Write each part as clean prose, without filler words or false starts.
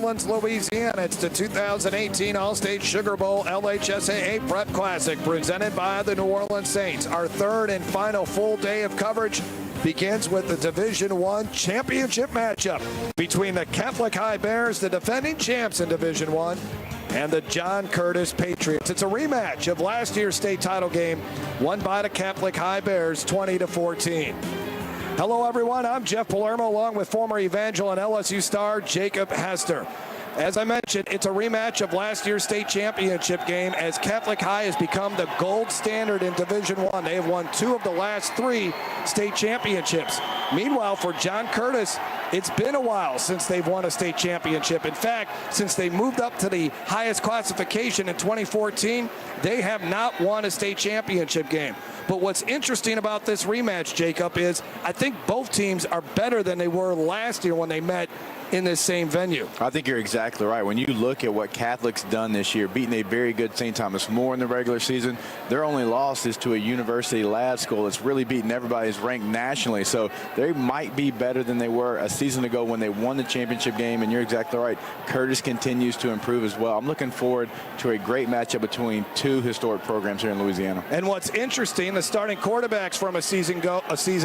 Orleans, Louisiana. It's the 2018 All-State Sugar Bowl LHSAA Prep Classic presented by the New Orleans Saints. Our third and final full day of coverage begins with the Division I championship matchup between the Catholic High Bears, the defending champs in Division I, and the John Curtis Patriots. It's a rematch of last year's state title game won by the Catholic High Bears 20-14. Hello, everyone. I'm Jeff Palermo, along with former Evangel and LSU star Jacob Hester. As I mentioned, it's a rematch of last year's state championship game as Catholic High has become the gold standard in Division I. They have won 2 of the last 3 state championships. Meanwhile, for John Curtis, it's been a while since they've won a state championship. In fact, since they moved up to the highest classification in 2014, they have not won a state championship game. But what's interesting about this rematch, Jacob, is I think both teams are better than they were last year when they met in this same venue. I think you're exactly right. When you look at what Catholic's done this year, beating a very good St. Thomas More in the regular season, their only loss is to a university lad school that's really beaten everybody's ranked nationally. So they might be better than they were a season ago when they won the championship game, and you're exactly right. Curtis continues to improve as well. I'm looking forward to a great matchup between 2 historic programs here in Louisiana. And what's interesting, the starting quarterbacks from a season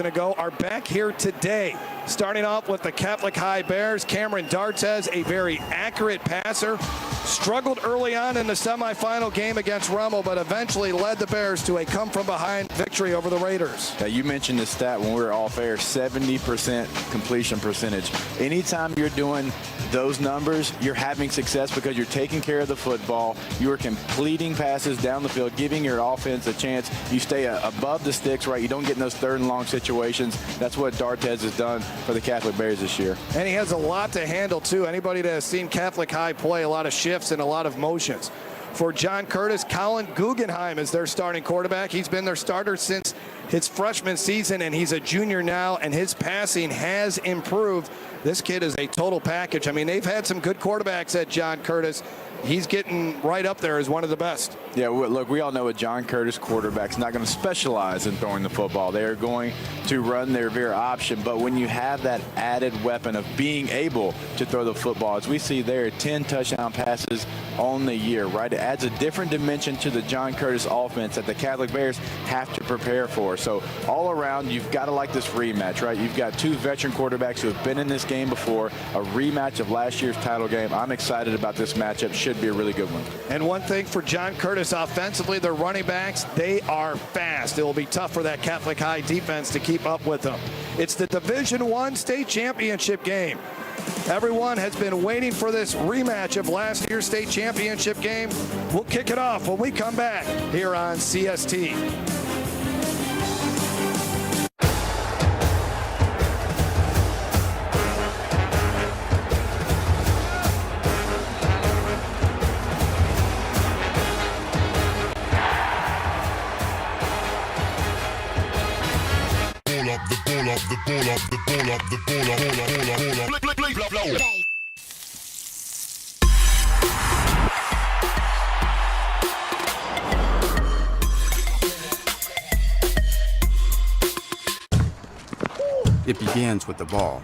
ago are back here today. Starting off with the Catholic High Bears, Cameron Dartez, a very accurate passer, struggled early on in the semifinal game against Rummel, but eventually led the Bears to a come-from-behind victory over the Raiders. Now, you mentioned the stat when we were off air, 70% completion percentage. Anytime you're doing those numbers, you're having success because you're taking care of the football, you are completing passes down the field, giving your offense a chance. You stay above the sticks, right? You don't get in those third and long situations. That's what Dartez has done for the Catholic Bears this year. And he has a lot to handle, too. Anybody that has seen Catholic High play, a lot of shifts and a lot of motions. For John Curtis, Colin Guggenheim is their starting quarterback. He's been their starter since his freshman season, and he's a junior now, and his passing has improved. This kid is a total package. I mean, they've had some good quarterbacks at John Curtis. He's getting right up there as one of the best. Yeah, look, we all know a John Curtis quarterback's not going to specialize in throwing the football. They are going to run their veer option. But when you have that added weapon of being able to throw the football, as we see there, 10 touchdown passes on the year, right? It adds a different dimension to the John Curtis offense that the Catholic Bears have to prepare for. So all around, you've got to like this rematch, right? You've got 2 veteran quarterbacks who have been in this game before, a rematch of last year's title game. I'm excited about this matchup. Should be a really good one. And one thing for John Curtis offensively, their running backs, they are fast. It will be tough for that Catholic High defense to keep up with them. It's the Division I state championship game. Everyone has been waiting for this rematch of last year's state championship game. We'll kick it off when we come back here on CST. It begins with the ball.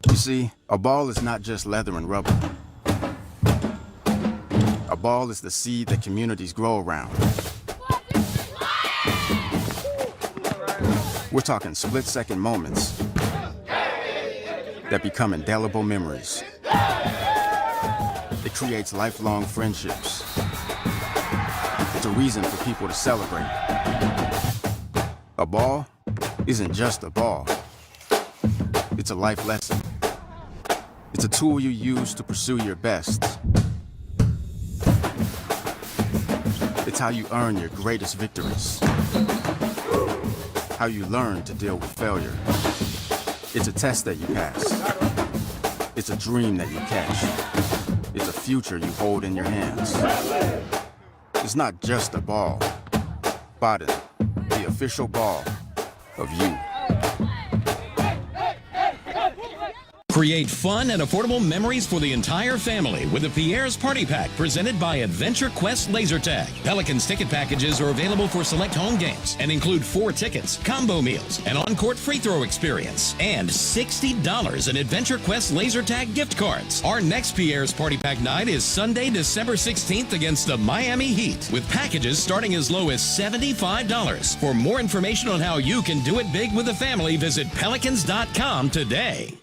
You see, a ball is not just leather and rubber. A ball is the seed that communities grow around. We're talking split-second moments that become indelible memories. It creates lifelong friendships. It's a reason for people to celebrate. A ball isn't just a ball. It's a life lesson. It's a tool you use to pursue your best. It's how you earn your greatest victories. How you learn to deal with failure. It's a test that you pass. It's a dream that you catch. It's a future you hold in your hands. It's not just a ball. Baden, the official ball of you. Create fun and affordable memories for the entire family with the Pierre's Party Pack presented by Adventure Quest Laser Tag. Pelicans ticket packages are available for select home games and include 4 tickets, combo meals, an on-court free throw experience, and $60 in Adventure Quest Laser Tag gift cards. Our next Pierre's Party Pack night is Sunday, December 16th against the Miami Heat, with packages starting as low as $75. For more information on how you can do it big with the family, visit pelicans.com today.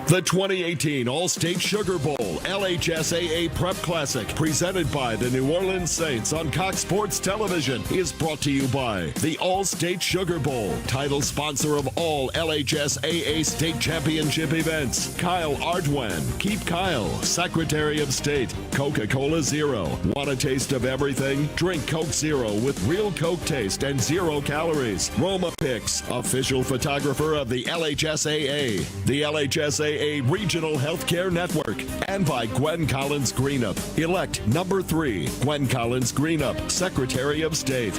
The 2018 All-State Sugar Bowl LHSAA Prep Classic, presented by the New Orleans Saints on Cox Sports Television, is brought to you by the All-State Sugar Bowl, title sponsor of all LHSAA state championship events. Kyle Ardwan, Keep Kyle, Secretary of State. Coca-Cola Zero. Want a taste of everything? Drink Coke Zero with real Coke taste and 0 calories. Roma Picks, official photographer of the LHSAA. The LHSAA Regional Healthcare Network, and by Gwen Collins Greenup. Elect number 3, Gwen Collins Greenup, Secretary of State.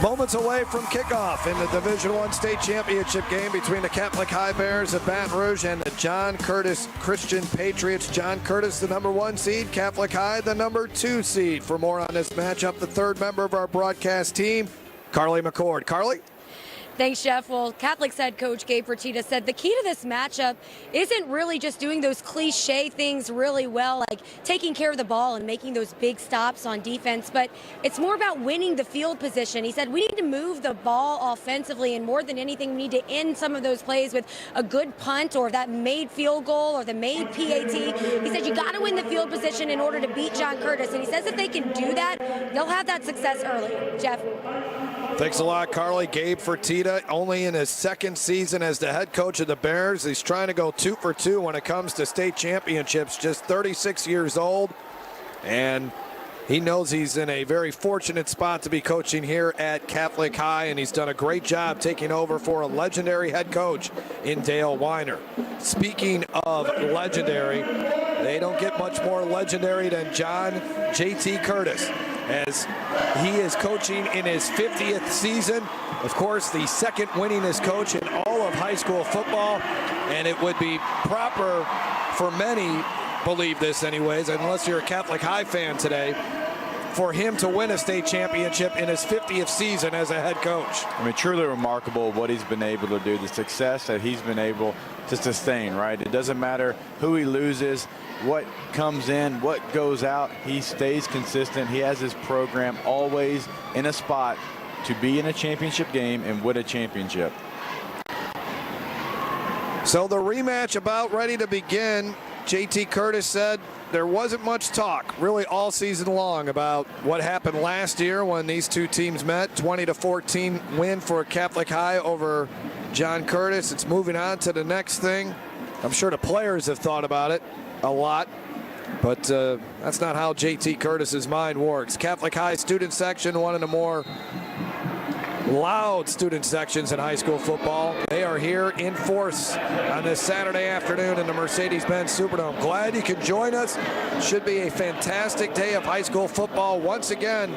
Moments away from kickoff in the Division I state championship game between the Catholic High Bears of Baton Rouge and the John Curtis Christian Patriots. John Curtis, the number 1 seed, Catholic High, the number 2 seed. For more on this matchup, the third member of our broadcast team, Carly McCord. Carly? Thanks, Jeff. Well, Catholic's head coach Gabe Fertitta said the key to this matchup isn't really just doing those cliche things really well, like taking care of the ball and making those big stops on defense, but it's more about winning the field position. He said we need to move the ball offensively, and more than anything, we need to end some of those plays with a good punt or that made field goal or the made PAT. He said you got to win the field position in order to beat John Curtis, and he says if they can do that, they'll have that success early. Jeff? Thanks a lot, Carly. Gabe Fertitta, only in his second season as the head coach of the Bears. He's trying to go 2 for 2 when it comes to state championships, just 36 years old. And he knows he's in a very fortunate spot to be coaching here at Catholic High, and he's done a great job taking over for a legendary head coach in Dale Weiner. Speaking of legendary, they don't get much more legendary than John JT Curtis, as he is coaching in his 50th season. Of course, the second winningest coach in all of high school football, and it would be proper for many, believe this anyways, unless you're a Catholic High fan today, for him to win a state championship in his 50th season as a head coach. I mean, truly remarkable what he's been able to do, the success that he's been able to sustain, right? It doesn't matter who he loses, what comes in, what goes out, he stays consistent. He has his program always in a spot to be in a championship game and win a championship. So the rematch about ready to begin. JT Curtis said there wasn't much talk really all season long about what happened last year when these two teams met. 20-14 win for Catholic High over John Curtis. It's moving on to the next thing. I'm sure the players have thought about it a lot, but that's not how JT Curtis's mind works. Catholic High student section, one of the more loud student sections in high school football. They are here in force on this Saturday afternoon in the Mercedes-Benz Superdome. Glad you could join us. Should be a fantastic day of high school football once again.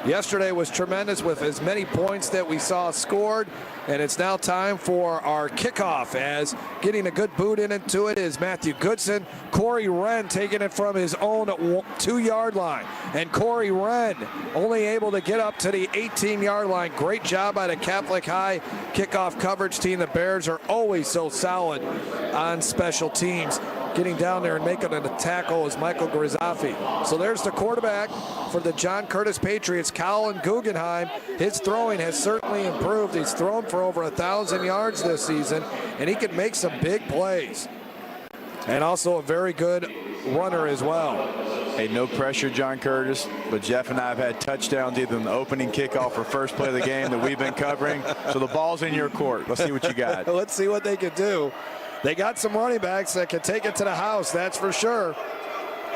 Yesterday was tremendous with as many points that we saw scored, and it's now time for our kickoff, as getting a good boot into it is Matthew Goodson. Corey Wren taking it from his own 2-yard line, and Corey Wren only able to get up to the 18-yard line. Great job by the Catholic High kickoff coverage team. The Bears are always so solid on special teams. Getting down there and making a tackle is Michael Grizaffi. So there's the quarterback for the John Curtis Patriots, Colin Guggenheim. His throwing has certainly improved. He's thrown for over 1,000 yards this season, and he can make some big plays. And also a very good runner as well. Hey, no pressure, John Curtis, but Jeff and I have had touchdowns either in the opening kickoff or first play of the game that we've been covering. So the ball's in your court. Let's see what you got. Let's see what they can do. They got some running backs that can take it to the house, that's for sure.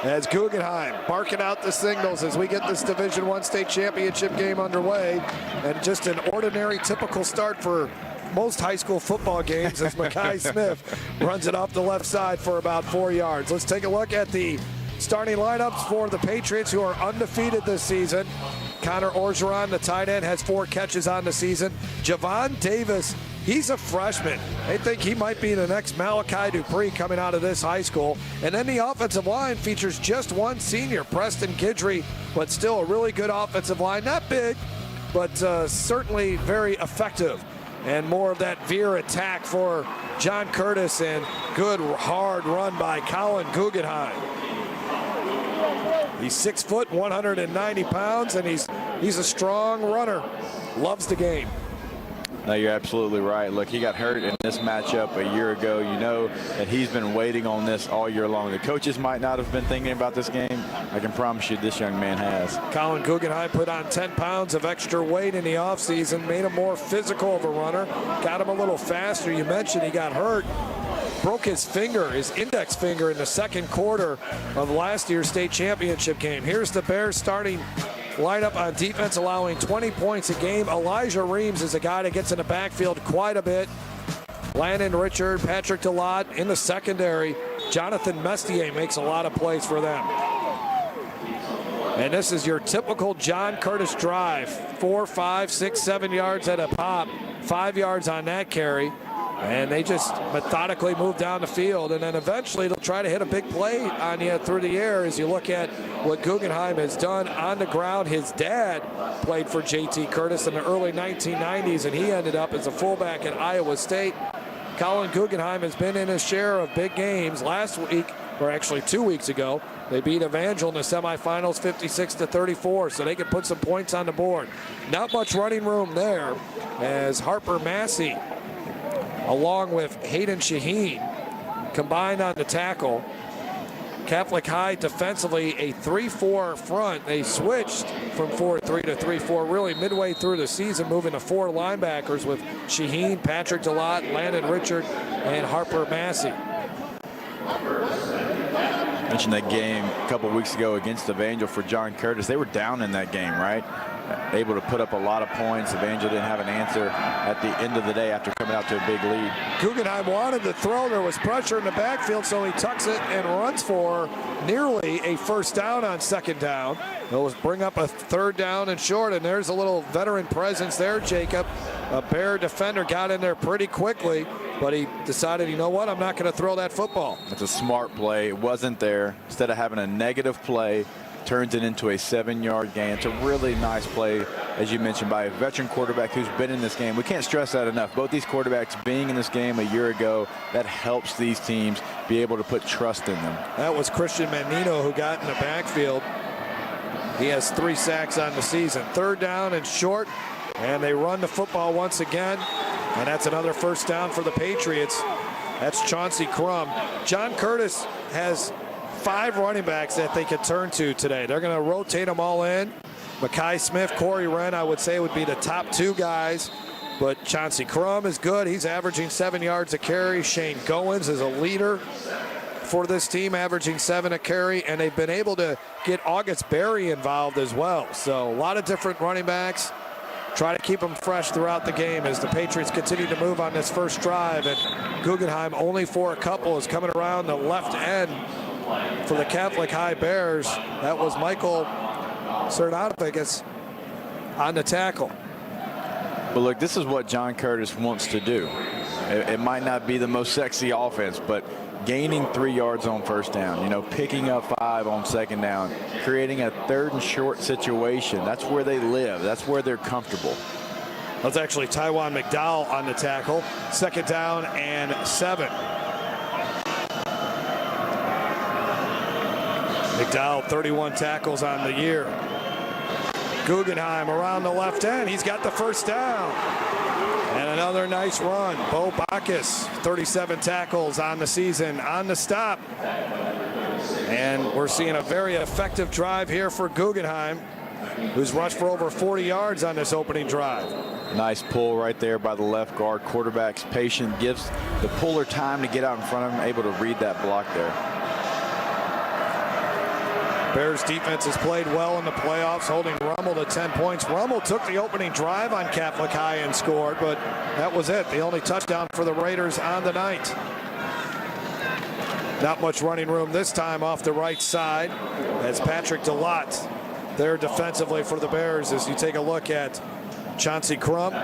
As Guggenheim barking out the signals as we get this Division I state championship game underway. And just an ordinary, typical start for most high school football games as Makai Smith runs it off the left side for about 4 yards. Let's take a look at the starting lineups for the Patriots, who are undefeated this season. Connor Orgeron, the tight end, has 4 catches on the season. Javon Davis, he's a freshman. They think he might be the next Malachi Dupree coming out of this high school. And then the offensive line features just one senior, Preston Guidry, but still a really good offensive line. Not big, but certainly very effective. And more of that veer attack for John Curtis, and good hard run by Colin Guggenheim. He's 6 foot, 190 pounds, and he's a strong runner. Loves the game. No, you're absolutely right. Look, he got hurt in this matchup a year ago. You know that he's been waiting on this all year long. The coaches might not have been thinking about this game. I can promise you this young man has. Colin Guggenheim put on 10 pounds of extra weight in the offseason, made him more physical of a runner, got him a little faster. You mentioned he got hurt. Broke his finger, his index finger, in the second quarter of last year's state championship game. Here's the Bears starting lineup on defense, allowing 20 points a game. Elijah Reams is a guy that gets in the backfield quite a bit. Landon Richard, Patrick DeLotte in the secondary. Jonathan Mestier makes a lot of plays for them. And this is your typical John Curtis drive. 4, 5, 6, 7 yards at a pop. 5 yards on that carry. And they just methodically move down the field, and then eventually they'll try to hit a big play on you through the air. As you look at what Guggenheim has done on the ground, his dad played for J.T. Curtis in the early 1990s, and he ended up as a fullback at Iowa State. Colin Guggenheim has been in his share of big games. Last week, or actually 2 weeks ago, they beat Evangel in the semifinals 56-34, so they can put some points on the board. Not much running room there, as Harper Massey, along with Hayden Shaheen, combined on the tackle. Catholic High defensively a 3-4 front. They switched from 4-3 to 3-4 really midway through the season, moving to 4 linebackers with Shaheen, Patrick DeLotte, Landon Richard, and Harper Massey. Mentioned that game a couple weeks ago against Evangel for John Curtis. They were down in that game, right? Able to put up a lot of points. Evangel didn't have an answer at the end of the day after coming out to a big lead. Guggenheim wanted to throw. There was pressure in the backfield, so he tucks it and runs for nearly a first down on second down. They'll bring up a third down and short, and there's a little veteran presence there, Jacob. A Bear defender got in there pretty quickly, but he decided, you know what, I'm not going to throw that football. It's a smart play. It wasn't there. Instead of having a negative play, turns it into a 7-yard gain. It's a really nice play, as you mentioned, by a veteran quarterback who's been in this game. We can't stress that enough. Both these quarterbacks being in this game a year ago, that helps these teams be able to put trust in them. That was Christian Menino who got in the backfield. He has 3 sacks on the season. Third down and short, and they run the football once again, and that's another first down for the Patriots. That's Chauncey Crum. John Curtis has 5 running backs that they could turn to today. They're going to rotate them all in. Mekhi Smith, Corey Wren, I would say, would be the top 2 guys. But Chauncey Crum is good. He's averaging 7 yards a carry. Shane Goins is a leader for this team, averaging 7 a carry. And they've been able to get August Berry involved as well. So a lot of different running backs. Try to keep them fresh throughout the game as the Patriots continue to move on this first drive. And Guggenheim, only for a couple, is coming around the left end for the Catholic High Bears. That was Michael Cernatovicus on the tackle. But look, this is what John Curtis wants to do. It might not be the most sexy offense, but gaining 3 yards on first down, you know, picking up 5 on second down, creating a 3rd and short situation. That's where they live. That's where they're comfortable. That's actually Tywan McDowell on the tackle. Second down and 7. McDowell, 31 tackles on the year. Guggenheim around the left end. He's got the first down. And another nice run. Bo Bacchus, 37 tackles on the season, on the stop. And we're seeing a very effective drive here for Guggenheim, who's rushed for over 40 yards on this opening drive. Nice pull right there by the left guard. Quarterback's patient, gives the puller time to get out in front of him, able to read that block there. Bears defense has played well in the playoffs, holding Rummel to 10 points. Rummel took the opening drive on Catholic High and scored, but that was it. The only touchdown for the Raiders on the night. Not much running room this time off the right side as Patrick DeLotte there defensively for the Bears as you take a look at Chauncey Crump.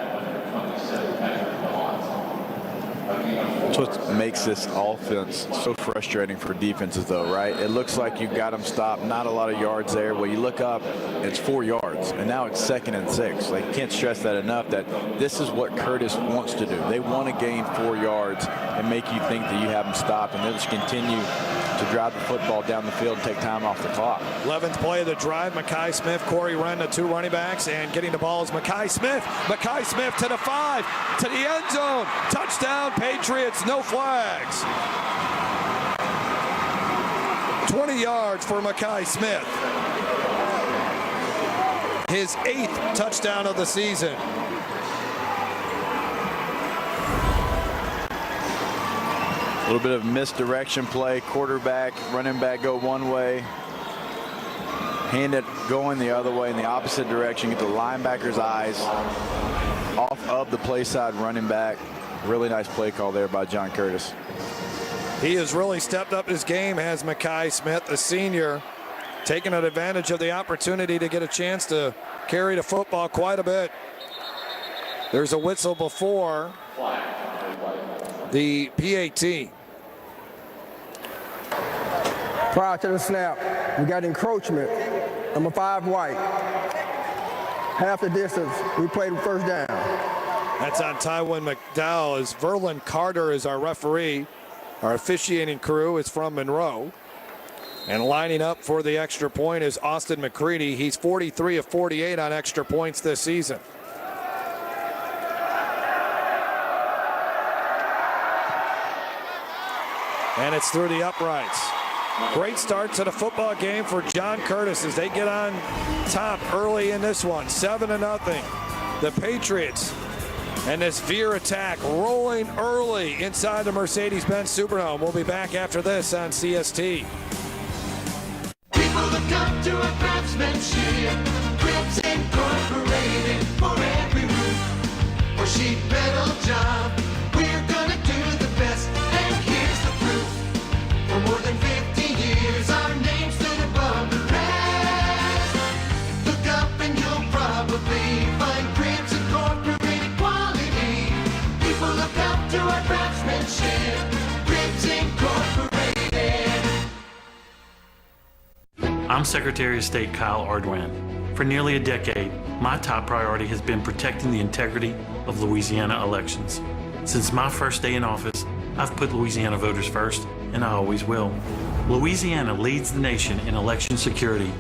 That's what makes this offense so frustrating for defenses, though, right? It looks like you've got them stopped, not a lot of yards there. Well, you look up, it's 4 yards, and now it's 2nd and 6. Like, you can't stress that enough, that this is what Curtis wants to do. They want to gain 4 yards and make you think that you have them stopped, and they'll just continue to drive the football down the field and take time off the clock. 11th play of the drive, Mekhi Smith, Corey Wren, the 2 running backs, and getting the ball is Mekhi Smith. Mekhi Smith to the 5, to the end zone. Touchdown, Patriots, no flags. 20 yards for Mekhi Smith. His 8th touchdown of the season. A little bit of misdirection play. Quarterback, running back go one way. Hand it going the other way in the opposite direction. Get the linebacker's eyes off of the play side running back. Really nice play call there by John Curtis. He has really stepped up his game, has Mekhi Smith, the senior, taking advantage of the opportunity to get a chance to carry the football quite a bit. There's a whistle before the PAT. Prior to the snap, we got encroachment. Number 5 white. Half the distance, we played first down. That's on Tywin McDowell, as Verlin Carter is our referee. Our officiating crew is from Monroe. And lining up for the extra point is Austin McCready. He's 43 of 48 on extra points this season. And it's through the uprights. Great start to the football game for John Curtis as they get on top early in this one. 7-0. The Patriots and this Veer attack rolling early inside the Mercedes-Benz Superdome. We'll be back after this on CST. People have come to a craftsmanship, Cribs Incorporated, for every roof or sheet metal job. We're gonna do the best, and here's the proof. For more than 50 years, our name stood above the rest. Look up and you'll probably find Cribs Incorporated quality. People look up to our craftsmanship, Cribs Incorporated. I'm Secretary of State Kyle Ardwan. For nearly a decade, my top priority has been protecting the integrity of Louisiana elections. Since my first day in office, I've put Louisiana voters first, and I always will. Louisiana leads the nation in election security.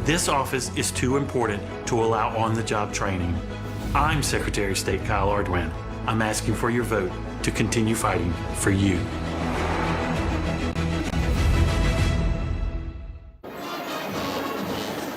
This office is too important to allow on-the-job training. I'm Secretary of State Kyle Ardwan. I'm asking for your vote to continue fighting for you.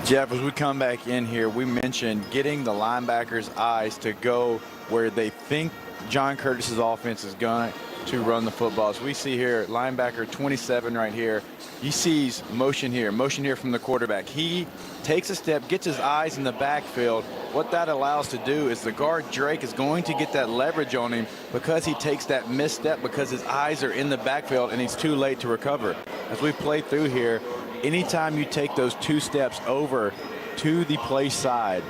Jeff, as we come back in here, we mentioned getting the linebackers' eyes to go where they think John Curtis's offense is going to run the football. As we see here, linebacker 27 right here, he sees motion here from the quarterback. He takes a step, gets his eyes in the backfield. What that allows to do is the guard, Drake, is going to get that leverage on him because he takes that misstep because his eyes are in the backfield and he's too late to recover. As we play through here, anytime you take those 2 steps over to the play side,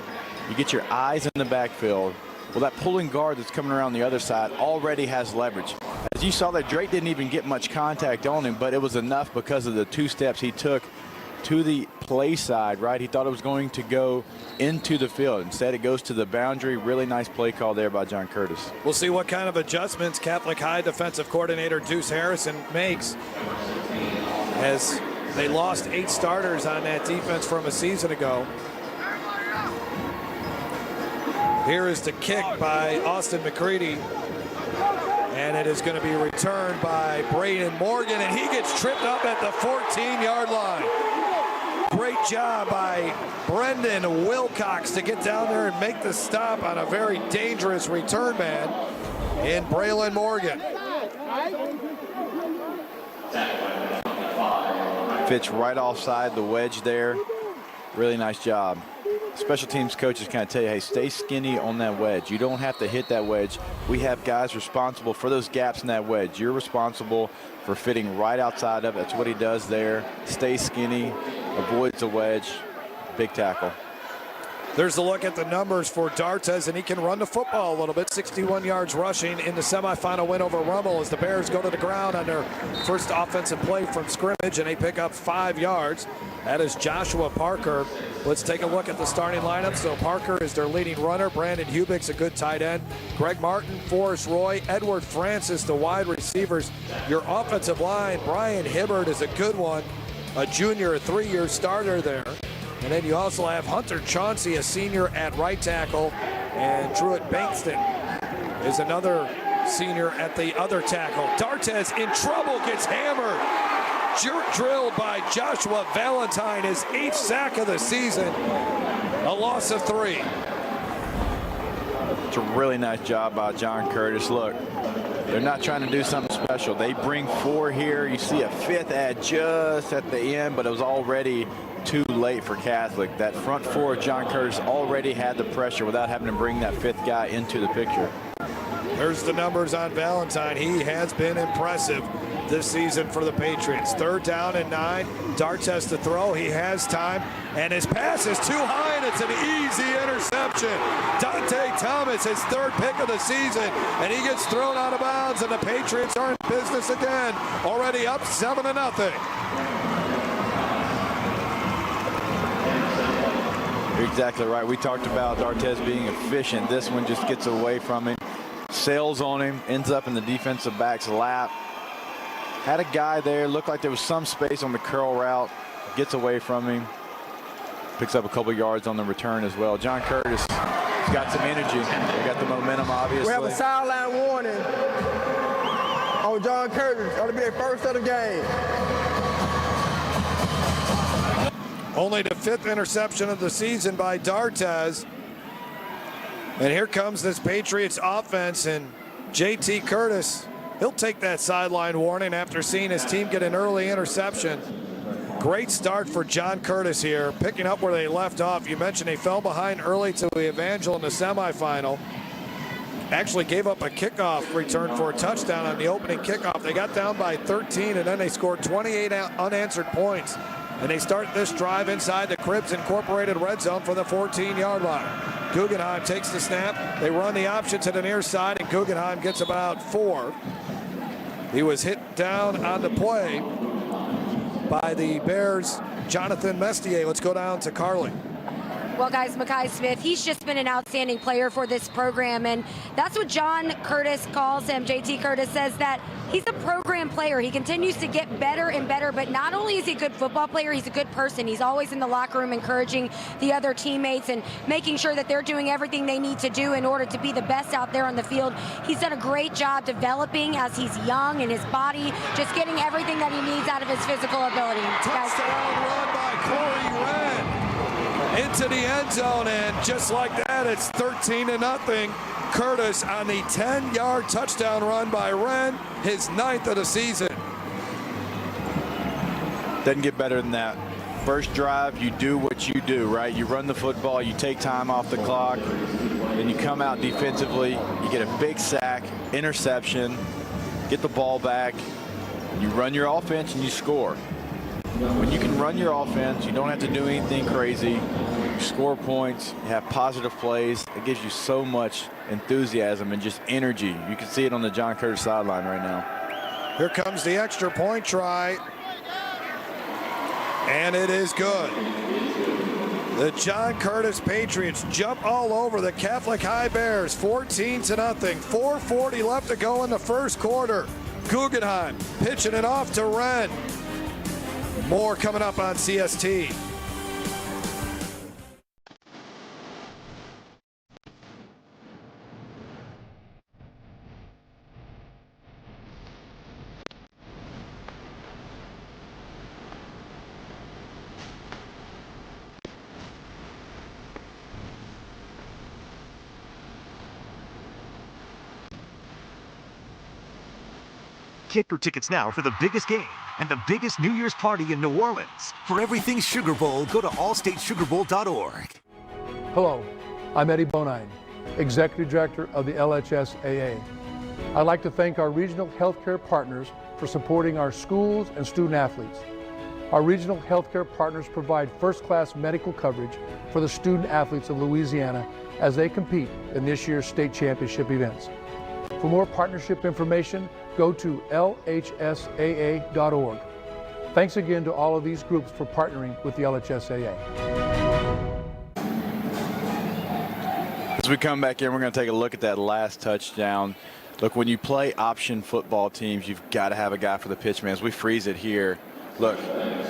you get your eyes in the backfield. Well, that pulling guard that's coming around the other side already has leverage. As you saw, that Drake didn't even get much contact on him, but it was enough because of the 2 steps he took to the play side, right? He thought it was going to go into the field. Instead, it goes to the boundary. Really nice play call there by John Curtis. We'll see what kind of adjustments Catholic High defensive coordinator Deuce Harrison makes, as they lost 8 starters on that defense from a season ago. Here is the kick by Austin McCready, and it is going to be returned by Braden Morgan, and he gets tripped up at the 14-yard line. Great job by Brendan Wilcox to get down there and make the stop on a very dangerous return man in Braylon Morgan. Fits right offside the wedge there. Really nice job. Special teams coaches kind of tell you, hey, stay skinny on that wedge. You don't have to hit that wedge. We have guys responsible for those gaps in that wedge. You're responsible for fitting right outside of it. That's what he does there. Stay skinny, avoids the wedge. big tackle. There's a look at the numbers for D'Artes, and he can run the football a little bit. 61 yards rushing in the semifinal win over Rummel as the Bears go to the ground on their first offensive play from scrimmage, and they pick up 5 yards. That is Joshua Parker. Let's take a look at the starting lineup. So Parker is their leading runner. Brandon Hubick's a good tight end. Greg Martin, Forrest Roy, Edward Francis, the wide receivers. Your offensive line, Brian Hibbert is a good one. A junior, a 3-year starter there. And then you also have Hunter Chauncey, a senior at right tackle, and Truett Bankston is another senior at the other tackle. D'Artes in trouble, gets hammered. Jerk drilled by Joshua Valentine, his 8th sack of the season. A loss of 3. It's a really nice job by John Curtis. Look, they're not trying to do something special. They bring 4 here. You see a 5th add just at the end, but it was already too late for Catholic. That front 4 of John Curtis already had the pressure without having to bring that 5th guy into the picture. There's the numbers on Valentine. He has been impressive this season for the Patriots. 3rd down and 9. D'Artes to throw. He has time, and his pass is too high, and it's an easy interception. Dante Thomas, his 3rd pick of the season, and he gets thrown out of bounds, and the Patriots are in business again. Already up 7-0. You're exactly right. We talked about D'Artes being efficient. This one just gets away from him, sails on him, ends up in the defensive back's lap. Had a guy there, looked like there was some space on the curl route, gets away from him, picks up a couple yards on the return as well. John Curtis has got some energy. We got the momentum, obviously. We have a sideline warning on John Curtis. That'll be the first of the game. Only the 5th interception of the season by D'Artes. And here comes this Patriots offense, and JT Curtis, he'll take that sideline warning after seeing his team get an early interception. Great start for John Curtis here, picking up where they left off. You mentioned they fell behind early to the Evangel in the semifinal. Actually gave up a kickoff return for a touchdown on the opening kickoff. They got down by 13, and then they scored 28 unanswered points. And they start this drive inside the Cribbs Incorporated red zone for the 14-yard line. Guggenheim takes the snap. They run the option to the near side, and Guggenheim gets about 4. He was hit down on the play by the Bears' Jonathan Mestier. Let's go down to Carly. Well, guys, Mekhi Smith, he's just been an outstanding player for this program, and that's what John Curtis calls him. JT Curtis says that he's a program player. He continues to get better and better, but not only is he a good football player, he's a good person. He's always in the locker room encouraging the other teammates and making sure that they're doing everything they need to do in order to be the best out there on the field. He's done a great job developing as he's young and his body, just getting everything that he needs out of his physical ability. Touchdown run by Corey Wren into the end zone, and just like that, it's 13-0. Curtis on the 10-yard touchdown run by Wren, his 9th of the season. Doesn't get better than that. First drive, you do what you do, right? You run the football, you take time off the clock, then you come out defensively, you get a big sack, interception, get the ball back, you run your offense and you score. When you can run your offense, you don't have to do anything crazy. You score points, you have positive plays. It gives you so much enthusiasm and just energy. You can see it on the John Curtis sideline right now. Here comes the extra point try, and it is good. The John Curtis Patriots jump all over the Catholic High Bears, 14-0. 4:40 left to go in the first quarter. Guggenheim pitching it off to Wren. More coming up on CST. Get your tickets now for the biggest game and the biggest New Year's party in New Orleans. For everything Sugar Bowl, go to allstatesugarbowl.org. Hello, I'm Eddie Bonine, Executive Director of the LHSAA. I'd like to thank our regional healthcare partners for supporting our schools and student athletes. Our regional healthcare partners provide first-class medical coverage for the student athletes of Louisiana as they compete in this year's state championship events. For more partnership information, go to LHSAA.org. Thanks again to all of these groups for partnering with the LHSAA. As we come back in, we're going to take a look at that last touchdown. Look, when you play option football teams, you've got to have a guy for the pitch, man. As we freeze it here, look,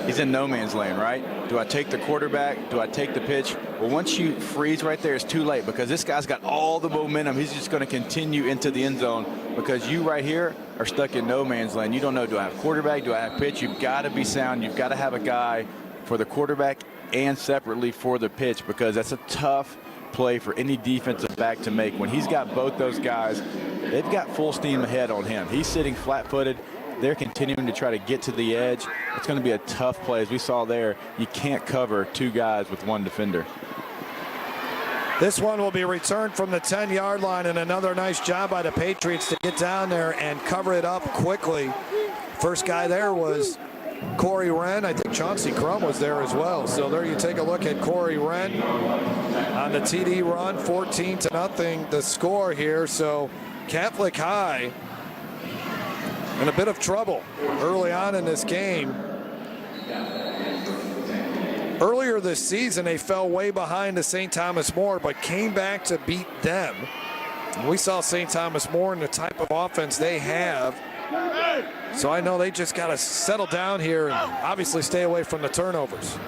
he's in no man's land, right? Do I take the quarterback? Do I take the pitch? Well, once you freeze right there, it's too late because this guy's got all the momentum. He's just going to continue into the end zone because you right here are stuck in no man's land. You don't know, do I have quarterback? Do I have pitch? You've got to be sound. You've got to have a guy for the quarterback and separately for the pitch because that's a tough play for any defensive back to make. When he's got both those guys, they've got full steam ahead on him. He's sitting flat-footed. They're continuing to try to get to the edge. It's going to be a tough play. As we saw there, you can't cover two guys with one defender. This one will be returned from the 10-yard line, and another nice job by the Patriots to get down there and cover it up quickly. First guy there was Corey Wren. I think Chauncey Crum was there as well. So there you take a look at Corey Wren on the TD run, 14-0 the score here. So Catholic High in a bit of trouble early on in this game. Earlier this season, they fell way behind to St. Thomas More, but came back to beat them. We saw St. Thomas More and the type of offense they have. So I know they just got to settle down here and obviously stay away from the turnovers.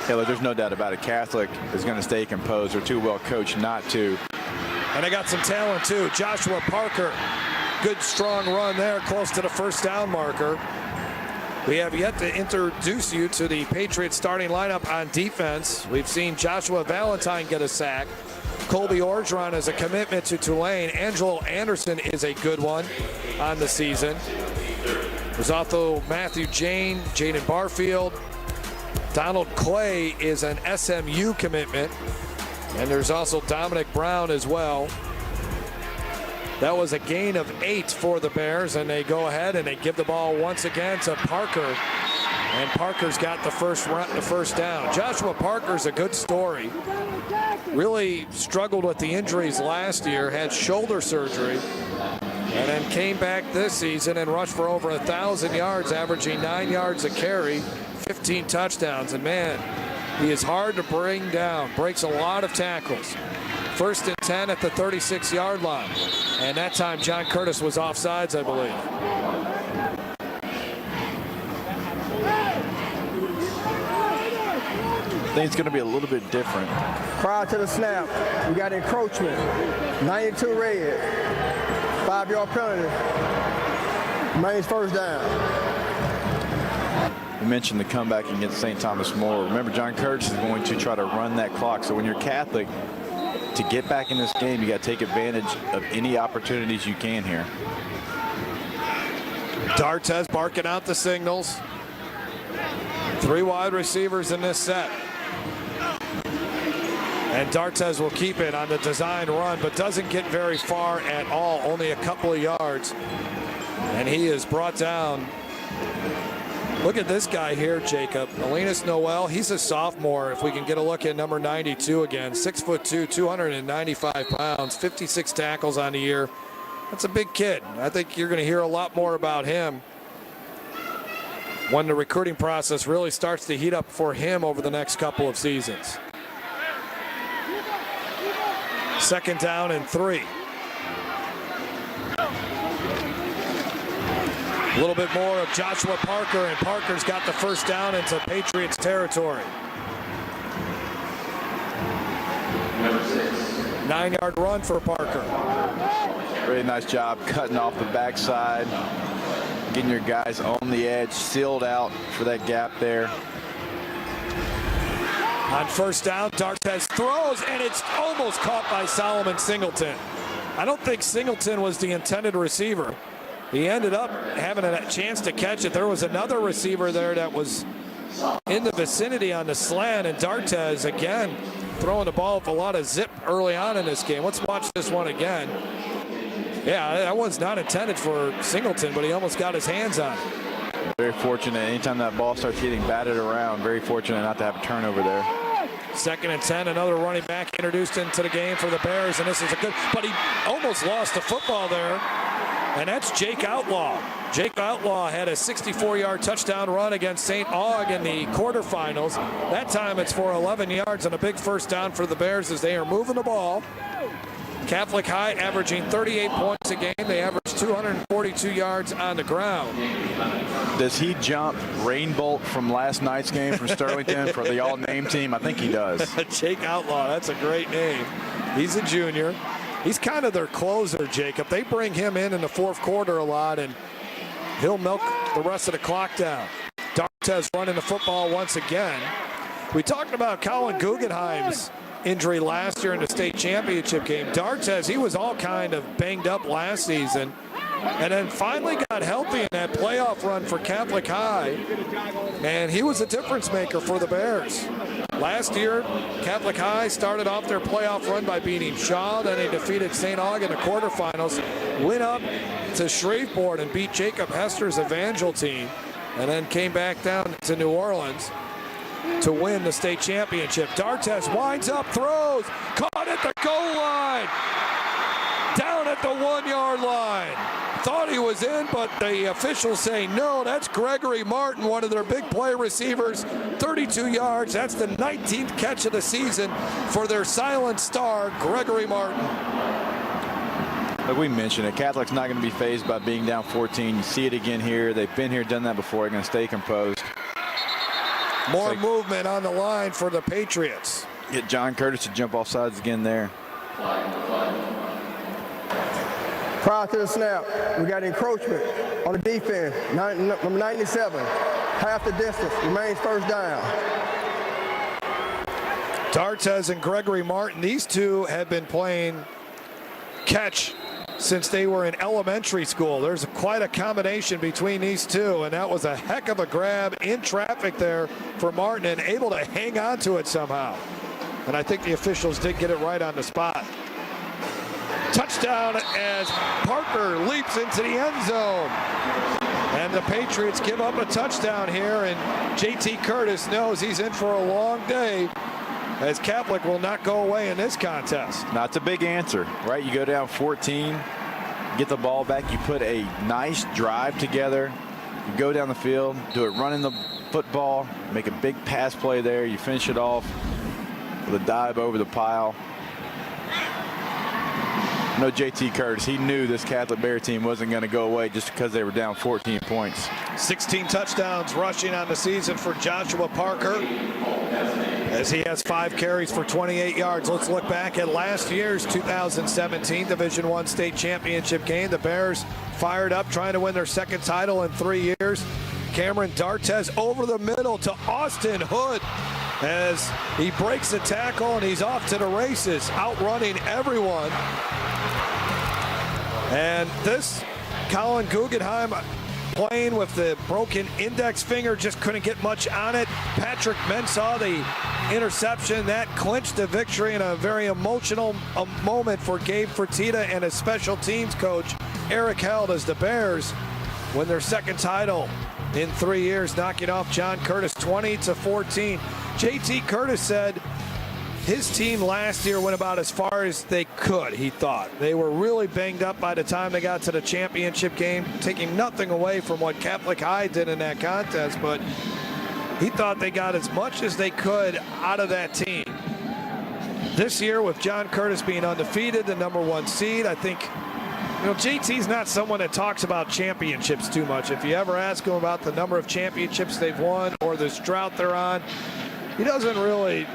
Yeah, look, there's no doubt about it. Catholic is going to stay composed. They're too well coached not to. And they got some talent too. Joshua Parker, good strong run there, close to the first down marker. We have yet to introduce you to the Patriots starting lineup on defense. We've seen Joshua Valentine get a sack. Colby Orgeron is a commitment to Tulane. Angelo Anderson is a good one on the season. There's also Matthew Jaden Barfield. Donald Clay is an SMU commitment. And there's also Dominic Brown as well. That was a gain of 8 for the Bears, and they go ahead and they give the ball once again to Parker. And Parker's got the first down. Joshua Parker's a good story. Really struggled with the injuries last year, had shoulder surgery, and then came back this season and rushed for over 1,000 yards, averaging 9 yards a carry, 15 touchdowns. And man, he is hard to bring down, breaks a lot of tackles. 1st and 10 at the 36-yard line. And that time John Curtis was offsides, I believe. I think it's going to be a little bit different. Prior to the snap, we got encroachment. 92 red. 5-yard penalty. Main's first down. You mentioned the comeback against St. Thomas More. Remember, John Curtis is going to try to run that clock. So when you're Catholic, to get back in this game, you got to take advantage of any opportunities you can here. D'Artes barking out the signals. 3 wide receivers in this set. And D'Artes will keep it on the design run, but doesn't get very far at all, only a couple of yards. And he is brought down. Look at this guy here, Jacob. Alinus Noel, he's a sophomore. If we can get a look at number 92 again. 6'2", 295 pounds, 56 tackles on the year. That's a big kid. I think you're going to hear a lot more about him when the recruiting process really starts to heat up for him over the next couple of seasons. 2nd down and 3. A little bit more of Joshua Parker, and Parker's got the first down into Patriots territory. 9-yard run for Parker. Really nice job cutting off the backside, getting your guys on the edge, sealed out for that gap there. On 1st down, D'Artes throws, and it's almost caught by Solomon Singleton. I don't think Singleton was the intended receiver. He ended up having a chance to catch it. There was another receiver there that was in the vicinity on the slant, and D'Artes, again, throwing the ball with a lot of zip early on in this game. Let's watch this one again. Yeah, that one's not intended for Singleton, but he almost got his hands on it. Very fortunate. Anytime that ball starts getting batted around, very fortunate not to have a turnover there. 2nd and 10, another running back introduced into the game for the Bears, and this is a good, but he almost lost the football there, and that's Jake Outlaw. Jake Outlaw had a 64-yard touchdown run against St. Aug in the quarterfinals. That time it's for 11 yards and a big first down for the Bears as they are moving the ball. Catholic High averaging 38 points a game. They average 242 yards on the ground. Does he jump Rainbolt from last night's game from Sterlington for the all-name team? I think he does. Jake Outlaw, that's a great name. He's a junior. He's kind of their closer, Jacob. They bring him in the 4th quarter a lot, and he'll milk the rest of the clock down. D'Artes running the football once again. We talked about Colin Guggenheim's injury last year in the state championship game. D'Artes, he was all kind of banged up last season, and then finally got healthy in that playoff run for Catholic High, and he was a difference maker for the Bears. Last year, Catholic High started off their playoff run by beating Shaw, then they defeated St. Aug in the quarterfinals, went up to Shreveport and beat Jacob Hester's Evangel team, and then came back down to New Orleans to win the state championship. D'Artes winds up, throws, caught at the goal line, down at the 1-yard line. Thought he was in, but the officials say no. That's Gregory Martin, one of their big play receivers, 32 yards. That's the 19th catch of the season for their silent star, Gregory Martin. Like we mentioned, it, Catholic's not going to be fazed by being down 14. You see it again here. They've been here, done that before. They're going to stay composed. More movement on the line for the Patriots. Get John Curtis to jump off sides again there. Prior to the snap, we got encroachment on the defense. Number 97, half the distance, remains first down. D'Artes and Gregory Martin, these two have been playing catch since they were in elementary school. There's quite a combination between these two, and that was a heck of a grab in traffic there for Martin and able to hang on to it somehow. And I think the officials did get it right on the spot. Touchdown as Parker leaps into the end zone. And the Patriots give up a touchdown here, and JT Curtis knows he's in for a long day, as Catholic will not go away in this contest. That's a big answer, right? You go down 14, get the ball back, you put a nice drive together, you go down the field, do it running the football, make a big pass play there, you finish it off with a dive over the pile. No, JT Curtis, he knew this Catholic Bear team wasn't going to go away just because they were down 14 points. 16 touchdowns rushing on the season for Joshua Parker, as he has 5 carries for 28 yards. Let's look back at last year's 2017 Division I state championship game. The Bears fired up, trying to win their 2nd title in 3 years. Cameron D'Artes over the middle to Austin Hood as he breaks the tackle, and he's off to the races, outrunning everyone. And this Colin Guggenheim playing with the broken index finger, just couldn't get much on it. Patrick Mensah, the interception, that clinched the victory in a very emotional moment for Gabe Fertitta and his special teams coach, Eric Held, as the Bears win their 2nd title in 3 years, knocking off John Curtis 20-14. JT Curtis said his team last year went about as far as they could, he thought. They were really banged up by the time they got to the championship game, taking nothing away from what Catholic High did in that contest, but he thought they got as much as they could out of that team. This year, with John Curtis being undefeated, the #1 seed, I think, you know, JT's not someone that talks about championships too much. If you ever ask him about the number of championships they've won or this drought they're on, he doesn't really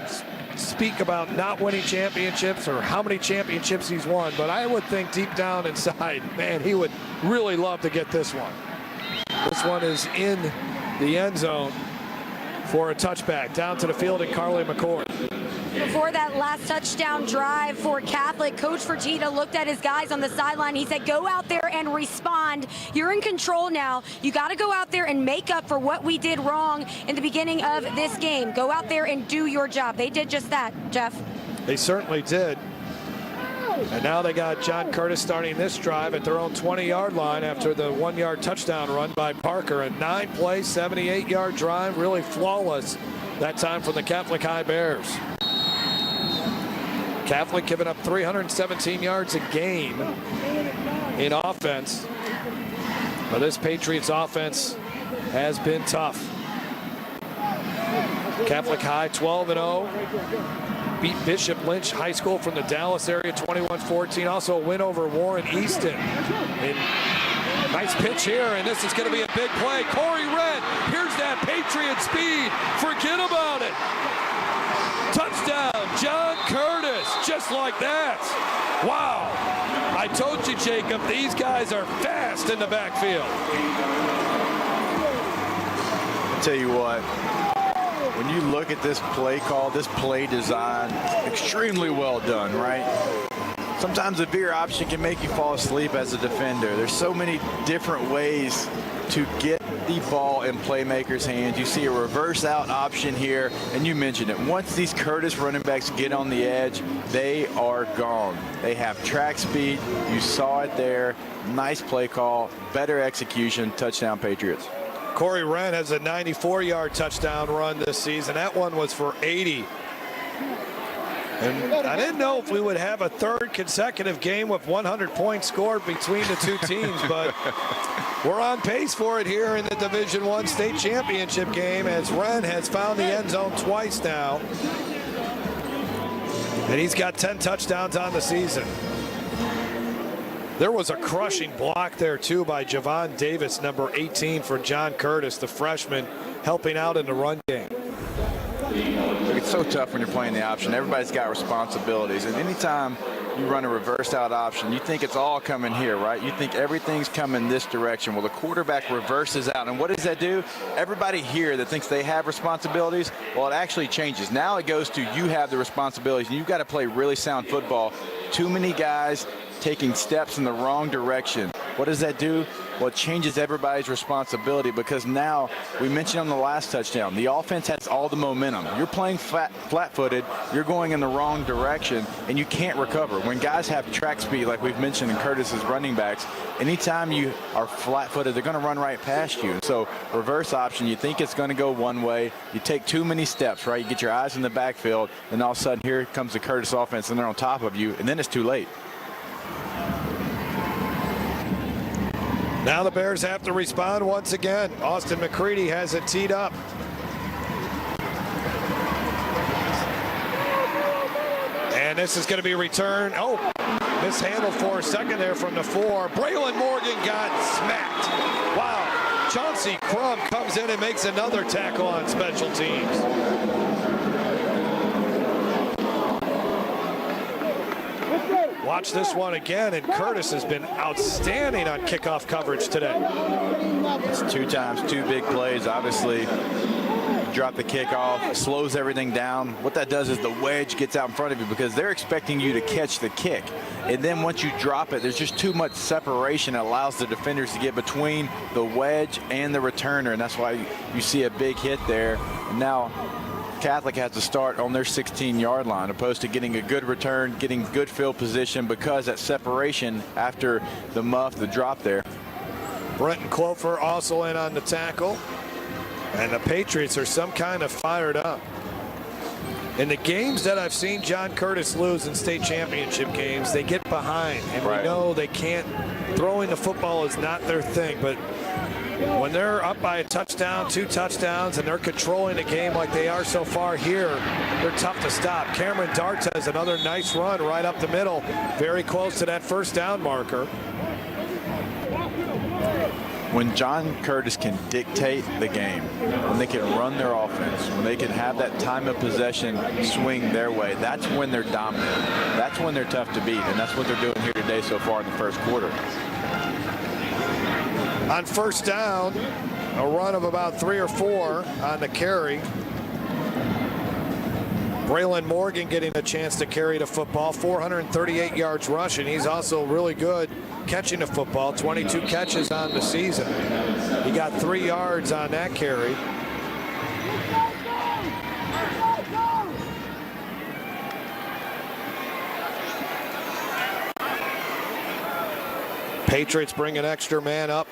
speak about not winning championships or how many championships he's won, but I would think deep down inside, man, he would really love to get this one. This one is in the end zone for a touchback. Down to the field at Carly McCord. Before that last touchdown drive for Catholic, Coach Fertitta looked at his guys on the sideline. He said, go out there and respond. You're in control now. You got to go out there and make up for what we did wrong in the beginning of this game. Go out there and do your job. They did just that, Jeff. They certainly did. And now they got John Curtis starting this drive at their own 20-yard line after the 1-yard touchdown run by Parker. A 9-play, 78-yard drive, really flawless that time for the Catholic High Bears. Catholic giving up 317 yards a game in offense. But this Patriots offense has been tough. Catholic High 12-0. Beat Bishop Lynch High School from the Dallas area 21-14. Also a win over Warren Easton. And nice pitch here, and this is going to be a big play. Corey Wren, here's that Patriot speed. Forget about it. Touchdown, John Curtis, just like that. Wow. I told you, Jacob, these guys are fast in the backfield. I'll tell you what. When you look at this play call, this play design, extremely well done, right? Sometimes a veer option can make you fall asleep as a defender. There's so many different ways to get the ball in playmakers' hands. You see a reverse out option here, and you mentioned it. Once these Curtis running backs get on the edge, they are gone. They have track speed. You saw it there. Nice play call, better execution, touchdown Patriots. Corey Wren has a 94-yard touchdown run this season. That one was for 80. And I didn't know if we would have a third consecutive game with 100 points scored between the two teams, but we're on pace for it here in the Division I state championship game, as Wren has found the end zone twice now. And he's got 10 touchdowns on the season. There was a crushing block there, too, by Javon Davis, number 18, for John Curtis, the freshman, helping out in the run game. It's so tough when you're playing the option. Everybody's got responsibilities. And anytime you run a reversed out option, you think it's all coming here, right? You think everything's coming this direction. Well, the quarterback reverses out. And what does that do? Everybody here that thinks they have responsibilities, well, it actually changes. Now it goes to you have the responsibilities, and you've got to play really sound football. Too many guys taking steps in the wrong direction. What does that do? Well, it changes everybody's responsibility, because now, we mentioned on the last touchdown, the offense has all the momentum. You're playing flat-footed, you're going in the wrong direction, and you can't recover. When guys have track speed, like we've mentioned in Curtis's running backs, anytime you are flat-footed, they're going to run right past you. And so reverse option, you think it's going to go one way, you take too many steps, right? You get your eyes in the backfield, and all of a sudden here comes the Curtis offense, and they're on top of you, and then it's too late. Now the Bears have to respond once again. Austin McCready has it teed up. And this is going to be returned. Oh, mishandled for a second there from the 4. Braylon Morgan got smacked. Wow. Chauncey Crum comes in and makes another tackle on special teams. Watch this one again, and Curtis has been outstanding on kickoff coverage today. It's 2 times 2 big plays. Obviously, drop the kickoff, slows everything down. What that does is the wedge gets out in front of you, because they're expecting you to catch the kick. And then once you drop it, there's just too much separation. It allows the defenders to get between the wedge and the returner, and that's why you see a big hit there. And now Catholic has to start on their 16-yard line, opposed to getting a good return, getting good field position, because that separation after the muff, the drop there. Brenton Clofer also in on the tackle. And the Patriots are some kind of fired up. In the games that I've seen John Curtis lose in state championship games, they get behind. And we know they can't, throwing the football is not their thing. But when they're up by a touchdown, 2 touchdowns, and they're controlling the game like they are so far here, they're tough to stop. Cameron Darts has another nice run right up the middle, very close to that first down marker. When John Curtis can dictate the game, when they can run their offense, when they can have that time of possession swing their way, that's when they're dominant. That's when they're tough to beat, and that's what they're doing here today so far in the first quarter. On first down, a run of about 3 or 4 on the carry. Braylon Morgan getting a chance to carry the football, 438 yards rushing. He's also really good catching the football, 22 catches on the season. He got 3 yards on that carry. Patriots bring an extra man up.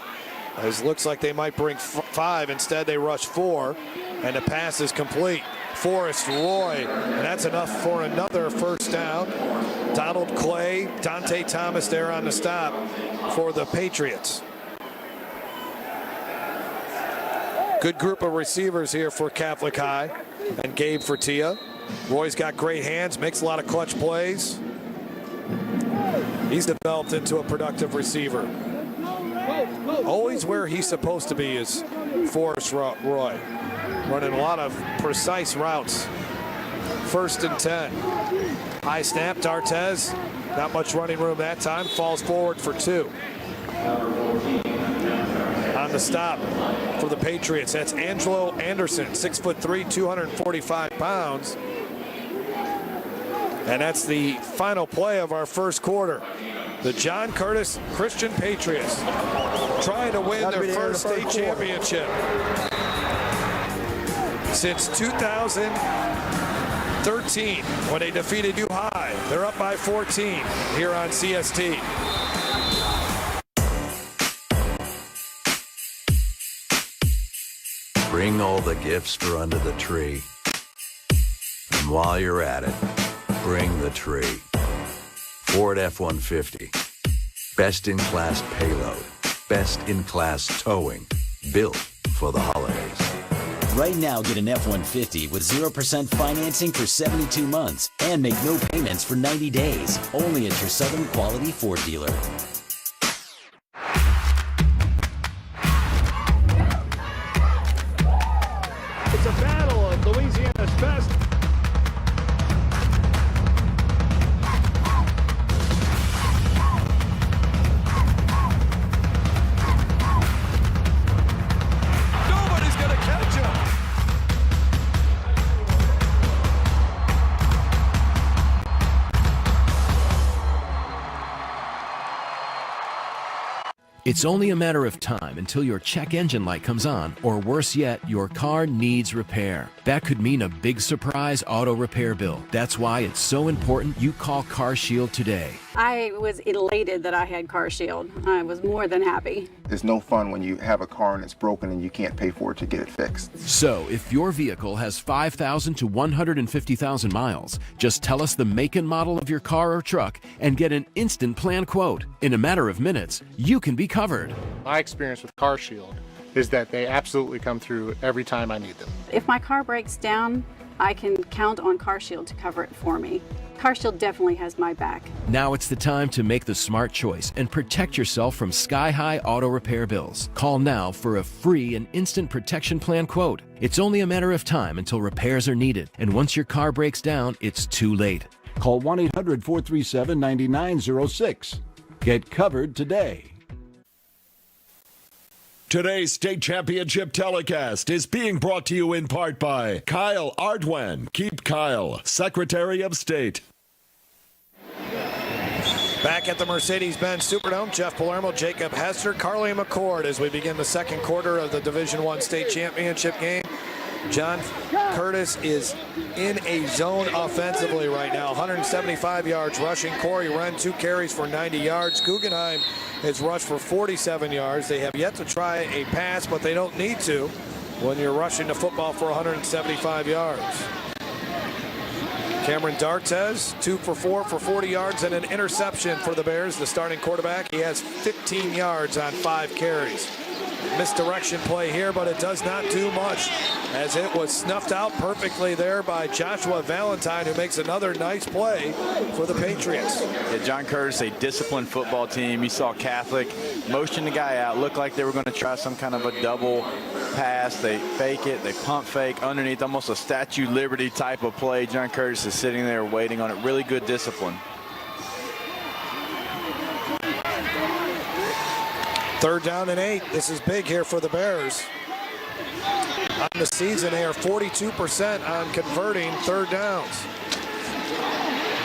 It looks like they might bring 5. Instead, they rush 4, and the pass is complete. Forrest Roy, and that's enough for another first down. Donald Clay, Dante Thomas there on the stop for the Patriots. Good group of receivers here for Catholic High and Gabe Fertia. Roy's got great hands, makes a lot of clutch plays. He's developed into a productive receiver. Always where he's supposed to be is Forrest Roy. Running a lot of precise routes. 1st and 10. High snap, D'Artez. Not much running room that time. Falls forward for 2. On the stop for the Patriots, that's Angelo Anderson, 6'3", 245 pounds. And that's the final play of our first quarter. The John Curtis Christian Patriots trying to win their first state championship since 2013 when they defeated U High. They're up by 14 here on CST. Bring all the gifts for under the tree. And while you're at it, bring the tree. Ford F-150. Best in class payload. Best in class towing. Built for the holidays. Right now, get an F-150 with 0% financing for 72 months and make no payments for 90 days. Only at your Southern Quality Ford dealer. It's a battle of Louisiana's best. Nobody's going to catch him. It's only a matter of time until your check engine light comes on, or worse yet, your car needs repair. That could mean a big surprise auto repair bill. That's why it's so important you call CarShield today. I was elated that I had CarShield. I was more than happy. It's no fun when you have a car and it's broken and you can't pay for it to get it fixed. So, if your vehicle has 5,000 to 150,000 miles, just tell us the make and model of your car or truck and get an instant plan quote. In a matter of minutes, you can be covered. My experience with CarShield is that they absolutely come through every time I need them. If my car breaks down, I can count on CarShield to cover it for me. CarShield definitely has my back. Now it's the time to make the smart choice and protect yourself from sky-high auto repair bills. Call now for a free and instant protection plan quote. It's only a matter of time until repairs are needed, and once your car breaks down, it's too late. Call 1-800-437-9906. Get covered today. Today's state championship telecast is being brought to you in part by Kyle Ardwan. Keep Kyle, Secretary of State. Back at the Mercedes-Benz Superdome, Jeff Palermo, Jacob Hester, Carly McCord as we begin the second quarter of the Division I state championship game. John Curtis is in a zone offensively right now. 175 yards rushing. Corey Wren, 2 carries for 90 yards. Guggenheim has rushed for 47 yards. They have yet to try a pass, but they don't need to when you're rushing the football for 175 yards. Cameron D'Artez, 2 for 4 for 40 yards and an interception for the Bears. The starting quarterback, he has 15 yards on 5 carries. Misdirection play here, but it does not do much as it was snuffed out perfectly there by Joshua Valentine, who makes another nice play for the Patriots. Yeah, John Curtis, a disciplined football team. You saw Catholic motion the guy out. Looked like they were going to try some kind of a double pass. They fake it. They pump fake underneath, almost a Statue of Liberty type of play. John Curtis is sitting there waiting on it. Really good discipline. 3rd down and 8. This is big here for the Bears. On the season, they are 42% on converting 3rd downs.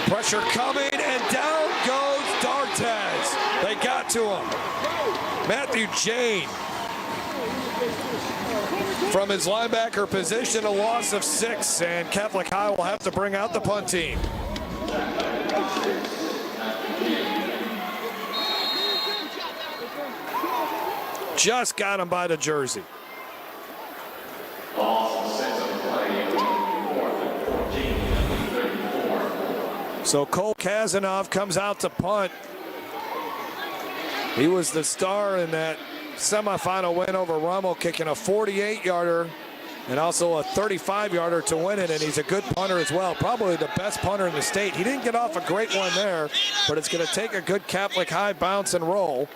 Pressure coming, and down goes D'Artez. They got to him. Matthew Jane from his linebacker position, a loss of 6, and Catholic High will have to bring out the punt team. Just got him by the jersey. So Cole Kazanov comes out to punt. He was the star in that semifinal win over Rummel, kicking a 48-yarder and also a 35-yarder to win it, and he's a good punter as well. Probably the best punter in the state. He didn't get off a great one there, but it's going to take a good Catholic high bounce and roll.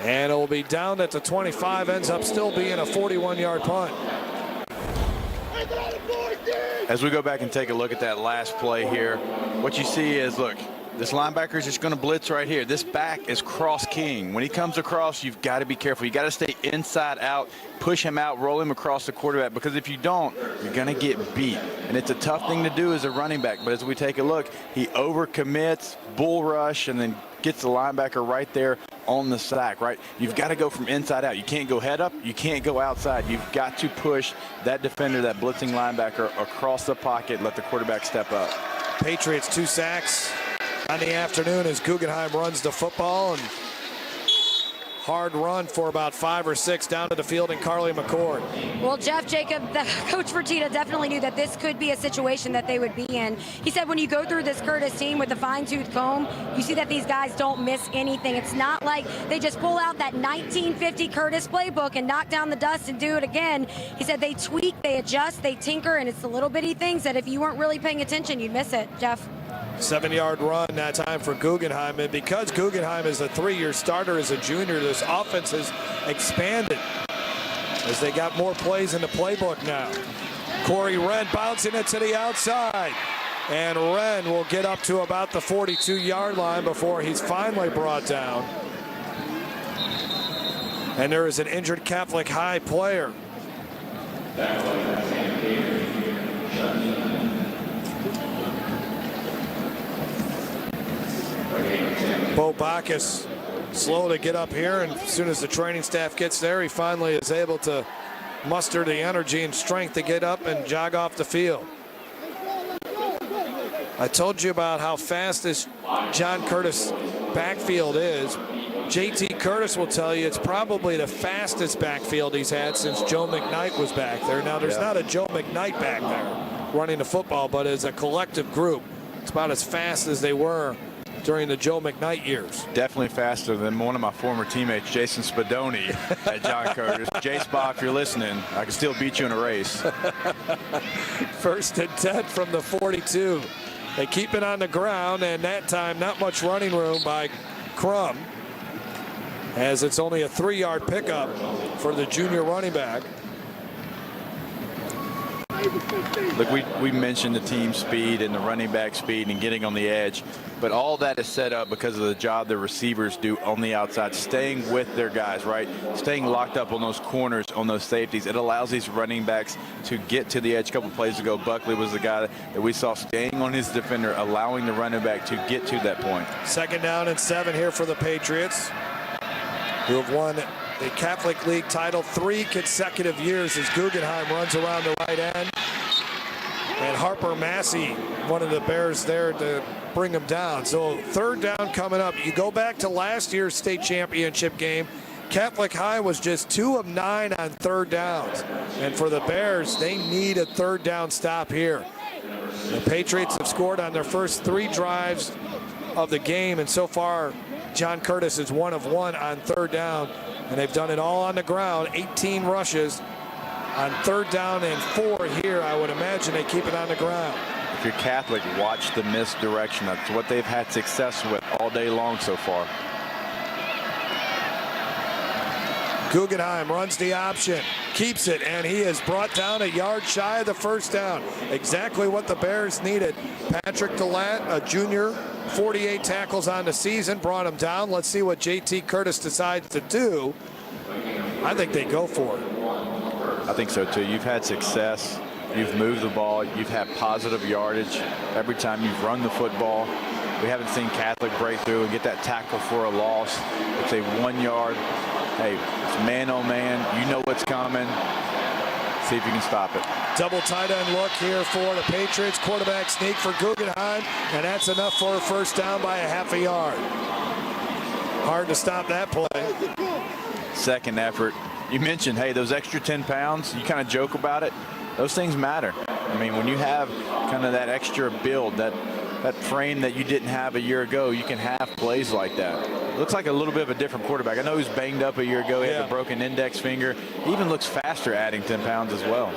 And it will be down at the 25, ends up still being a 41-yard punt. As we go back and take a look at that last play here, what you see is, look, this linebacker is just going to blitz right here. This back is cross king. When he comes across, you've got to be careful. You got to stay inside out, push him out, roll him across the quarterback, because if you don't, you're going to get beat. And it's a tough thing to do as a running back. But as we take a look, he overcommits, bull rush, and then gets the linebacker right there on the sack, right? You've got to go from inside out. You can't go head up. You can't go outside. You've got to push that defender, that blitzing linebacker, across the pocket, let the quarterback step up. Patriots 2 sacks on the afternoon as Guggenheim runs the football, and hard run for about 5 or 6 down to the field, and Carly McCord. Well, Jeff Jacob, Coach Fertitta definitely knew that this could be a situation that they would be in. He said when you go through this Curtis team with a fine-tooth comb, you see that these guys don't miss anything. It's not like they just pull out that 1950 Curtis playbook and knock down the dust and do it again. He said they tweak, they adjust, they tinker, and it's the little bitty things that if you weren't really paying attention, you'd miss it. Jeff? 7-yard run that time for Guggenheim, and because Guggenheim is a 3-year starter as a junior, this offense has expanded as they got more plays in the playbook now. Corey Wren bouncing it to the outside, and Wren will get up to about the 42-yard line before he's finally brought down. And there is an injured Catholic High player. Bo Bacchus slow to get up here, and as soon as the training staff gets there, he finally is able to muster the energy and strength to get up and jog off the field. I told you about how fast this John Curtis backfield is. JT Curtis will tell you it's probably the fastest backfield he's had since Joe McKnight was back there. Now, there's not a Joe McKnight back there running the football, but as a collective group, it's about as fast as they were during the Joe McKnight years. Definitely faster than one of my former teammates, Jason Spadoni, at John Curtis. J-Spa, if you're listening, I can still beat you in a race. 1st and 10 from the 42. They keep it on the ground, and that time not much running room by Crum, as it's only a 3-yard pickup for the junior running back. Look, we mentioned the team speed and the running back speed and getting on the edge, but all that is set up because of the job the receivers do on the outside, staying with their guys, right? Staying locked up on those corners, on those safeties. It allows these running backs to get to the edge. A couple plays ago, Buckley was the guy that we saw staying on his defender, allowing the running back to get to that point. 2nd down and 7 here for the Patriots, who have won the Catholic League title 3 consecutive years as Guggenheim runs around the right end. And Harper Massey, one of the Bears there to bring him down. So 3rd down coming up. You go back to last year's state championship game. Catholic High was just 2 of 9 on 3rd downs. And for the Bears, they need a 3rd down stop here. The Patriots have scored on their first 3 drives of the game, and so far John Curtis is 1 of 1 on 3rd down, and they've done it all on the ground. 18 rushes on 3rd down and 4 here. I would imagine they keep it on the ground. If you're Catholic, watch the misdirection. That's what they've had success with all day long so far. Guggenheim runs the option, keeps it, and he is brought down a yard shy of the 1st down. Exactly what the Bears needed. Patrick DeLatte, a junior, 48 tackles on the season, brought him down. Let's see what JT Curtis decides to do. I think they go for it. I think so too. You've had success. You've moved the ball. You've had positive yardage every time you've run the football. We haven't seen Catholic break through and get that tackle for a loss. It's a 1 yard. Hey, it's man on man. You know what's coming. See if you can stop it. Double tight end look here for the Patriots. Quarterback sneak for Guggenheim, and that's enough for a 1st down by a half a yard. Hard to stop that play. second effort. You mentioned, hey, those extra 10 pounds, you kind of joke about it. Those things matter. I mean, when you have kind of that extra build, that frame that you didn't have a year ago, you can have plays like that. Looks like a little bit of a different quarterback. I know he was banged up a year ago. He had a broken index finger. He even looks faster adding 10 pounds as well.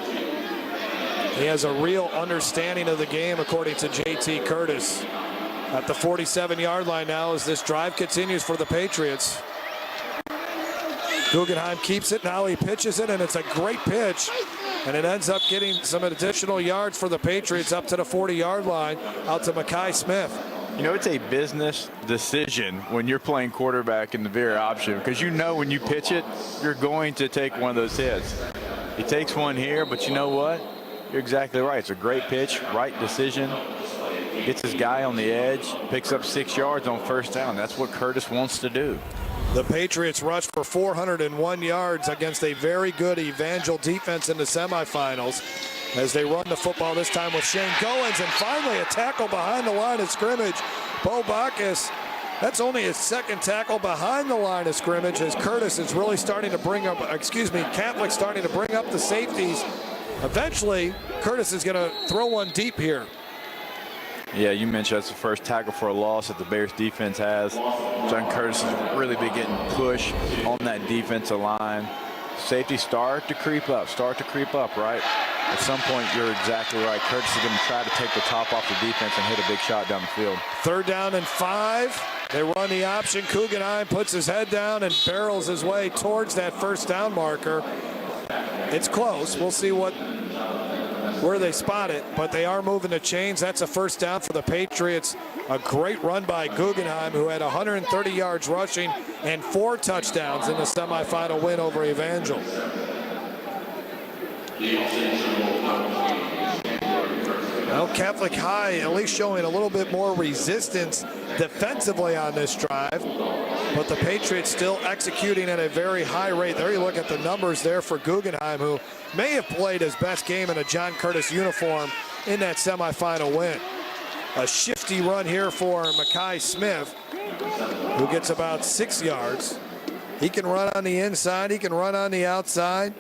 He has a real understanding of the game, according to J.T. Curtis. At the 47-yard line now as this drive continues for the Patriots. Guggenheim keeps it. Now he pitches it, and it's a great pitch. And it ends up getting some additional yards for the Patriots up to the 40-yard line, out to Mekhi Smith. You know, it's a business decision when you're playing quarterback in the veer option, because you know when you pitch it, you're going to take one of those hits. He takes one here, but you know what? You're exactly right. It's a great pitch, right decision. Gets his guy on the edge, picks up 6 yards on first down. That's what Curtis wants to do. The Patriots rush for 401 yards against a very good Evangel defense in the semifinals as they run the football this time with Shane Goins, and finally a tackle behind the line of scrimmage. Bo Bacchus, that's only his second tackle behind the line of scrimmage as Curtis is really starting to bring up, Catholic starting to bring up the safeties. Eventually, Curtis is going to throw one deep here. Yeah, you mentioned that's the first tackle for a loss that the Bears defense has. John Curtis has really been getting pushed on that defensive line. Safety start to creep up, right? At some point, you're exactly right. Curtis is going to try to take the top off the defense and hit a big shot down the field. 3rd down and 5. They run the option. Guggenheim puts his head down and barrels his way towards that first down marker. It's close. We'll see where they spot it, but they are moving the chains. That's a first down for the Patriots. A great run by Guggenheim, who had 130 yards rushing and 4 touchdowns in the semifinal win over Evangel. Well, Catholic High at least showing a little bit more resistance defensively on this drive, but the Patriots still executing at a very high rate. There you look at the numbers there for Guggenheim, who may have played his best game in a John Curtis uniform in that semifinal win. A shifty run here for Mekhi Smith, who gets about 6 yards. He can run on the inside, he can run on the outside.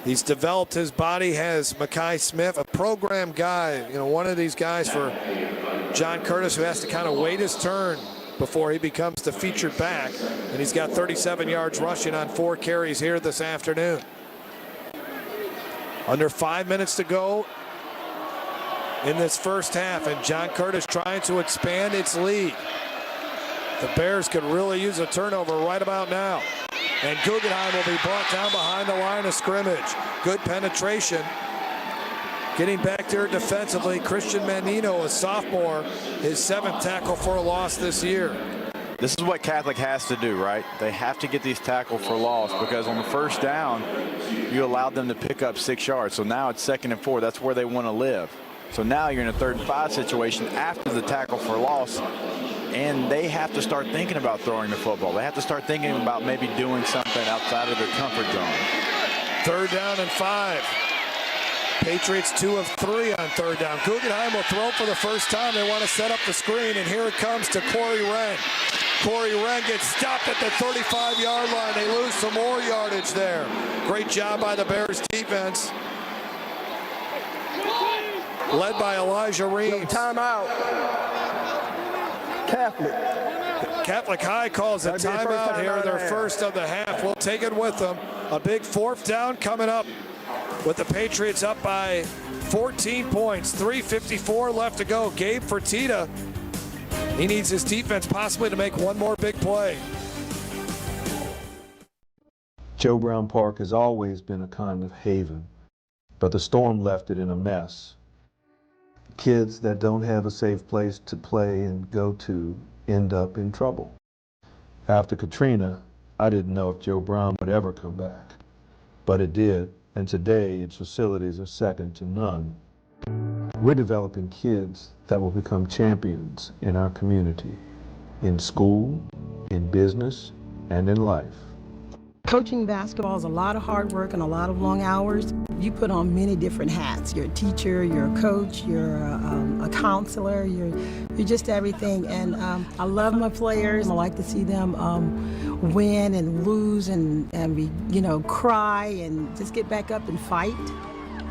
He's developed his body, has Mekhi Smith, a program guy, one of these guys for John Curtis who has to kind of wait his turn before he becomes the featured back. And he's got 37 yards rushing on 4 carries here this afternoon. Under 5 minutes to go in this first half, and John Curtis trying to expand its lead. The Bears could really use a turnover right about now. And Guggenheim will be brought down behind the line of scrimmage. Good penetration. Getting back there defensively, Christian Menino, a sophomore, his 7th tackle for a loss this year. This is what Catholic has to do, right? They have to get these tackles for loss, because on the first down, you allowed them to pick up 6 yards. So now it's 2nd and 4. That's where they want to live. So now you're in a 3rd and 5 situation after the tackle for loss, and they have to start thinking about throwing the football. They have to start thinking about maybe doing something outside of their comfort zone. 3rd down and 5. Patriots 2 of 3 on 3rd down. Guggenheim will throw for the first time. They want to set up the screen, and here it comes to Corey Wren. Corey Wren gets stopped at the 35-yard line. They lose some more yardage there. Great job by the Bears defense, led by Elijah Reeves. Timeout. Catholic High calls a timeout here, their first of the half. We'll take it with them. A big 4th down coming up with the Patriots up by 14 points. 3:54 left to go. Gabe Fertitta, he needs his defense possibly to make one more big play. Joe Brown Park has always been a kind of haven, but the storm left it in a mess. Kids that don't have a safe place to play and go to end up in trouble. After Katrina, I didn't know if Joe Brown would ever come back, but it did, and today its facilities are second to none. We're developing kids that will become champions in our community, in school, in business, and in life. Coaching basketball is a lot of hard work and a lot of long hours. You put on many different hats. You're a teacher, you're a coach, you're a counselor, you're just everything. And I love my players. I like to see them win and lose and we, cry and just get back up and fight.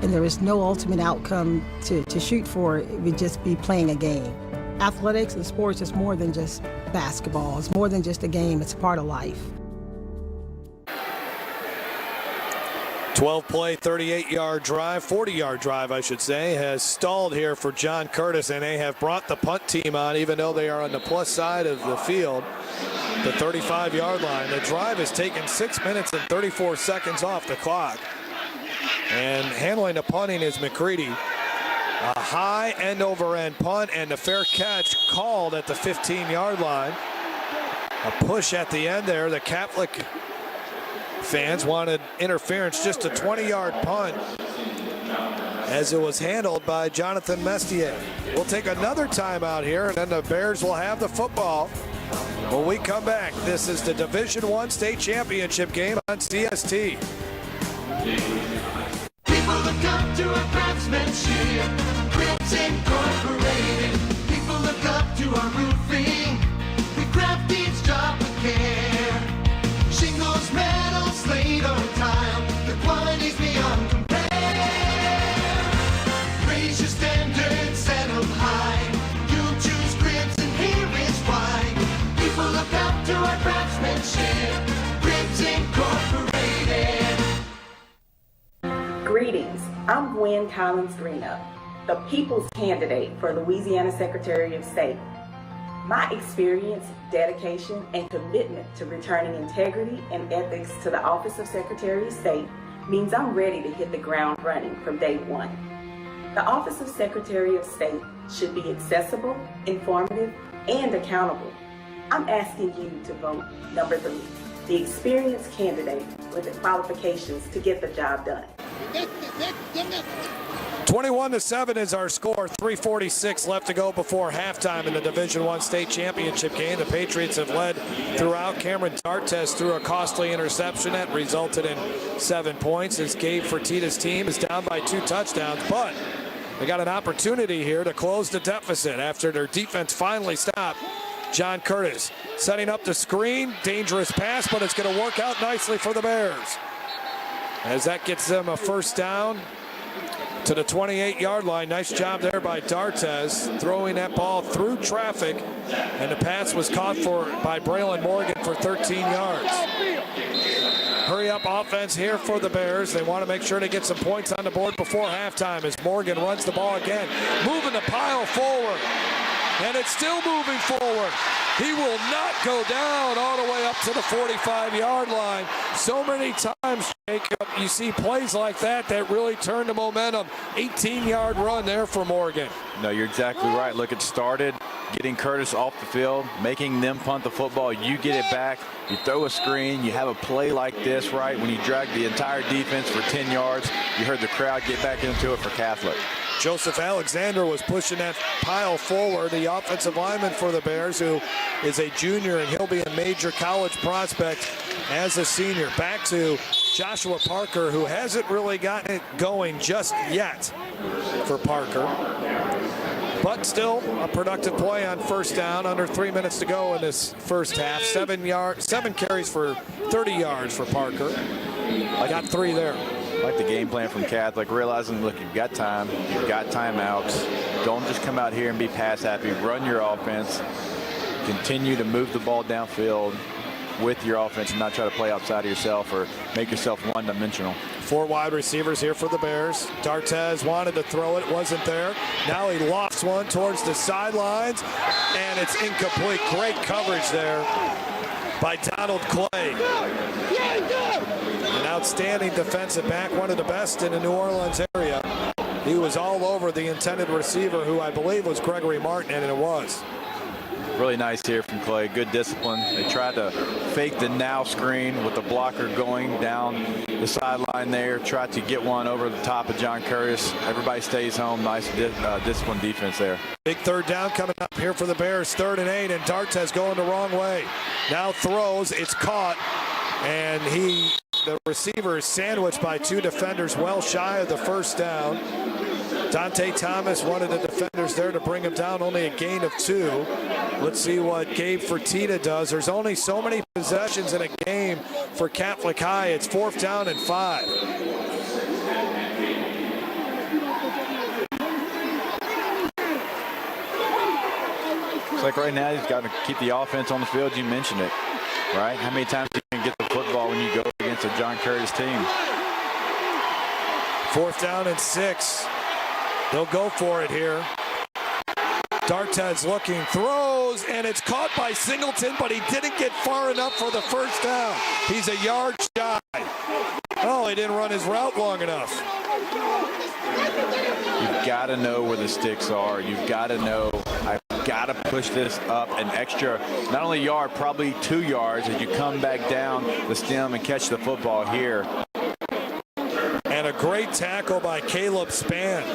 And there is no ultimate outcome to shoot for. It would just be playing a game. Athletics and sports is more than just basketball. It's more than just a game. It's a part of life. 12-play, 38-yard drive, 40-yard drive, I should say, has stalled here for John Curtis, and they have brought the punt team on, even though they are on the plus side of the field, the 35-yard line. The drive has taken 6 minutes and 34 seconds off the clock. And handling the punting is McCready. A high end-over-end punt and a fair catch called at the 15-yard line. A push at the end there. The Catholic fans wanted interference, just a 20-yard punt as it was handled by Jonathan Mestier. We'll take another timeout here, and then the Bears will have the football. When we come back, this is the Division I state championship game on CST. People look up to our craftsmanship, Cribs Incorporated. People look up to our roofing. We craft each job with care. Shingles, metal, slate, or tile, the quality's beyond compare. Raise your standards, set them high. You choose Cribs, and here is why. People look up to our craftsmanship, Cribs Incorporated. Greetings, I'm Gwen Collins Greenup, the people's candidate for Louisiana Secretary of State. My experience, dedication, and commitment to returning integrity and ethics to the Office of Secretary of State means I'm ready to hit the ground running from day one. The Office of Secretary of State should be accessible, informative, and accountable. I'm asking you to vote number 3, the experienced candidate with the qualifications to get the job done. 21-7 is our score. 3:46 left to go before halftime in the Division I state championship game. The Patriots have led throughout. Cameron D'Artes threw a costly interception that resulted in 7 points as Gabe Fertitta's team is down by 2 touchdowns, but they got an opportunity here to close the deficit after their defense finally stopped John Curtis. Setting up the screen, dangerous pass, but it's going to work out nicely for the Bears, as that gets them a first down to the 28-yard line. Nice job there by D'Artes, throwing that ball through traffic, and the pass was caught by Braylon Morgan for 13 yards. Hurry up offense here for the Bears. They want to make sure they get some points on the board before halftime as Morgan runs the ball again, moving the pile forward, and it's still moving forward. He will not go down all the way up to the 45-yard line. So many times, Jacob, you see plays like that really turn the momentum. 18-yard run there for Morgan. No, you're exactly right. Look, it started getting Curtis off the field, making them punt the football. You get it back, you throw a screen, you have a play like this, right? When you drag the entire defense for 10 yards, you heard the crowd get back into it for Catholic. Joseph Alexander was pushing that pile forward, the offensive lineman for the Bears, who is a junior, and he'll be a major college prospect as a senior. Back to Joshua Parker, who hasn't really gotten it going just yet for Parker. But still a productive play on first down. Under 3 minutes to go in this first half. 7 carries for 30 yards for Parker. I got 3 there. I like the game plan from Catholic, realizing, look, you've got time, you've got timeouts. Don't just come out here and be pass happy. Run your offense. Continue to move the ball downfield with your offense and not try to play outside of yourself or make yourself one-dimensional. 4 wide receivers here for the Bears. D'Artes wanted to throw it, wasn't there. Now he lofts one towards the sidelines, and it's incomplete. Great coverage there by Donald Clay. An outstanding defensive back, one of the best in the New Orleans area. He was all over the intended receiver, who I believe was Gregory Martin, and it was. Really nice here from Clay. Good discipline. They tried to fake the now screen with the blocker going down the sideline there. Tried to get one over the top of John Curtis. Everybody stays home. Nice disciplined defense there. Big third down coming up here for the Bears. 3rd and 8, and D'Artes going the wrong way. Now throws. It's caught, and the receiver is sandwiched by 2 defenders, well shy of the first down. Dante Thomas, one of the defenders there to bring him down, only a gain of 2. Let's see what Gabe Fertitta does. There's only so many possessions in a game for Catholic High. It's 4th down and 5. It's like right now he's got to keep the offense on the field. You mentioned it, right? How many times you can get the football when you go against a John Curtis team? 4th down and 6. They'll go for it here. Dartez looking, throws, and it's caught by Singleton, but he didn't get far enough for the first down. He's a yard shy. Oh, he didn't run his route long enough. You've got to know where the sticks are. You've got to know, I've got to push this up an extra, not only yard, probably 2 yards as you come back down the stem and catch the football here. And a great tackle by Caleb Spann.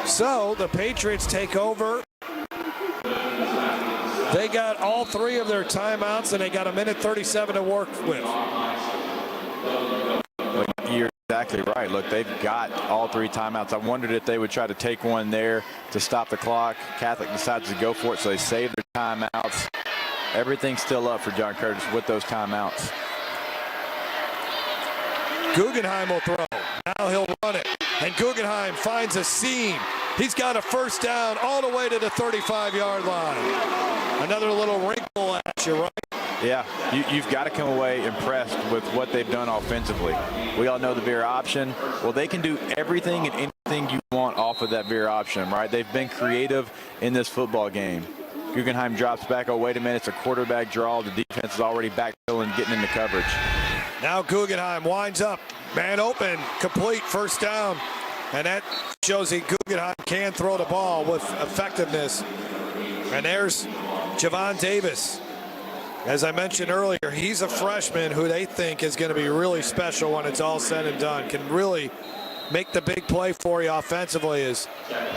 So the Patriots take over. They got all 3 of their timeouts, and they got 1:37 to work with. You're exactly right. Look, they've got all 3 timeouts. I wondered if they would try to take one there to stop the clock. Catholic decides to go for it, so they save their timeouts. Everything's still up for John Curtis with those timeouts. Guggenheim will throw. Now he'll run it. And Guggenheim finds a seam. He's got a first down all the way to the 35-yard line. Another little wrinkle at you, right? Yeah, you've got to come away impressed with what they've done offensively. We all know the veer option. Well, they can do everything and anything you want off of that veer option, right? They've been creative in this football game. Guggenheim drops back. Oh, wait a minute. It's a quarterback draw. The defense is already backfilling, getting into coverage. Now Guggenheim winds up. Man open. Complete. First down. And that shows that Guggenheim can throw the ball with effectiveness. And there's Javon Davis. As I mentioned earlier, he's a freshman who they think is going to be really special when it's all said and done. Can really make the big play for you offensively as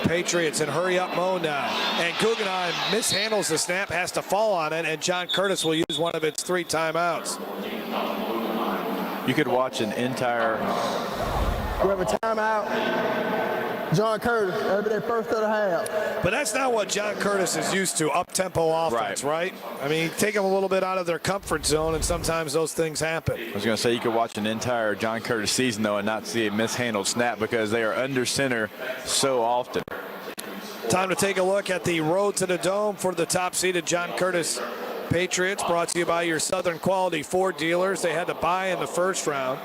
Patriots in hurry-up mode now. And Guggenheim mishandles the snap, has to fall on it, and John Curtis will use one of its 3 timeouts. You could watch an entire... We have a timeout. John Curtis, every day first of the half. But that's not what John Curtis is used to, up-tempo offense, right? I mean, take them a little bit out of their comfort zone, and sometimes those things happen. I was going to say you could watch an entire John Curtis season, though, and not see a mishandled snap because they are under center so often. Time to take a look at the road to the Dome for the top-seeded John Curtis Patriots, brought to you by your Southern Quality Ford dealers. They had to buy in the first round.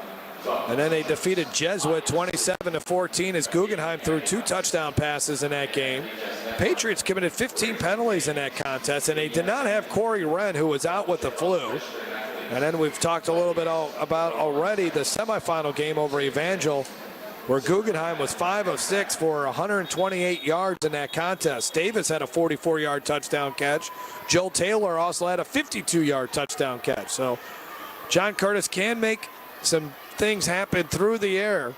And then they defeated Jesuit 27-14 as Guggenheim threw 2 touchdown passes in that game. Patriots committed 15 penalties in that contest, and they did not have Corey Wren, who was out with the flu. And then we've talked a little bit about already the semifinal game over Evangel, where Guggenheim was 5 of 6 for 128 yards in that contest. Davis had a 44-yard touchdown catch. Joe Taylor also had a 52-yard touchdown catch. So John Curtis can make some things happen through the air.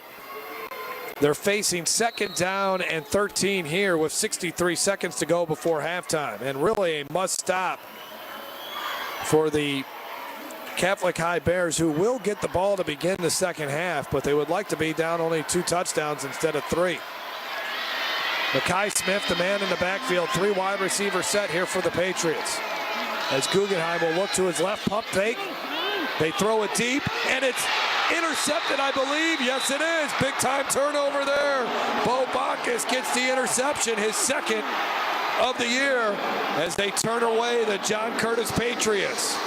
They're facing 2nd down and 13 here with 63 seconds to go before halftime, and really a must stop for the Catholic High Bears, who will get the ball to begin the second half, but they would like to be down only 2 touchdowns instead of 3. Mekhi Smith, the man in the backfield, 3 wide receiver set here for the Patriots. As Guggenheim will look to his left, pump fake. They throw it deep, and it's intercepted, I believe. Yes, it is. Big time turnover there. Bo Bacchus gets the interception, his 2nd of the year, as they turn away the John Curtis Patriots.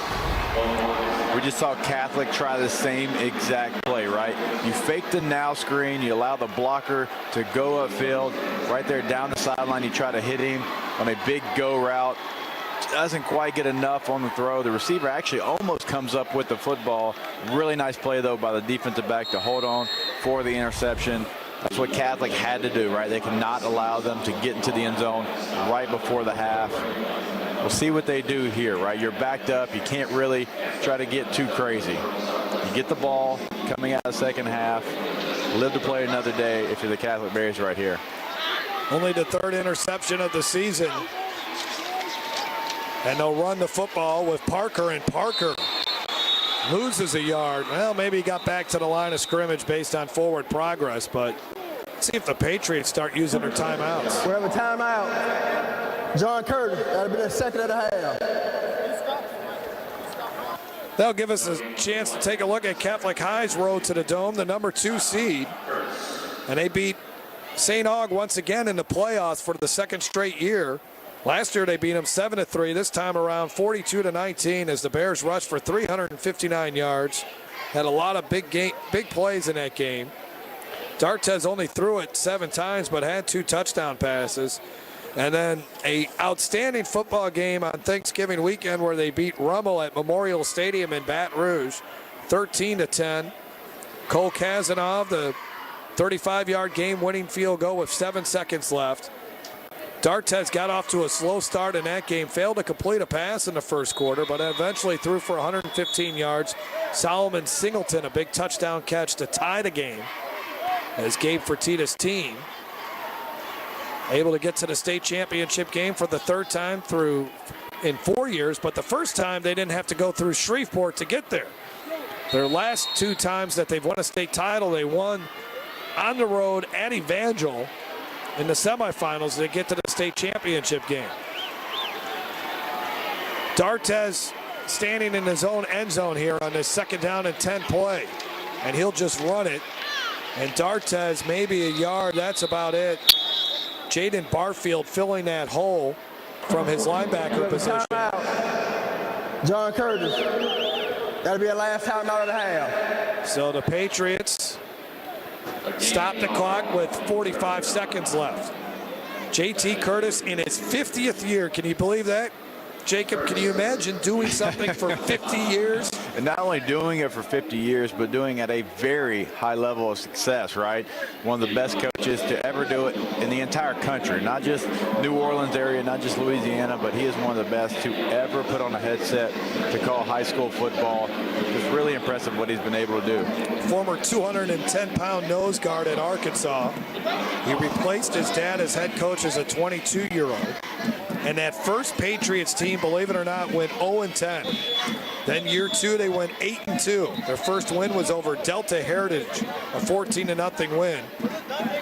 We just saw Catholic try the same exact play, right? You fake the now screen, you allow the blocker to go upfield. Right there down the sideline, you try to hit him on a big go route. Doesn't quite get enough on the throw. The receiver actually almost comes up with the football. Really nice play, though, by the defensive back to hold on for the interception. That's what Catholic had to do, right? They cannot allow them to get into the end zone right before the half. We'll see what they do here, right? You're backed up. You can't really try to get too crazy. You get the ball coming out of the second half. Live to play another day if you're the Catholic Bears right here. Only the 3rd interception of the season. And they'll run the football with Parker, and Parker loses a yard. Well, maybe he got back to the line of scrimmage based on forward progress, but Let's see if the Patriots start using their timeouts. We have a timeout. John Curtis, that'll be the second of the half. That'll give us a chance to take a look at Catholic High's road to the Dome, the number 2 seed. And they beat St. Aug once again in the playoffs for the second straight year. Last year they beat them 7-3. This time around 42-19 as the Bears rushed for 359 yards. Had a lot of big plays in that game. D'Artes only threw it 7 times but had 2 touchdown passes. And then a outstanding football game on Thanksgiving weekend where they beat Rummel at Memorial Stadium in Baton Rouge, 13-10. Cole Kazanov, the 35-yard game-winning field goal with 7 seconds left. D'Artes got off to a slow start in that game, failed to complete a pass in the first quarter, but eventually threw for 115 yards. Solomon Singleton, a big touchdown catch to tie the game as Gabe Fertitta's team able to get to the state championship game for the 3rd time in 4 years, but the first time they didn't have to go through Shreveport to get there. Their last 2 times that they've won a state title, they won on the road at Evangel in the semifinals to get to the state championship game. D'Artes standing in his own end zone here on this 2nd down and 10 play, and he'll just run it. And D'Artes maybe a yard, that's about it. Jaden Barfield filling that hole from his linebacker position. John Curtis, that'll be a last timeout of the half. So the Patriots stop the clock with 45 seconds left. JT Curtis in his 50th year. Can you believe that? Jacob, can you imagine doing something for 50 years? And not only doing it for 50 years, but doing at a very high level of success, right? One of the best coaches to ever do it in the entire country, not just New Orleans area, not just Louisiana, but he is one of the best to ever put on a headset to call high school football. It's really impressive what he's been able to do. Former 210-pound nose guard at Arkansas. He replaced his dad as head coach as a 22-year-old. And that first Patriots team, believe it or not, went 0-10. Then year 2, they went 8-2. Their first win was over Delta Heritage, a 14-0 win.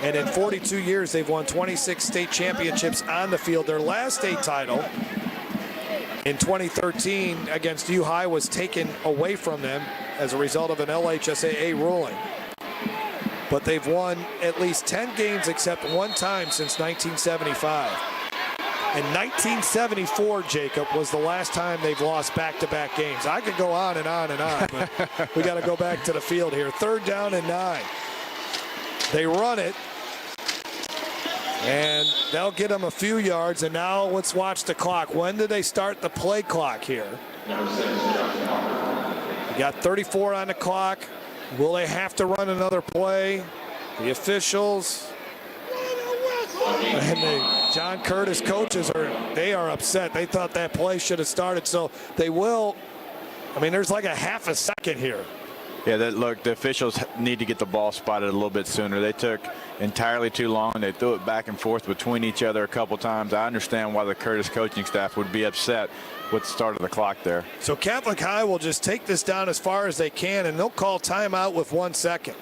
And in 42 years, they've won 26 state championships on the field. Their last state title in 2013 against U-High was taken away from them as a result of an LHSAA ruling. But they've won at least 10 games except 1 time since 1975. And 1974, Jacob, was the last time they've lost back-to-back games. I could go on and on and on, but we got to go back to the field here. 3rd down and 9. They run it, and they'll get them a few yards. And now let's watch the clock. When do they start the play clock here? You got 34 on the clock. Will they have to run another play? The officials and the John Curtis coaches are upset. They thought that play should have started, so they will. I mean, there's like a half a second here. Yeah, look, the officials need to get the ball spotted a little bit sooner. They took entirely too long. They threw it back and forth between each other a couple times. I understand why the Curtis coaching staff would be upset with the start of the clock there. So Catholic High will just take this down as far as they can, and they'll call timeout with 1 second.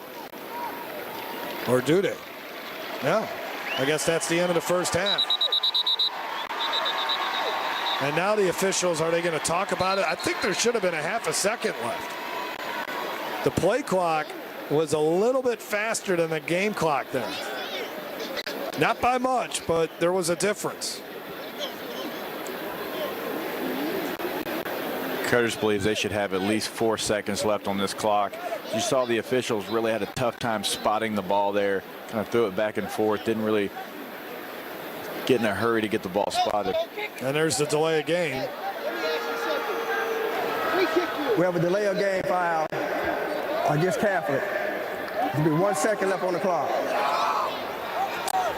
Or do they? No. I guess that's the end of the first half. And now the officials, are they going to talk about it? I think there should have been a half a second left. The play clock was a little bit faster than the game clock there. Not by much, but there was a difference. Curtis believes they should have at least 4 seconds left on this clock. You saw the officials really had a tough time spotting the ball there. Kind of threw it back and forth. Didn't really get in a hurry to get the ball spotted. And there's the delay of game. We have a delay of game foul against Catholic. There'll be 1 second left on the clock.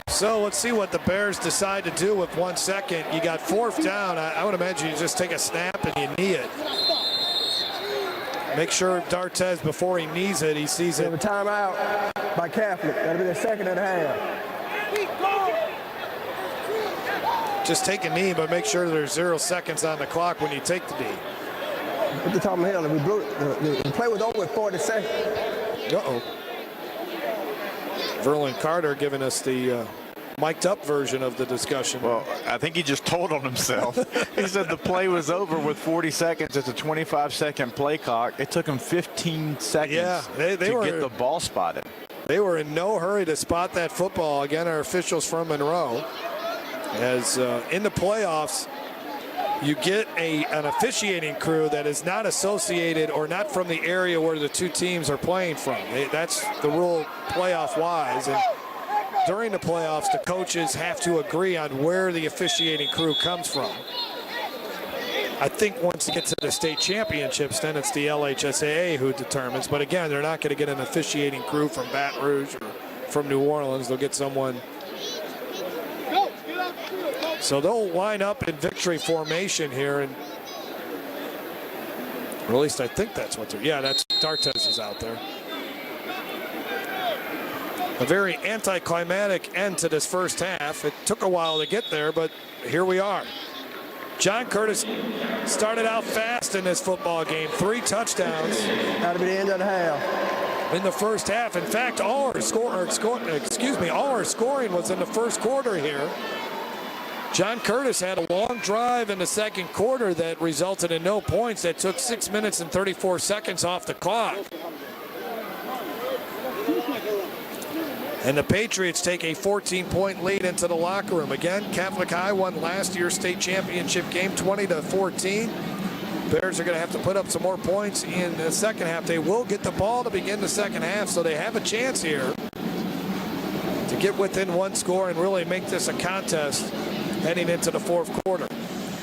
So let's see what the Bears decide to do with 1 second. You got 4th down. I would imagine you just take a snap and you knee it. Make sure D'Artes, before he knees it, he sees it. We have a timeout by Catholic. That'll be the 2nd and a half. Just take a knee, but make sure there's 0 seconds on the clock when you take the knee. At the top of the hill, we blew it. The play was over with 40 seconds. Uh-oh. Verlin Carter giving us the mic'd up version of the discussion. Well, I think he just told on himself. He said the play was over with 40 seconds. It's a 25-second play clock. It took him 15 seconds to get the ball spotted. They were in no hurry to spot that football. Again, our officials from Monroe. As in the playoffs, you get an officiating crew that is not associated or not from the area where the two teams are playing from. That's the rule playoff-wise. And during the playoffs, the coaches have to agree on where the officiating crew comes from. I think once you get to the state championships, then it's the LHSAA who determines. But again, they're not going to get an officiating crew from Baton Rouge or from New Orleans. They'll get someone. So they'll line up in victory formation here, and or at least I think that's what they're. Yeah, that's D'Artes is out there. A very anticlimactic end to this first half. It took a while to get there, but here we are. John Curtis started out fast in this football game. 3 touchdowns. That'll be the end of the half. In the first half. In fact, all our scoring was in the first quarter here. John Curtis had a long drive in the second quarter that resulted in no points. That took 6 minutes and 34 seconds off the clock. And the Patriots take a 14-point lead into the locker room. Again, Catholic High won last year's state championship game 20-14. Bears are going to have to put up some more points in the second half. They will get the ball to begin the second half, so they have a chance here to get within one score and really make this a contest heading into the fourth quarter.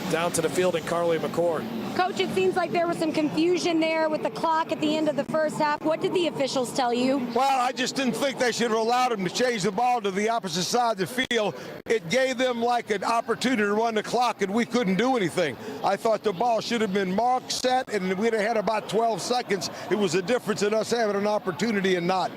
Down to the field in Carly McCord. Coach, it seems like there was some confusion there with the clock at the end of the first half. What did the officials tell you? Well, I just didn't think they should have allowed them to change the ball to the opposite side of the field. It gave them like an opportunity to run the clock, and we couldn't do anything. I thought the ball should have been marked, set, and we'd have had about 12 seconds. It was a difference in us having an opportunity and not.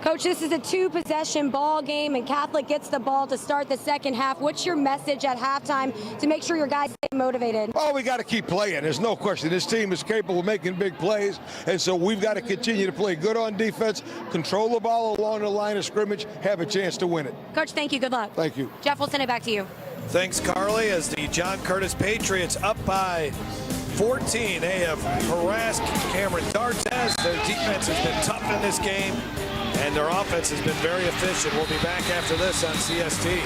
Coach, this is a 2-possession ball game, and Catholic gets the ball to start the second half. What's your message at halftime to make sure your guys stay motivated? Oh, we got to keep playing. There's no question. This team is capable of making big plays, and so we've got to continue to play good on defense, control the ball along the line of scrimmage, have a chance to win it. Coach, thank you. Good luck. Thank you. Jeff, we'll send it back to you. Thanks, Carly. As the John Curtis Patriots up by 14, they have harassed Cameron D'Artes. Their defense has been tough in this game, and their offense has been very efficient. We'll be back after this on CST.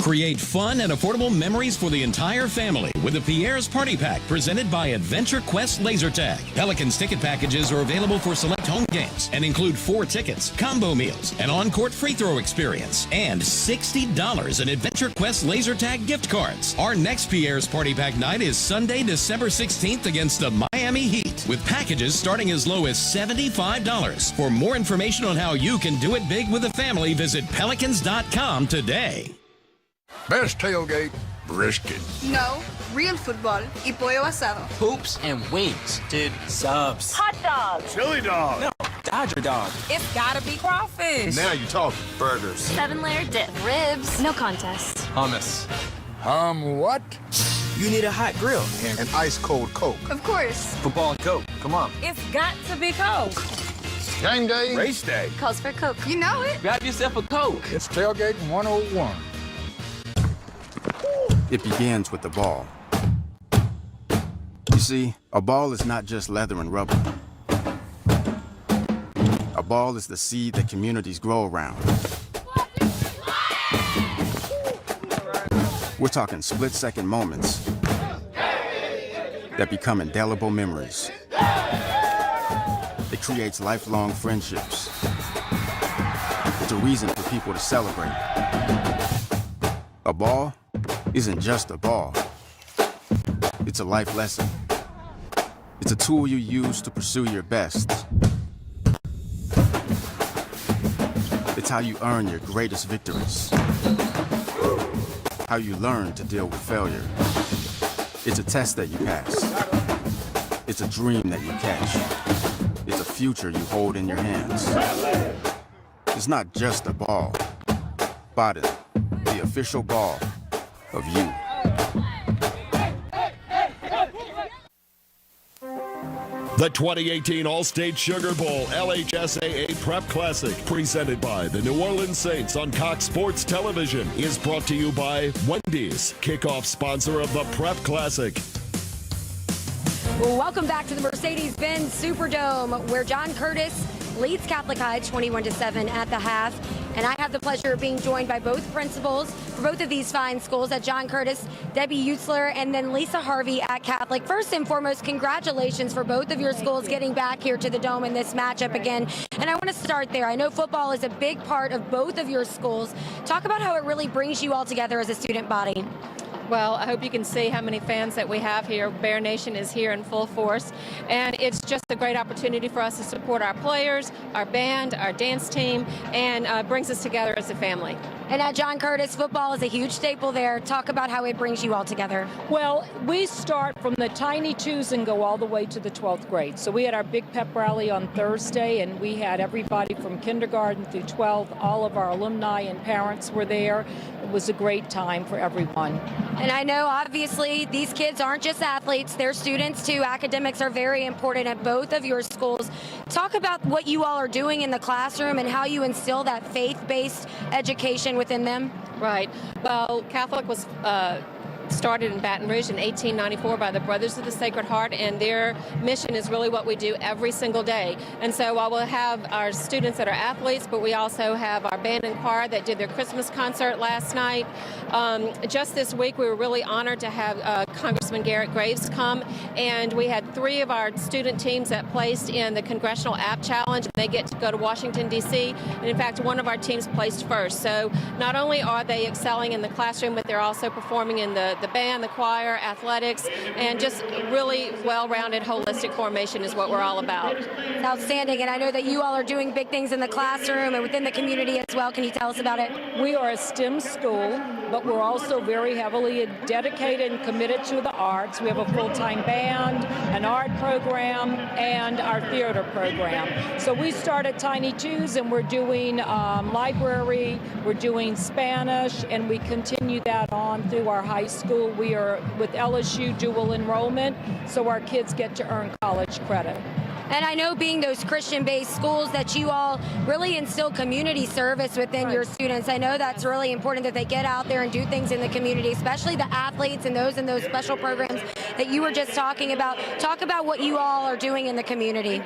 Create fun and affordable memories for the entire family with the Pierre's Party Pack presented by Adventure Quest Laser Tag. Pelican's ticket packages are available for select home games and include 4 tickets, combo meals, an on-court free throw experience, and $60 in Adventure Quest Laser Tag gift cards. Our next Pierre's Party Pack night is Sunday, December 16th against the Miami Heat with packages starting as low as $75. For more information on how you can do it big with the family, visit pelicans.com today. Best tailgate, brisket. No, real football y pollo asado. Hoops and wings. Dude, subs. Hot dogs. Chili dog. No, Dodger dog. It's gotta be crawfish. Now you're talking. Burgers. 7-layer dip. Ribs. No contest. Hummus. What? You need a hot grill. And an ice cold Coke. Of course. Football and Coke. Come on. It's got to be Coke. Game day. Race day. Calls for Coke. You know it. Grab yourself a Coke. It's tailgate 101. It begins with the ball. You see, a ball is not just leather and rubber. A ball is the seed that communities grow around. We're talking split-second moments that become indelible memories. It creates lifelong friendships. It's a reason for people to celebrate. A ball isn't just a ball. It's a life lesson. It's a tool you use to pursue your best. It's how you earn your greatest victories. How you learn to deal with failure. It's a test that you pass. It's a dream that you catch. It's a future you hold in your hands. It's not just a ball. Biden, the official ball of you. The 2018 All-State Sugar Bowl LHSAA Prep Classic, presented by the New Orleans Saints on Cox Sports Television, is brought to you by Wendy's, kickoff sponsor of the Prep Classic. Well, welcome back to the Mercedes-Benz Superdome, where John Curtis leads Catholic High 21-7 at the half. And I have the pleasure of being joined by both principals for both of these fine schools at John Curtis, Debbie Utzler, and then Lisa Harvey at Catholic. First and foremost, congratulations for both of your schools getting back here to the Dome in this matchup again. And I want to start there. I know football is a big part of both of your schools. Talk about how it really brings you all together as a student body. Well, I hope you can see how many fans that we have here. Bear Nation is here in full force, and it's just a great opportunity for us to support our players, our band, our dance team, and brings us together as a family. And at John Curtis, football is a huge staple there. Talk about how it brings you all together. Well, we start from the tiny twos and go all the way to the 12th grade. So we had our big pep rally on Thursday, and we had everybody from kindergarten through 12th. All of our alumni and parents were there. It was a great time for everyone. And I know, obviously, these kids aren't just athletes. They're students, too. Academics are very important at both of your schools. Talk about what you all are doing in the classroom and how you instill that faith-based education within them. Right. Well, Catholic was started in Baton Rouge in 1894 by the Brothers of the Sacred Heart, and their mission is really what we do every single day. And so while we'll have our students that are athletes, but we also have our band and choir that did their Christmas concert last night. Just this week, we were really honored to have Congressman Garrett Graves come, and we had 3 of our student teams that placed in the Congressional App Challenge. They get to go to Washington, D.C., and in fact, one of our teams placed first. So not only are they excelling in the classroom, but they're also performing in the band, the choir, athletics, and just really well-rounded holistic formation is what we're all about. Outstanding, and I know that you all are doing big things in the classroom and within the community as well. Can you tell us about it? We are a STEM school, but we're also very heavily dedicated and committed to the arts. We have a full-time band, an art program, and our theater program. So we start at Tiny Twos, and we're doing library, we're doing Spanish, and we continue that on through our high school. We are with LSU dual enrollment, so our kids get to earn college credit. And I know, being those Christian-based schools, that you all really instill community service within your students. I know that's really important, that they get out there and do things in the community, especially the athletes and those in those special programs that you were just talking about. Talk about what you all are doing in the community.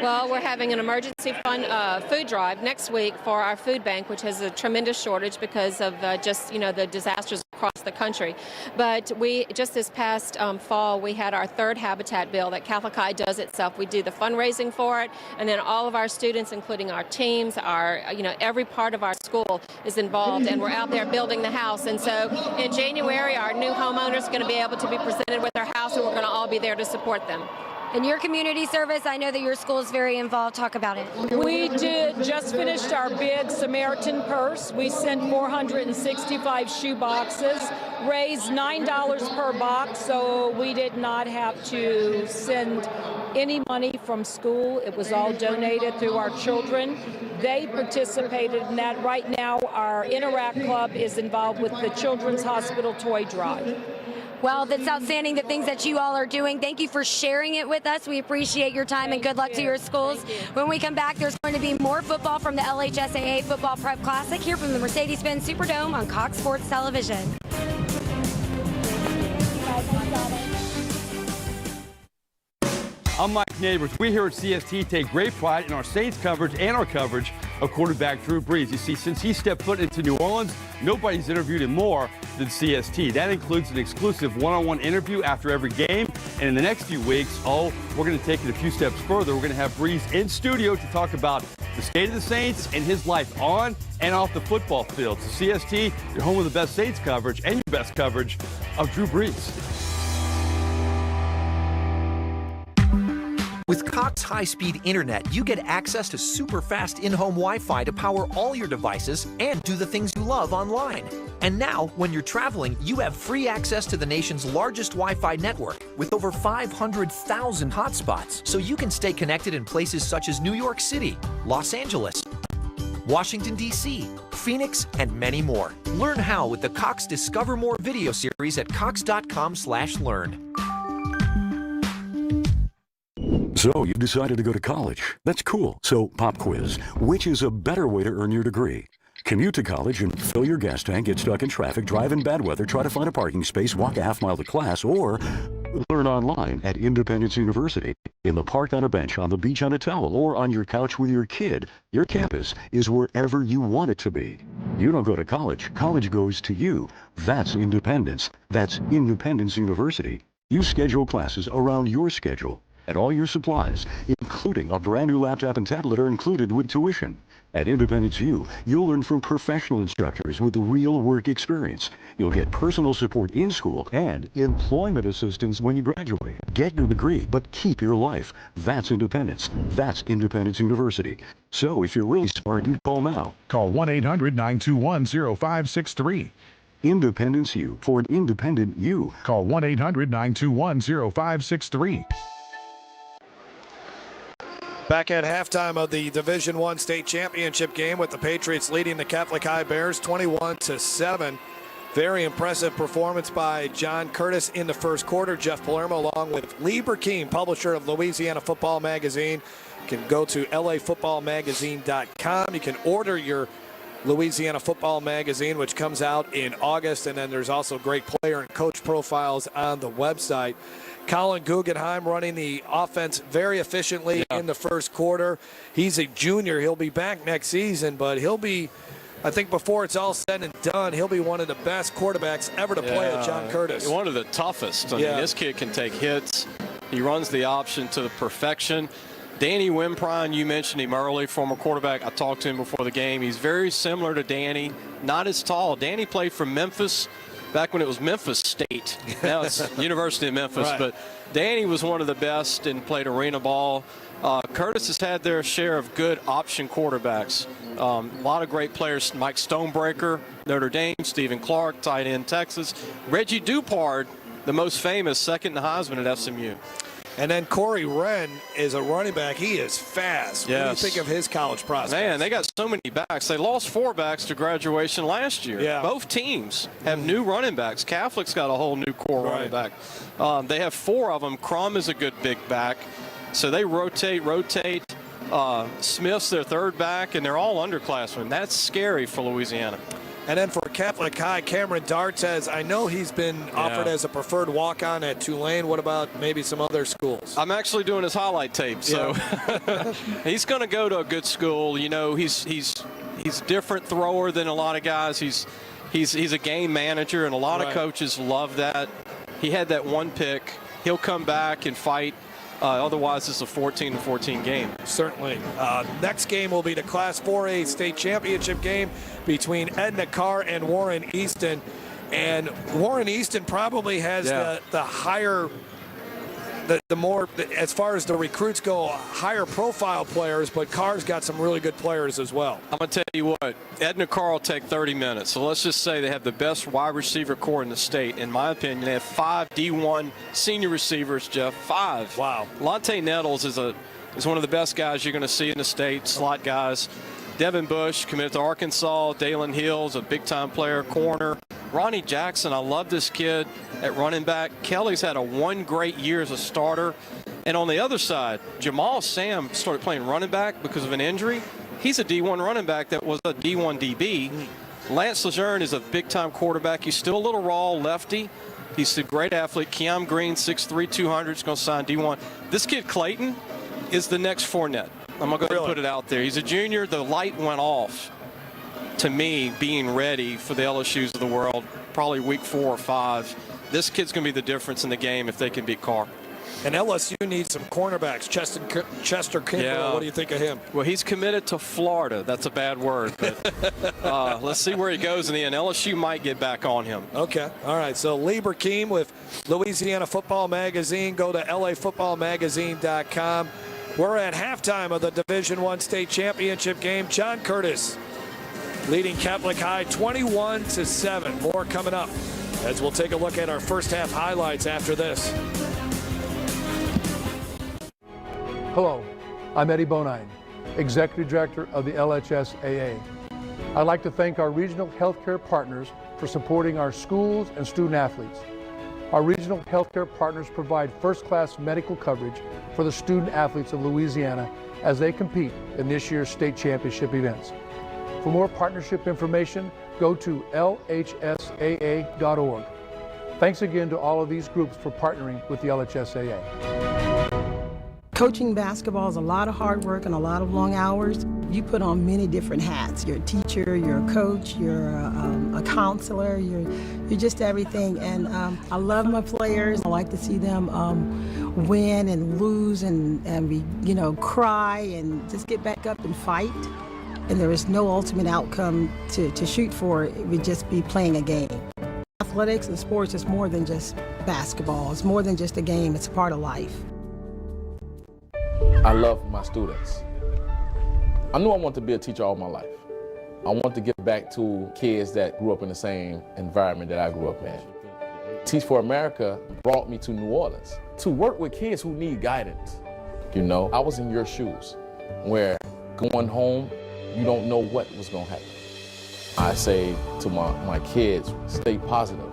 Well, we're having an emergency fund food drive next week for our food bank, which has a tremendous shortage because of the disasters across the country. But we just this past fall, we had our 3rd Habitat bill that Catholic High does itself. We do the fundraising for it, and then all of our students, including our teams, every part of our school is involved, and we're out there building the house. And so in January, our new homeowners are going to be able to be presented with their house, and we're going to all be there to support them. And your community service, I know that your school is very involved. Talk about it. We just finished our big Samaritan purse. We sent 465 shoe boxes, raised $9 per box, so we did not have to send any money from school. It was all donated through our children. They participated in that. Right now, our Interact Club is involved with the Children's Hospital Toy Drive. Well, that's outstanding, the things that you all are doing. Thank you for sharing it with us. We appreciate your time, and good luck to your schools. When we come back, there's going to be more football from the LHSAA Football Prep Classic here from the Mercedes-Benz Superdome on Cox Sports Television. I'm Mike Neighbors. We here at CST take great pride in our Saints coverage and our coverage of quarterback Drew Brees. You see, since he stepped foot into New Orleans, nobody's interviewed him more than CST. That includes an exclusive one-on-one interview after every game. And in the next few weeks, we're going to take it a few steps further. We're going to have Brees in studio to talk about the state of the Saints and his life on and off the football field. So CST, you're home with the best Saints coverage and your best coverage of Drew Brees. With Cox high-speed internet, you get access to super-fast in-home Wi-Fi to power all your devices and do the things you love online. And now, when you're traveling, you have free access to the nation's largest Wi-Fi network with over 500,000 hotspots, so you can stay connected in places such as New York City, Los Angeles, Washington, D.C., Phoenix, and many more. Learn how with the Cox Discover More video series at cox.com/learn. So you decided to go to college. That's cool. So pop quiz. Which is a better way to earn your degree? Commute to college and fill your gas tank, get stuck in traffic, drive in bad weather, try to find a parking space, walk a half mile to class, or learn online at Independence University. In the park on a bench, on the beach on a towel, or on your couch with your kid, your campus is wherever you want it to be. You don't go to college. College goes to you. That's independence. That's Independence University. You schedule classes around your schedule. And all your supplies, including a brand new laptop and tablet, are included with tuition. At Independence U, you'll learn from professional instructors with real work experience. You'll get personal support in school and employment assistance when you graduate. Get your degree, but keep your life. That's independence. That's Independence University. So if you're really smart, you call now. Call 1-800-921-0563. Independence U for an independent you. Call 1-800-921-0563. Back at halftime of the Division I state championship game with the Patriots leading the Catholic High Bears 21-7. Very impressive performance by John Curtis in the first quarter. Jeff Palermo along with Lee Burkeen, publisher of Louisiana Football Magazine. You can go to lafootballmagazine.com. You can order your Louisiana Football Magazine, which comes out in August, and then there's also great player and coach profiles on the website. Colin Guggenheim running the offense very efficiently in the first quarter. He's a junior. He'll be back next season, but he'll be, I think before it's all said and done, he'll be one of the best quarterbacks ever to play at John Curtis. One of the toughest. I mean, this kid can take hits. He runs the option to the perfection. Danny Wimprine, you mentioned him early, former quarterback. I talked to him before the game. He's very similar to Danny, not as tall. Danny played for Memphis back when it was Memphis State. Now it's University of Memphis. Right. But Danny was one of the best and played arena ball. Curtis has had their share of good option quarterbacks. A lot of great players. Mike Stonebreaker, Notre Dame, Stephen Clark, tight end Texas. Reggie Dupard, the most famous, second to Heisman at SMU. And then Corey Wren is a running back. He is fast. Yes. What do you think of his college prospects? Man, they got so many backs. They lost 4 backs to graduation last year. Yeah. Both teams have new running backs. Catholic's got a whole new core running back. They have 4 of them. Crum is a good big back. So they rotate. Smith's their third back, and they're all underclassmen. That's scary for Louisiana. And then for Catholic High, Cameron D'Artez, I know he's been offered as a preferred walk-on at Tulane. What about maybe some other schools? I'm actually doing his highlight tape, so he's going to go to a good school. You know, he's different thrower than a lot of guys. He's a game manager, and a lot of coaches love that. He had that one pick. He'll come back and fight. Otherwise, it's a 14-14 game. Certainly. Next game will be the Class 4A state championship game between Edna Carr and Warren Easton. And Warren Easton probably has the higher, the more, as far as the recruits go, higher profile players, but Carr's got some really good players as well. I'm going to tell you what, Edna Carr will take 30 minutes. So let's just say they have the best wide receiver core in the state. In my opinion, they have 5 D1 senior receivers, Jeff. 5. Wow. Lonte Nettles is one of the best guys you're going to see in the state, slot guys. Devin Bush committed to Arkansas. Dalen Hill's a big-time player, corner. Ronnie Jackson, I love this kid at running back. Kelly's had one great year as a starter. And on the other side, Jamal Sam started playing running back because of an injury. He's a D1 running back that was a D1 DB. Lance Lejeune is a big-time quarterback. He's still a little raw, lefty. He's a great athlete. Keon Green, 6'3", 200, is going to sign D1. This kid, Clayton, is the next Fournette. I'm going to go ahead and put it out there. He's a junior. The light went off to me being ready for the LSUs of the world, probably week 4 or 5. This kid's going to be the difference in the game if they can beat Carr. And LSU needs some cornerbacks. Chester Kimbrough, what do you think of him? Well, he's committed to Florida. That's a bad word, but let's see where he goes in the end. LSU might get back on him. Okay. All right. So Lee Burkeen with Louisiana Football Magazine. Go to lafootballmagazine.com. We're at halftime of the Division I state championship game. John Curtis leading Catholic High 21-7. More coming up as we'll take a look at our first half highlights after this. Hello, I'm Eddie Bonine, Executive Director of the LHSAA. I'd like to thank our regional healthcare partners for supporting our schools and student athletes. Our regional healthcare partners provide first-class medical coverage for the student athletes of Louisiana as they compete in this year's state championship events. For more partnership information, go to LHSAA.org. Thanks again to all of these groups for partnering with the LHSAA. Coaching basketball is a lot of hard work and a lot of long hours. You put on many different hats. You're a teacher, you're a coach, you're a counselor, you're just everything. And I love my players. I like to see them win and lose and cry and just get back up and fight. And there is no ultimate outcome to shoot for. It would just be playing a game. Athletics and sports is more than just basketball. It's more than just a game. It's a part of life. I love my students. I knew I wanted to be a teacher all my life. I want to give back to kids that grew up in the same environment that I grew up in. Teach for America brought me to New Orleans to work with kids who need guidance. You know, I was in your shoes where going home, you don't know what was going to happen. I say to my kids, stay positive.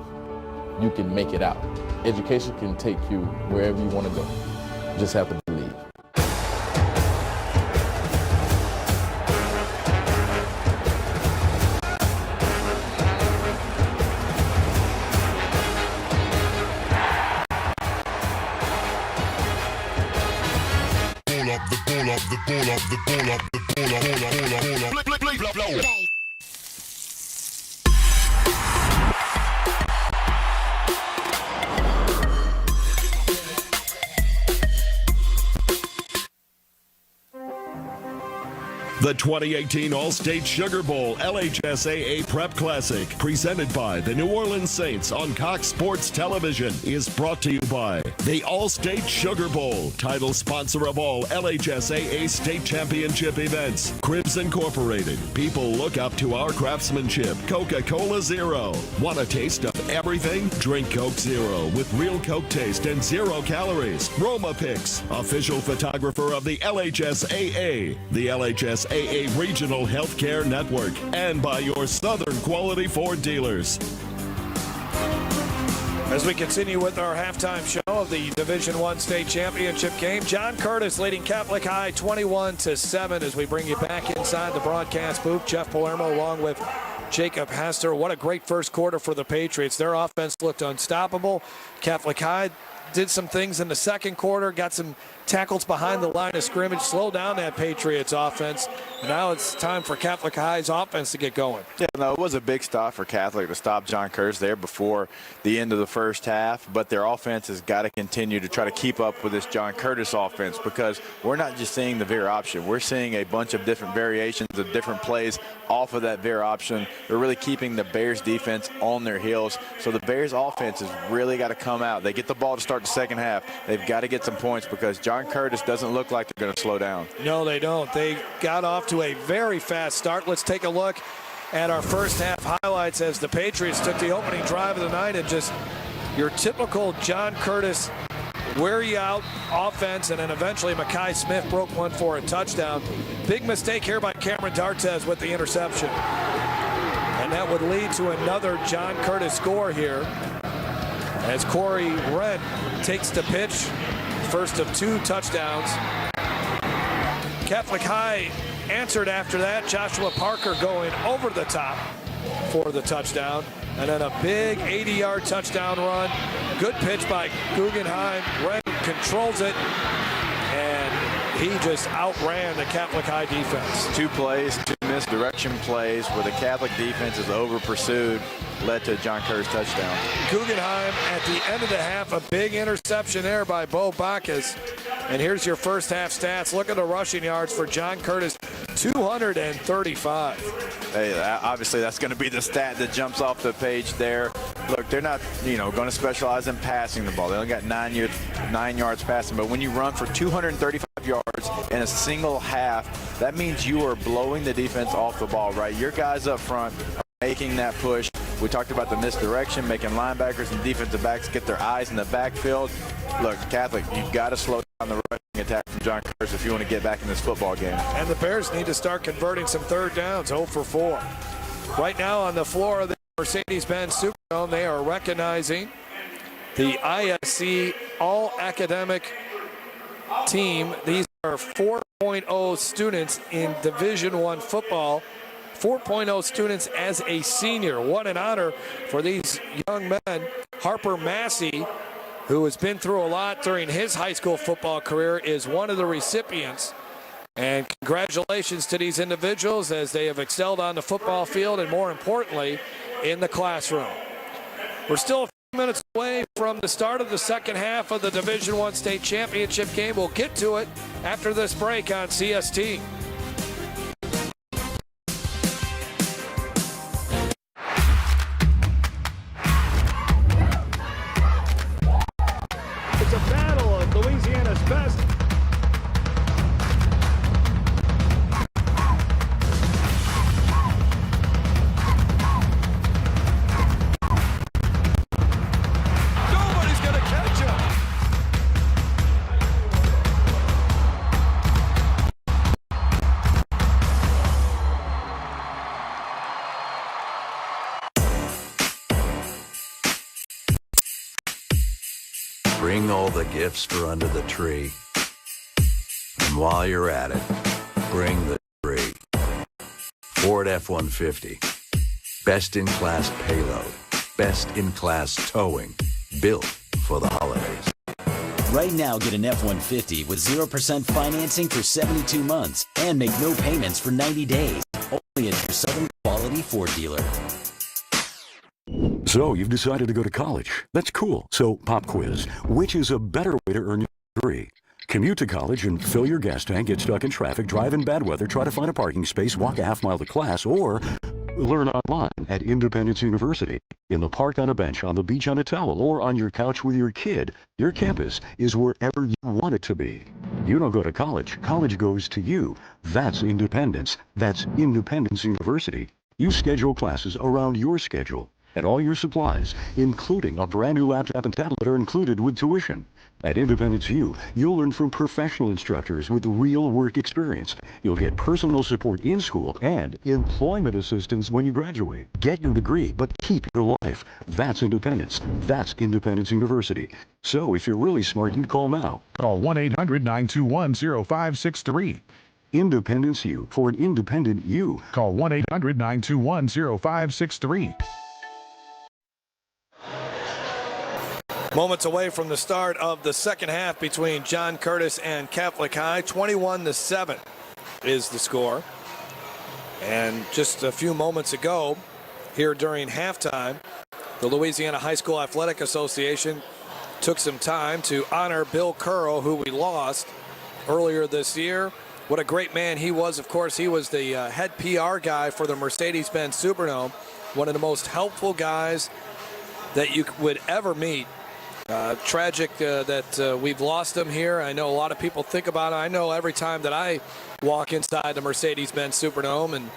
You can make it out. Education can take you wherever you want to go. You just have to believe. The 2018 All-State Sugar Bowl LHSAA Prep Classic, presented by the New Orleans Saints on Cox Sports Television, is brought to you by the All-State Sugar Bowl, title sponsor of all LHSAA state championship events. Cribs Incorporated. People look up to our craftsmanship. Coca-Cola Zero. Want a taste of everything? Drink Coke Zero with real Coke taste and 0 calories. Roma Picks, official photographer of the LHSAA. The LHSAA Regional Healthcare Network, and by your Southern Quality Ford dealers. As we continue with our halftime show of the Division I state championship game, John Curtis leading Catholic High 21-7 as we bring you back inside the broadcast booth. Jeff Palermo along with Jacob Hester. What a great first quarter for the Patriots. Their offense looked unstoppable. Catholic High did some things in the second quarter, got some tackles behind the line of scrimmage, slowed down that Patriots offense. And now it's time for Catholic High's offense to get going. Yeah, no, it was a big stop for Catholic to stop John Curtis there before the end of the first half, but their offense has got to continue to try to keep up with this John Curtis offense, because we're not just seeing the veer option. We're seeing a bunch of different variations of different plays off of that veer option. They're really keeping the Bears defense on their heels. So the Bears offense has really got to come out. They get the ball to start the second half. They've got to get some points, because John Curtis doesn't look like they're going to slow down. No, they don't. They got off to a very fast start. Let's take a look at our first half highlights as the Patriots took the opening drive of the night and just your typical John Curtis wear you out offense, and then eventually Mekhi Smith broke one for a touchdown. Big mistake here by Cameron D'Artez with the interception. And that would lead to another John Curtis score here as Corey Wren takes the pitch, first of 2 touchdowns. Catholic High answered after that. Joshua Parker going over the top for the touchdown. And then a big 80-yard touchdown run. Good pitch by Guggenheim. Wren controls it, and he just outran the Catholic High defense. 2 plays, 2 misdirection plays where the Catholic defense is over-pursued, led to a John Curtis touchdown. Guggenheim at the end of the half, a big interception there by Bo Bacchus. And here's your first half stats. Look at the rushing yards for John Curtis, 235. Hey, obviously that's going to be the stat that jumps off the page there. Look, they're not, going to specialize in passing the ball. They only got 9 yards passing, but when you run for 235 yards in a single half, that means you are blowing the defense off the ball, right? Your guys up front are making that push. We talked about the misdirection, making linebackers and defensive backs get their eyes in the backfield. Look, Catholic, you've got to slow down the rushing attack from John Curtis if you want to get back in this football game. And the Bears need to start converting some third downs, 0 for 4. Right now on the floor of the Mercedes-Benz Superdome, they are recognizing the ISC All-Academic team. These are 4.0 students in Division I football. 4.0 students as a senior. What an honor for these young men. Harper Massey, who has been through a lot during his high school football career, is one of the recipients. And congratulations to these individuals as they have excelled on the football field and, more importantly, in the classroom. We're still a few minutes away from the start of the second half of the Division I state championship game. We'll get to it after this break on CST. It's a battle of Louisiana's best. Nobody's going to catch him. Bring all the gifts for under the tree. And while you're at it, bring the tree. Ford F-150. Best-in-class payload. Best-in-class towing. Built for the holidays. Right now, get an F-150 with 0% financing for 72 months and make no payments for 90 days. Only at your Southern Quality Ford dealer. So you've decided to go to college. That's cool. So pop quiz. Which is a better way to earn your degree? Commute to college and fill your gas tank, get stuck in traffic, drive in bad weather, try to find a parking space, walk a half mile to class, or learn online at Independence University. In the park, on a bench, on the beach, on a towel, or on your couch with your kid. Your campus is wherever you want it to be. You don't go to college. College goes to you. That's independence. That's Independence University. You schedule classes around your schedule. And all your supplies, including a brand new laptop and tablet, are included with tuition. At Independence U, you'll learn from professional instructors with real work experience. You'll get personal support in school and employment assistance when you graduate. Get your degree, but keep your life. That's independence. That's Independence University. So if you're really smart, you call now. Call 1-800-921-0563. Independence U, for an independent you. Call 1-800-921-0563. Moments away from the start of the second half between John Curtis and Catholic High. 21-7 is the score. And just a few moments ago, here during halftime, the Louisiana High School Athletic Association took some time to honor Bill Curl, who we lost earlier this year. What a great man he was. Of course, he was the head PR guy for the Mercedes-Benz Superdome. One of the most helpful guys that you would ever meet. Tragic that we've lost him here. I know a lot of people think about it. I know every time that I walk inside the Mercedes-Benz Superdome, and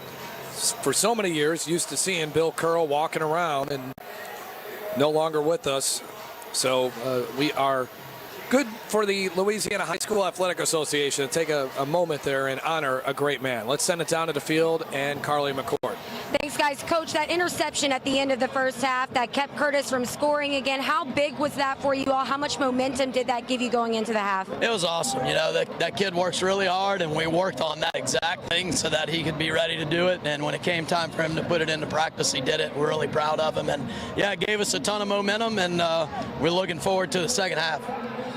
for so many years used to seeing Bill Curl walking around, and no longer with us. So we are good for the Louisiana High School Athletic Association to take a moment there and honor a great man. Let's send it down to the field and Carly McCord. Thanks, guys. Coach, that interception at the end of the first half that kept Curtis from scoring again, how big was that for you all? How much momentum did that give you going into the half? It was awesome. You know, that kid works really hard, and we worked on that exact thing so that he could be ready to do it. And when it came time for him to put it into practice, he did it. We're really proud of him. And, yeah, it gave us a ton of momentum, and we're looking forward to the second half.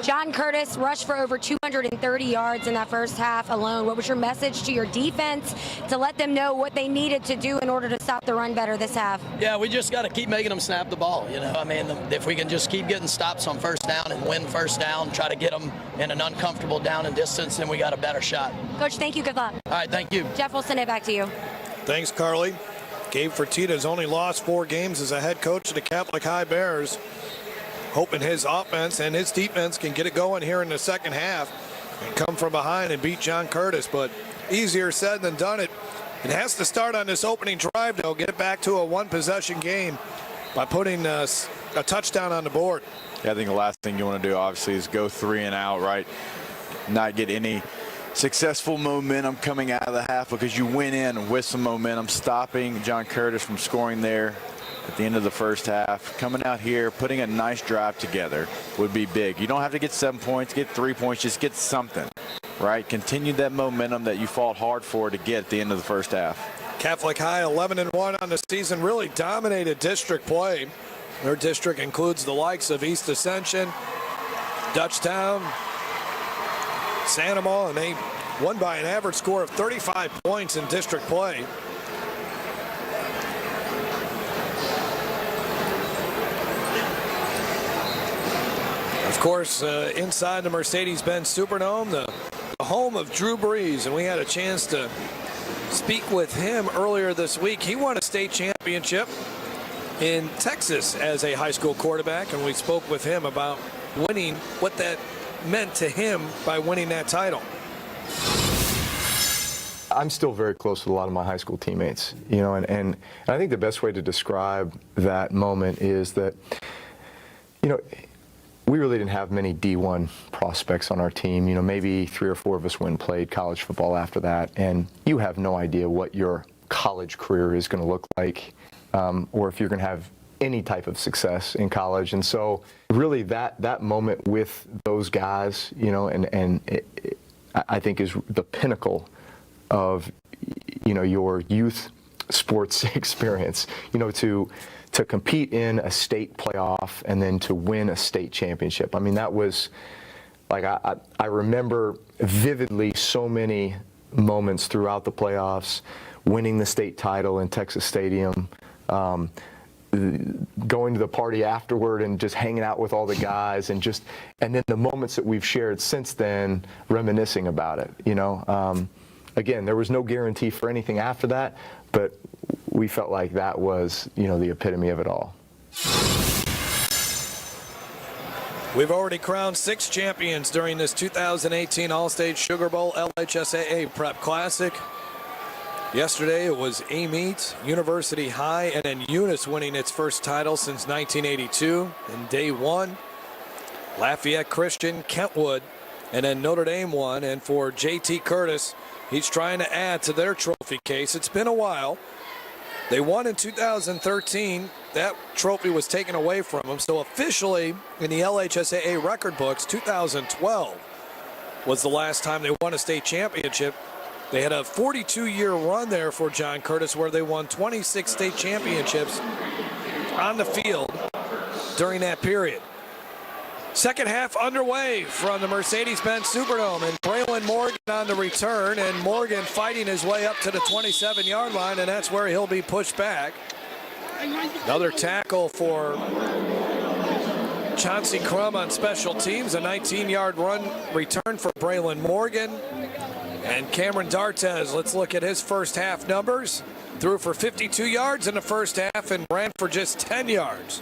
John Curtis rushed for over 230 yards in that first half alone. What was your message to your defense to let them know what they needed to do in order to stop the run better this half? Yeah, we just got to keep making them snap the ball. You know, I mean, if we can just keep getting stops on first down and win first down, try to get them in an uncomfortable down and distance, then we got a better shot. Coach, thank you. Good luck. All right, thank you. Jeff, we'll send it back to you. Thanks, Carly. Gabe Fertitta has only lost 4 games as a head coach of the Catholic High Bears. Hoping his offense and his defense can get it going here in the second half and come from behind and beat John Curtis. But easier said than done. It has to start on this opening drive, though. Get it back to a one-possession game by putting a touchdown on the board. Yeah, I think the last thing you want to do, obviously, is go 3 and out, right? Not get any successful momentum coming out of the half, because you went in with some momentum, stopping John Curtis from scoring there. at the end of the first half, coming out here, putting a nice drive together would be big. You don't have to get 7 points, get 3 points, just get something, right? Continue that momentum that you fought hard for to get at the end of the first half. Catholic High 11-1 on the season, really dominated district play. Their district includes the likes of East Ascension, Dutchtown, Sanoma, and they won by an average score of 35 points in district play. Of course, inside the Mercedes-Benz Superdome, the home of Drew Brees, and we had a chance to speak with him earlier this week. He won a state championship in Texas as a high school quarterback, and we spoke with him about winning, what that meant to him by winning that title. I'm still very close with a lot of my high school teammates, you know, and I think the best way to describe that moment is that, you know, we really didn't have many D1 prospects on our team. You know, maybe 3 or 4 of us went and played college football after that, and you have no idea what your college career is going to look like, or if you're going to have any type of success in college. And so really that moment with those guys, you know, I think is the pinnacle of, you know, your youth sports experience, you know, to compete in a state playoff and then to win a state championship. I mean, that was like, I remember vividly so many moments throughout the playoffs, winning the state title in Texas Stadium, going to the party afterward and just hanging out with all the guys, and then the moments that we've shared since then, reminiscing about it, you know. Again, there was no guarantee for anything after that, but we felt like that was, you know, the epitome of it all. We've already crowned 6 champions during this 2018 All-State Sugar Bowl LHSAA Prep Classic. Yesterday it was Amite, University High, and then Eunice winning its first title since 1982. In day 1, Lafayette Christian, Kentwood, and then Notre Dame won. And for J.T. Curtis, he's trying to add to their trophy case. It's been a while. They won in 2013. That trophy was taken away from them. So officially in the LHSAA record books, 2012 was the last time they won a state championship. They had a 42-year run there for John Curtis where they won 26 state championships on the field during that period. Second half underway from the Mercedes-Benz Superdome, and Braylon Morgan on the return, and Morgan fighting his way up to the 27-yard line, and that's where he'll be pushed back. Another tackle for Chauncey Crum on special teams, a 19-yard run return for Braylon Morgan. And Cameron D'Artes, let's look at his first half numbers. Threw for 52 yards in the first half and ran for just 10 yards.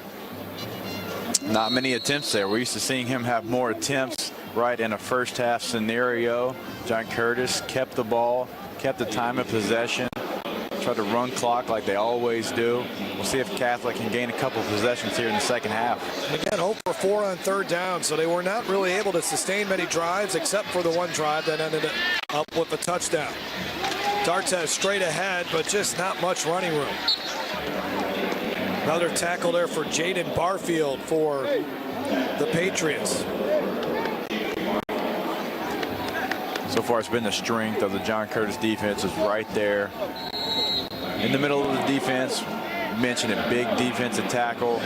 Not many attempts there. We're used to seeing him have more attempts right in a first half scenario. John Curtis kept the ball, kept the time of possession, tried to run clock like they always do. We'll see if Catholic can gain a couple possessions here in the second half. Again, 0 for 4 on third down, so they were not really able to sustain many drives except for the one drive that ended up with a touchdown. D'Artes straight ahead, but just not much running room. Another tackle there for Jaden Barfield for the Patriots. So far, it's been the strength of the John Curtis defense is right there in the middle of the defense. Mentioned a big defensive tackle,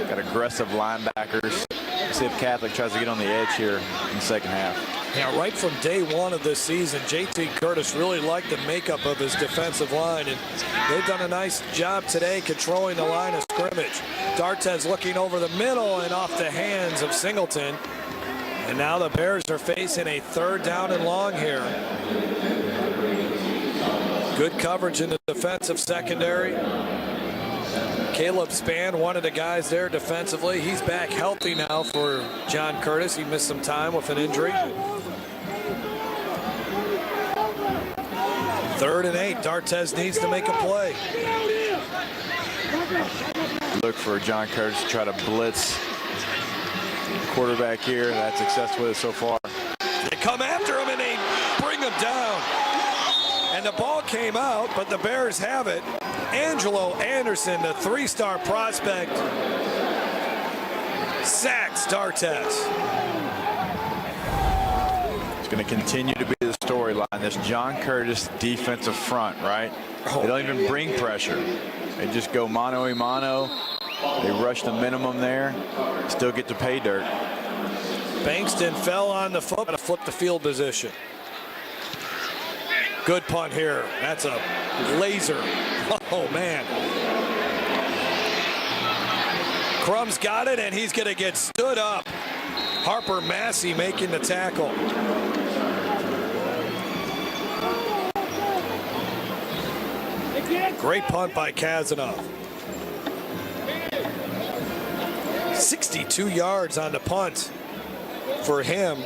got aggressive linebackers. Let's see if Catholic tries to get on the edge here in the second half. Yeah, right from day 1 of this season, J.T. Curtis really liked the makeup of his defensive line, and they've done a nice job today controlling the line of scrimmage. D'Artes looking over the middle and off the hands of Singleton. And now the Bears are facing a 3rd down and long here. Good coverage in the defensive secondary. Caleb Spann, one of the guys there defensively. He's back healthy now for John Curtis. He missed some time with an injury. 3rd and 8. D'Artes needs to make a play. Look for John Curtis to try to blitz quarterback here. Had success with it so far. They come after him and they bring him down. And the ball came out, but the Bears have it Angelo Anderson, the 3-star prospect, sacks D'Artes. It's going to continue to be the storyline. This John Curtis defensive front, right? They don't even bring pressure. They just go mano-a-mano. They rush the minimum there. Still get to pay dirt. Bankston fell on the foot to flip the field position. Good punt here. That's a laser. Oh, man. Crumb's got it, and he's going to get stood up. Harper Massey making the tackle. Great punt by Kazanov. 62 yards on the punt for him.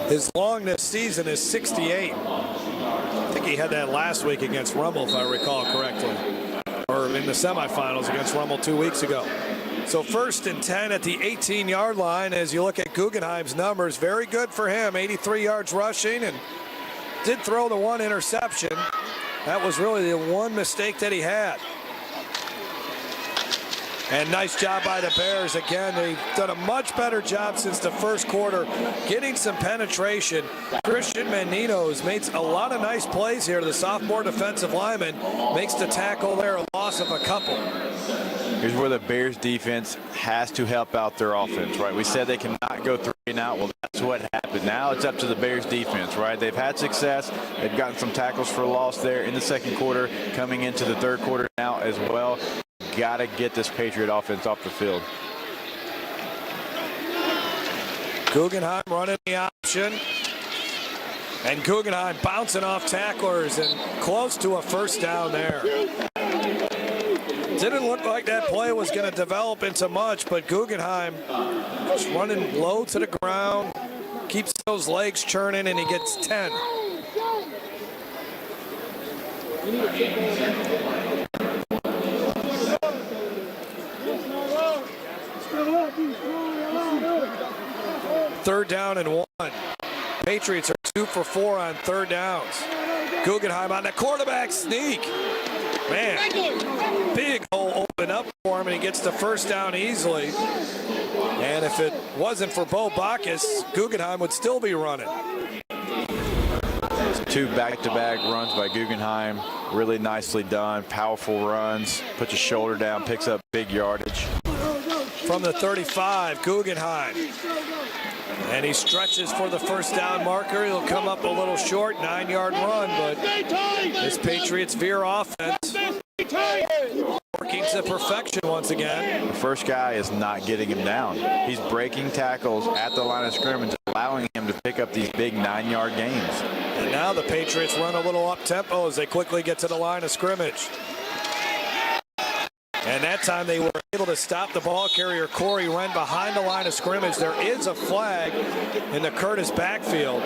His long this season is 68. I think he had that last week against Rummel, if I recall correctly, or in the semifinals against Rummel 2 weeks ago. So 1st and 10 at the 18-yard line. As you look at Guggenheim's numbers, very good for him. 83 yards rushing, and did throw the 1 interception. That was really the one mistake that he had. And nice job by the Bears. Again, they've done a much better job since the first quarter, getting some penetration. Christian Menino's made a lot of nice plays here. The sophomore defensive lineman makes the tackle there, a loss of a couple. Here's where the Bears defense has to help out their offense, right? We said they cannot go 3 and out. Well, that's what happened. Now it's up to the Bears defense, right? They've had success. They've gotten some tackles for loss there in the second quarter, coming into the third quarter now as well. Got to get this Patriot offense off the field. Guggenheim running the option. And Guggenheim bouncing off tacklers and close to a first down there. Didn't look like that play was going to develop into much, but Guggenheim just running low to the ground, keeps those legs churning, and he gets 10. Third down and 1. Patriots are 2 for 4 on third downs. Guggenheim on the quarterback sneak. Man, big hole open up for him, and he gets the first down easily. And if it wasn't for Bo Bacchus, Guggenheim would still be running. 2 back-to-back runs by Guggenheim. Really nicely done. Powerful runs. Puts his shoulder down, picks up big yardage. From the 35, Guggenheim. And he stretches for the first down marker. He'll come up a little short, 9-yard run, but this Patriots veer offense working to perfection once again. The first guy is not getting him down. He's breaking tackles at the line of scrimmage, allowing him to pick up these big 9-yard gains. And now the Patriots run a little up-tempo as they quickly get to the line of scrimmage. And that time they were able to stop the ball carrier, Corey Wren, behind the line of scrimmage. There is a flag in the Curtis backfield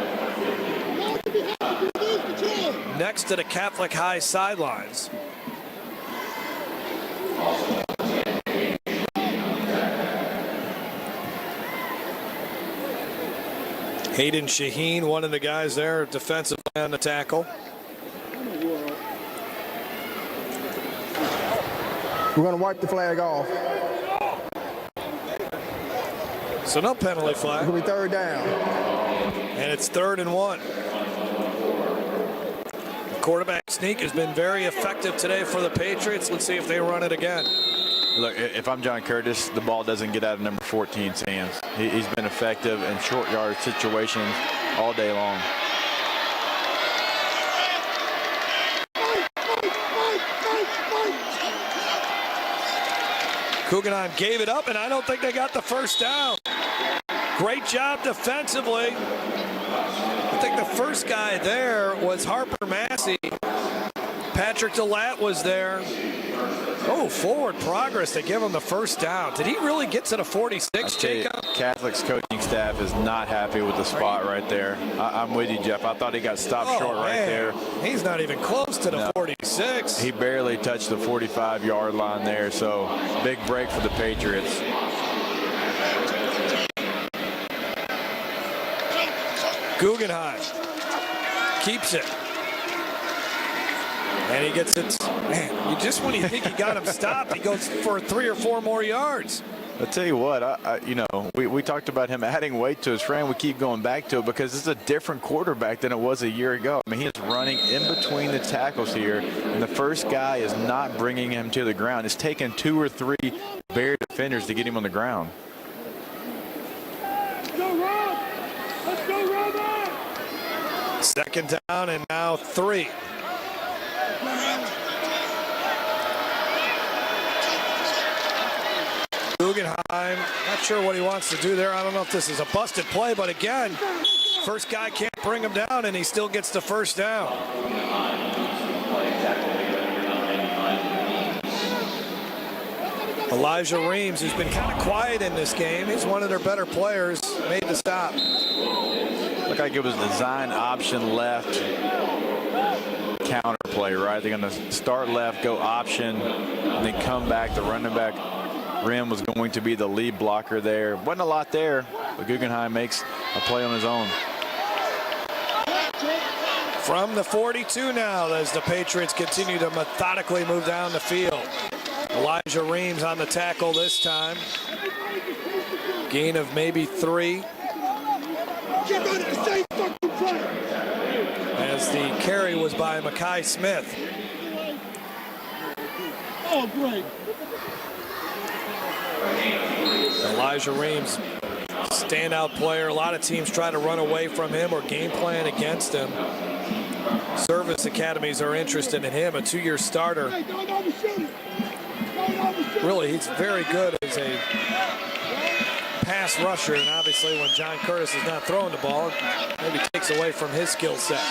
next to the Catholic High sidelines. Hayden Shaheen, one of the guys there, defensive on the tackle. We're going to wipe the flag off. So no penalty flag. It'll be third down. And it's 3rd and 1. The quarterback sneak has been very effective today for the Patriots. Let's see if they run it again. Look, if I'm John Curtis, the ball doesn't get out of number 14's hands. He's been effective in short yard situations all day long. Guggenheim gave it up, and I don't think they got the first down. Great job defensively. I think the first guy there was Harper Massey. Patrick DeLatte was there. Oh, forward progress to give him the first down. Did he really get to the 46, Jacob? Catholic's coaching staff is not happy with the spot right there. I'm with you, Jeff. I thought he got stopped short right there. He's not even close to the 46. He barely touched the 45-yard line there, so big break for the Patriots. Guggenheim keeps it. And he gets it. Man, just when you think you got him stopped, he goes for 3 or 4 more yards. I'll tell you what, we talked about him adding weight to his frame. We keep going back to it because it's a different quarterback than it was a year ago. I mean, he is running in between the tackles here, and the first guy is not bringing him to the ground. It's taken 2 or 3 buried defenders to get him on the ground. Let's go, Rob! Let's go, Rob! 2nd down and now 3. Guggenheim, not sure what he wants to do there. I don't know if this is a busted play, but again, first guy can't bring him down, and he still gets the first down. Elijah Reams, who's been kind of quiet in this game, he's one of their better players, made the stop. Looked like it was design option left counter play, right? They're going to start left, go option, and then come back. The running back Rim was going to be the lead blocker there. Wasn't a lot there, but Guggenheim makes a play on his own. From the 42 now, as the Patriots continue to methodically move down the field. Elijah Reams on the tackle this time. Gain of maybe 3. As the carry was by Mekhi Smith. Oh, great. Elijah Reams, standout player. A lot of teams try to run away from him or game plan against him. Service academies are interested in him, a 2-year starter. Really, he's very good as a pass rusher, and obviously when John Curtis is not throwing the ball, it maybe takes away from his skill set.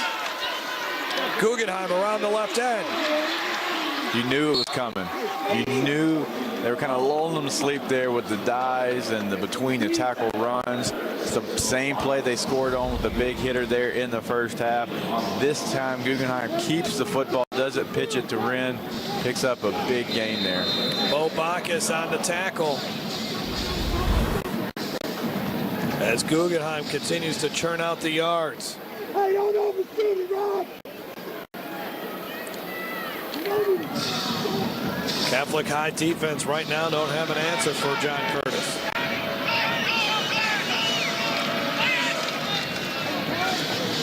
Guggenheim around the left end. You knew it was coming. You knew they were kind of lulling them to sleep there with the dives and the between the tackle runs. It's the same play they scored on with the big hitter there in the first half. This time Guggenheim keeps the football, doesn't pitch it to Wren, picks up a big gain there. Bo Bacchus on the tackle. As Guggenheim continues to churn out the yards. Hey, don't overshoot it, Rob. Catholic High defense right now don't have an answer for John Curtis.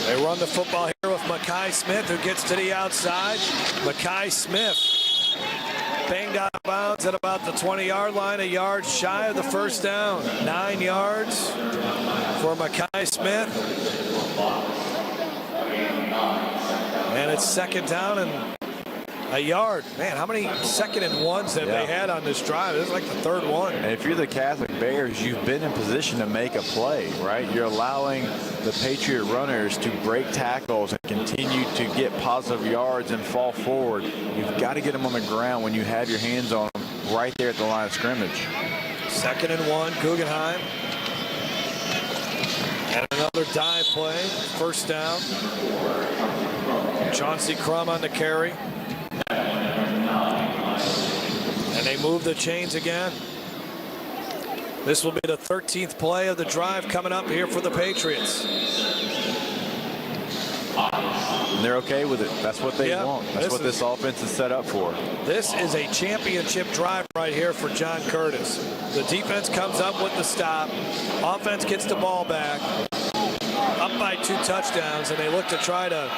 They run the football here with Mekhi Smith, who gets to the outside. Mekhi Smith banged out of bounds at about the 20-yard line, a yard shy of the first down. 9 yards for Mekhi Smith. And it's 2nd down and a yard. Man, how many 2nd and 1s have they had on this drive? This is like the 3rd one. And if you're the Catholic Bears, you've been in position to make a play, right? You're allowing the Patriot runners to break tackles and continue to get positive yards and fall forward. You've got to get them on the ground when you have your hands on them right there at the line of scrimmage. 2nd and 1, Guggenheim. And another dive play, 1st down. Chauncey Crum on the carry. And they move the chains again. This will be the 13th play of the drive coming up here for the Patriots. And they're okay with it. That's what they want. That's what this offense is set up for. This is a championship drive right here for John Curtis. The defense comes up with the stop. Offense gets the ball back. Up by 2 touchdowns, and they look to try to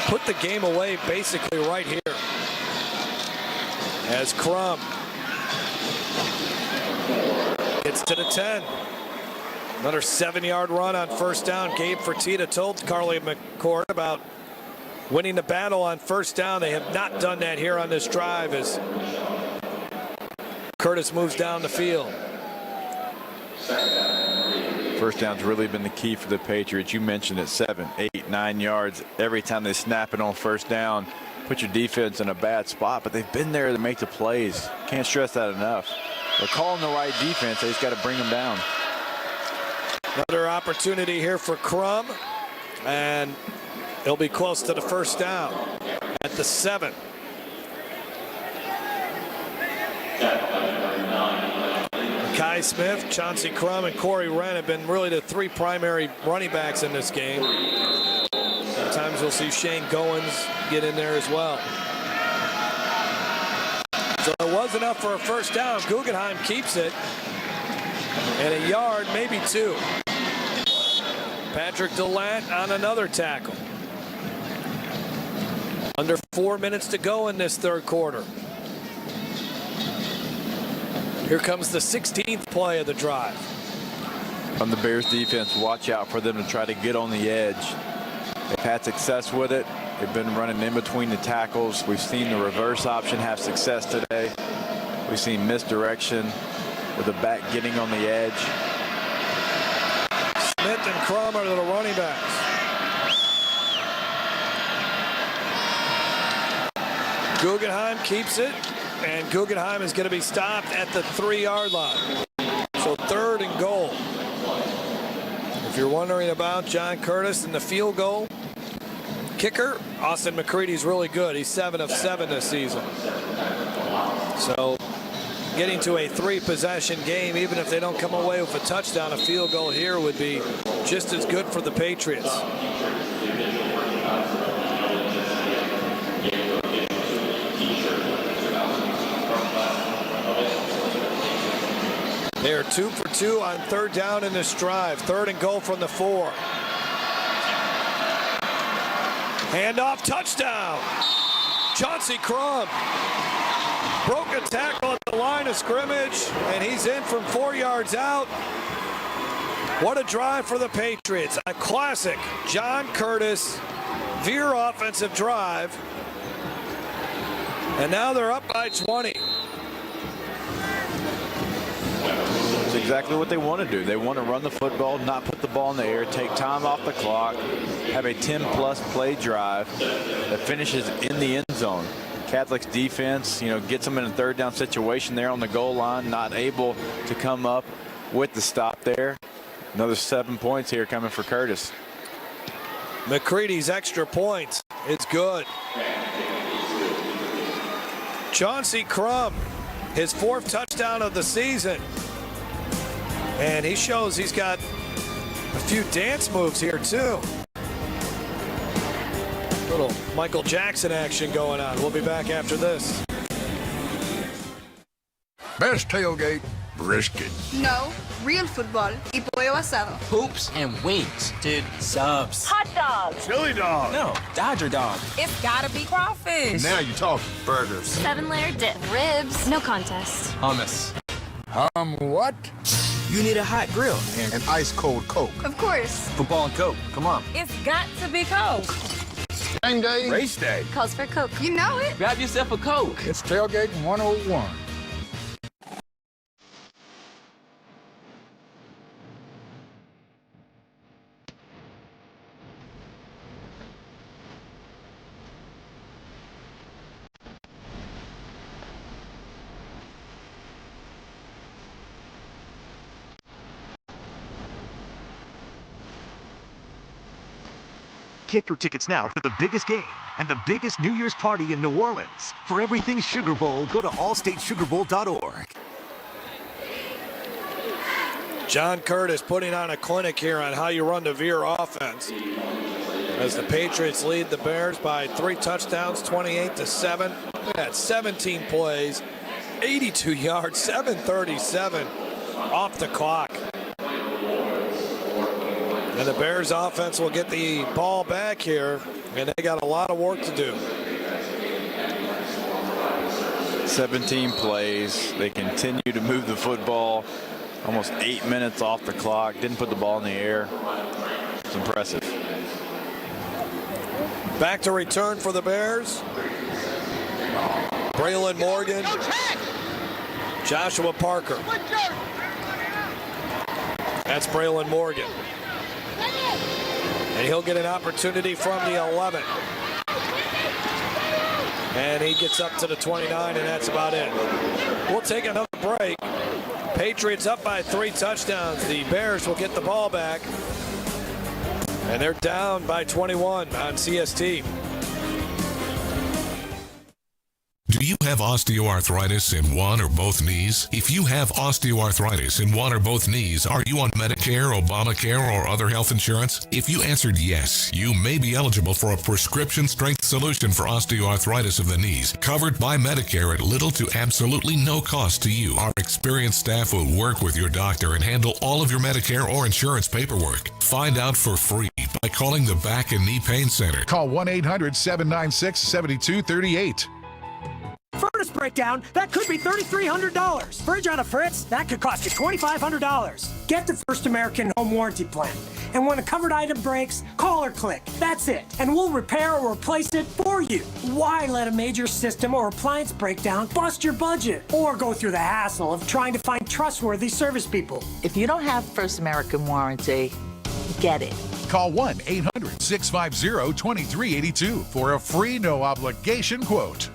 put the game away basically right here. As Crum gets to the 10. Another 7-yard run on 1st down. Gabe Fertitta told Carly McCord about winning the battle on 1st down. They have not done that here on this drive as Curtis moves down the field. 1st down's really been the key for the Patriots. You mentioned it, 7, 8, 9 yards every time they snap it on 1st down. Put your defense in a bad spot, but they've been there to make the plays. Can't stress that enough. They're calling the right defense. They just got to bring them down. Another opportunity here for Crum, and he'll be close to the 1st down at the 7. Mekhi Smith, Chauncey Crum, and Corey Wren have been really the 3 primary running backs in this game. Sometimes you'll see Shane Goins get in there as well. So it was enough for a first down. Guggenheim keeps it. And a yard, maybe 2. Patrick DeLant on another tackle. Under 4 minutes to go in this third quarter. Here comes the 16th play of the drive. From the Bears defense, watch out for them to try to get on the edge. They've had success with it. They've been running in between the tackles. We've seen the reverse option have success today. We've seen misdirection with the back getting on the edge. Smith and Crum are the running backs. Guggenheim keeps it, and Guggenheim is going to be stopped at the 3-yard line. So 3rd and goal. If you're wondering about John Curtis and the field goal, kicker, Austin McCready's really good. He's 7 of 7 this season. So getting to a 3-possession game, even if they don't come away with a touchdown, a field goal here would be just as good for the Patriots. They are 2 for 2 on 3rd down in this drive. 3rd and goal from the 4. Handoff, touchdown. Chauncey Crum broke a tackle at the line of scrimmage, and he's in from 4 yards out. What a drive for the Patriots. A classic John Curtis veer offensive drive. And now they're up by 20. It's exactly what they want to do. They want to run the football, not put the ball in the air, take time off the clock, have a 10-plus play drive that finishes in the end zone. Catholic's defense, gets them in a 3rd down situation there on the goal line, not able to come up with the stop there. Another 7 points here coming for Curtis. McCready's extra point is good. Chauncey Crum, his 4th touchdown of the season. And he shows he's got a few dance moves here, too. Little Michael Jackson action going on. We'll be back after this. Best tailgate, brisket. No, real football y pollo asado. Hoops and wings. Dude, subs. Hot dogs. Chili dog. No, Dodger dog. It's gotta be crawfish. Now you're talking. Burgers. 7-layer dip. Ribs. No contest. Hummus. What? You need a hot grill. And an ice cold Coke. Of course. Football and Coke. Come on. It's got to be Coke. Game day. Race day. Calls for Coke. You know it. Grab yourself a Coke. It's Tailgating 101. Get your tickets now for the biggest game and the biggest New Year's party in New Orleans. For everything Sugar Bowl, go to allstatesugarbowl.org. John Curtis putting on a clinic here on how you run the veer offense. As the Patriots lead the Bears by 3 touchdowns, 28-7. At 17 plays, 82 yards, 7:37 off the clock. And the Bears offense will get the ball back here, and they got a lot of work to do. 17 plays. They continue to move the football. Almost 8 minutes off the clock. Didn't put the ball in the air. It's impressive. Back to return for the Bears. Braylon Morgan. Joshua Parker. That's Braylon Morgan. And he'll get an opportunity from the 11. And he gets up to the 29, and that's about it. We'll take another break. Patriots up by 3 touchdowns. The Bears will get the ball back. And they're down by 21 on CST. Do Do you have osteoarthritis in one or both knees? If you have osteoarthritis in one or both knees, are you on Medicare, Obamacare, or other health insurance? If you answered yes, you may be eligible for a prescription strength solution for osteoarthritis of the knees, covered by Medicare at little to absolutely no cost to you. Our experienced staff will work with your doctor and handle all of your Medicare or insurance paperwork. Find out for free by calling the Back and Knee Pain Center. Call 1-800-796-7238. Furnace breakdown, that could be $3,300. Fridge on a Fritz, that could cost you $2,500. Get the First American Home Warranty Plan. And when a covered item breaks, call or click. That's it. And we'll repair or replace it for you. Why let a major system or appliance breakdown bust your budget? Or go through the hassle of trying to find trustworthy service people? If you don't have First American Warranty, get it. Call 1-800-650-2382 for a free no-obligation quote.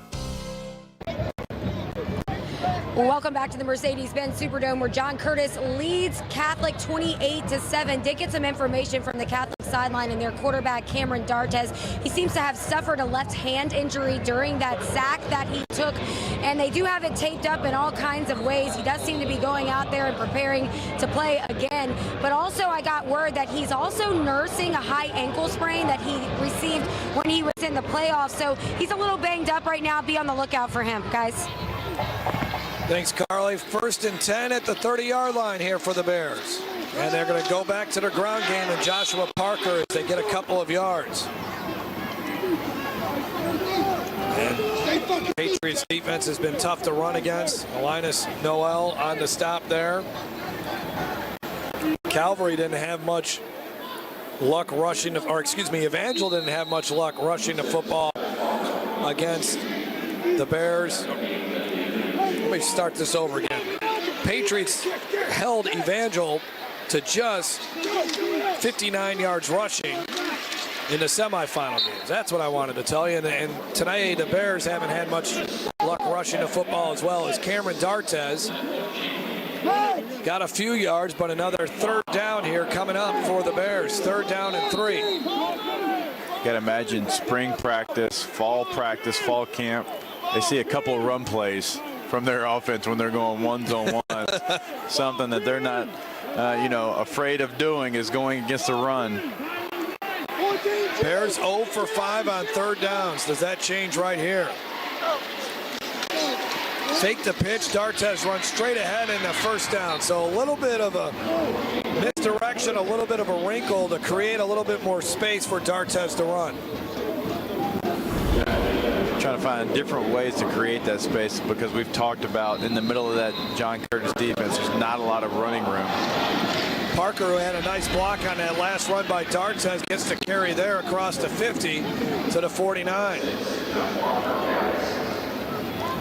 Welcome back to the Mercedes-Benz Superdome, where John Curtis leads Catholic 28-7. Did get some information from the Catholic sideline and their quarterback Cameron Dartez. He seems to have suffered a left hand injury during that sack that he took, and they do have it taped up in all kinds of ways. He does seem to be going out there and preparing to play again, but also I got word that he's also nursing a high ankle sprain that he received when he was in the playoffs, so he's a little banged up right now. Be on the lookout for him, guys. Thanks, Carly. 1st and 10 at the 30-yard line here for the Bears. And they're going to go back to their ground game with Joshua Parker as they get a couple of yards. And Patriots defense has been tough to run against. Linus Noel on the stop there. Calvary didn't have much luck rushing, Evangel didn't have much luck rushing the football against the Bears. Let me start this over again. Patriots held Evangel to just 59 yards rushing in the semifinal games. That's what I wanted to tell you. And tonight, the Bears haven't had much luck rushing the football as well as Cameron Dartez. Got a few yards, but another 3rd down here coming up for the Bears. 3rd down and 3. Got to imagine spring practice, fall camp. They see a couple of run plays from their offense when they're going ones on ones. Something that they're not, afraid of doing is going against the run. Bears 0 for 5 on 3rd downs. Does that change right here? Fake the pitch. Dartez runs straight ahead in the 1st down. So a little bit of a misdirection, a little bit of a wrinkle to create a little bit more space for Dartez to run. Trying to find different ways to create that space, because we've talked about in the middle of that John Curtis defense, there's not a lot of running room. Parker, who had a nice block on that last run by Dartez, gets to carry there across the 50 to the 49.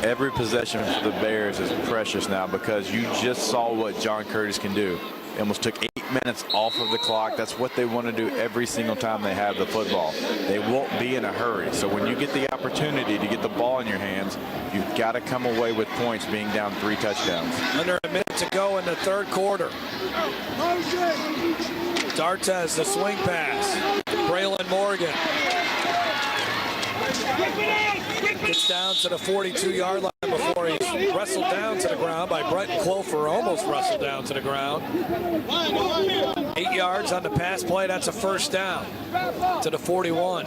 Every possession for the Bears is precious now, because you just saw what John Curtis can do. It almost took 8 minutes off of the clock. That's what they want to do every single time they have the football. They won't be in a hurry. So when you get the opportunity to get the ball in your hands, you've got to come away with points, being down 3 touchdowns. Under a minute to go in the 3rd quarter. Dartez, the swing pass. Braylon Morgan gets down to the 42-yard line before he's wrestled down to the ground by Brett Clofer. Almost wrestled down to the ground. 8 yards on the pass play. That's a 1st down to the 41.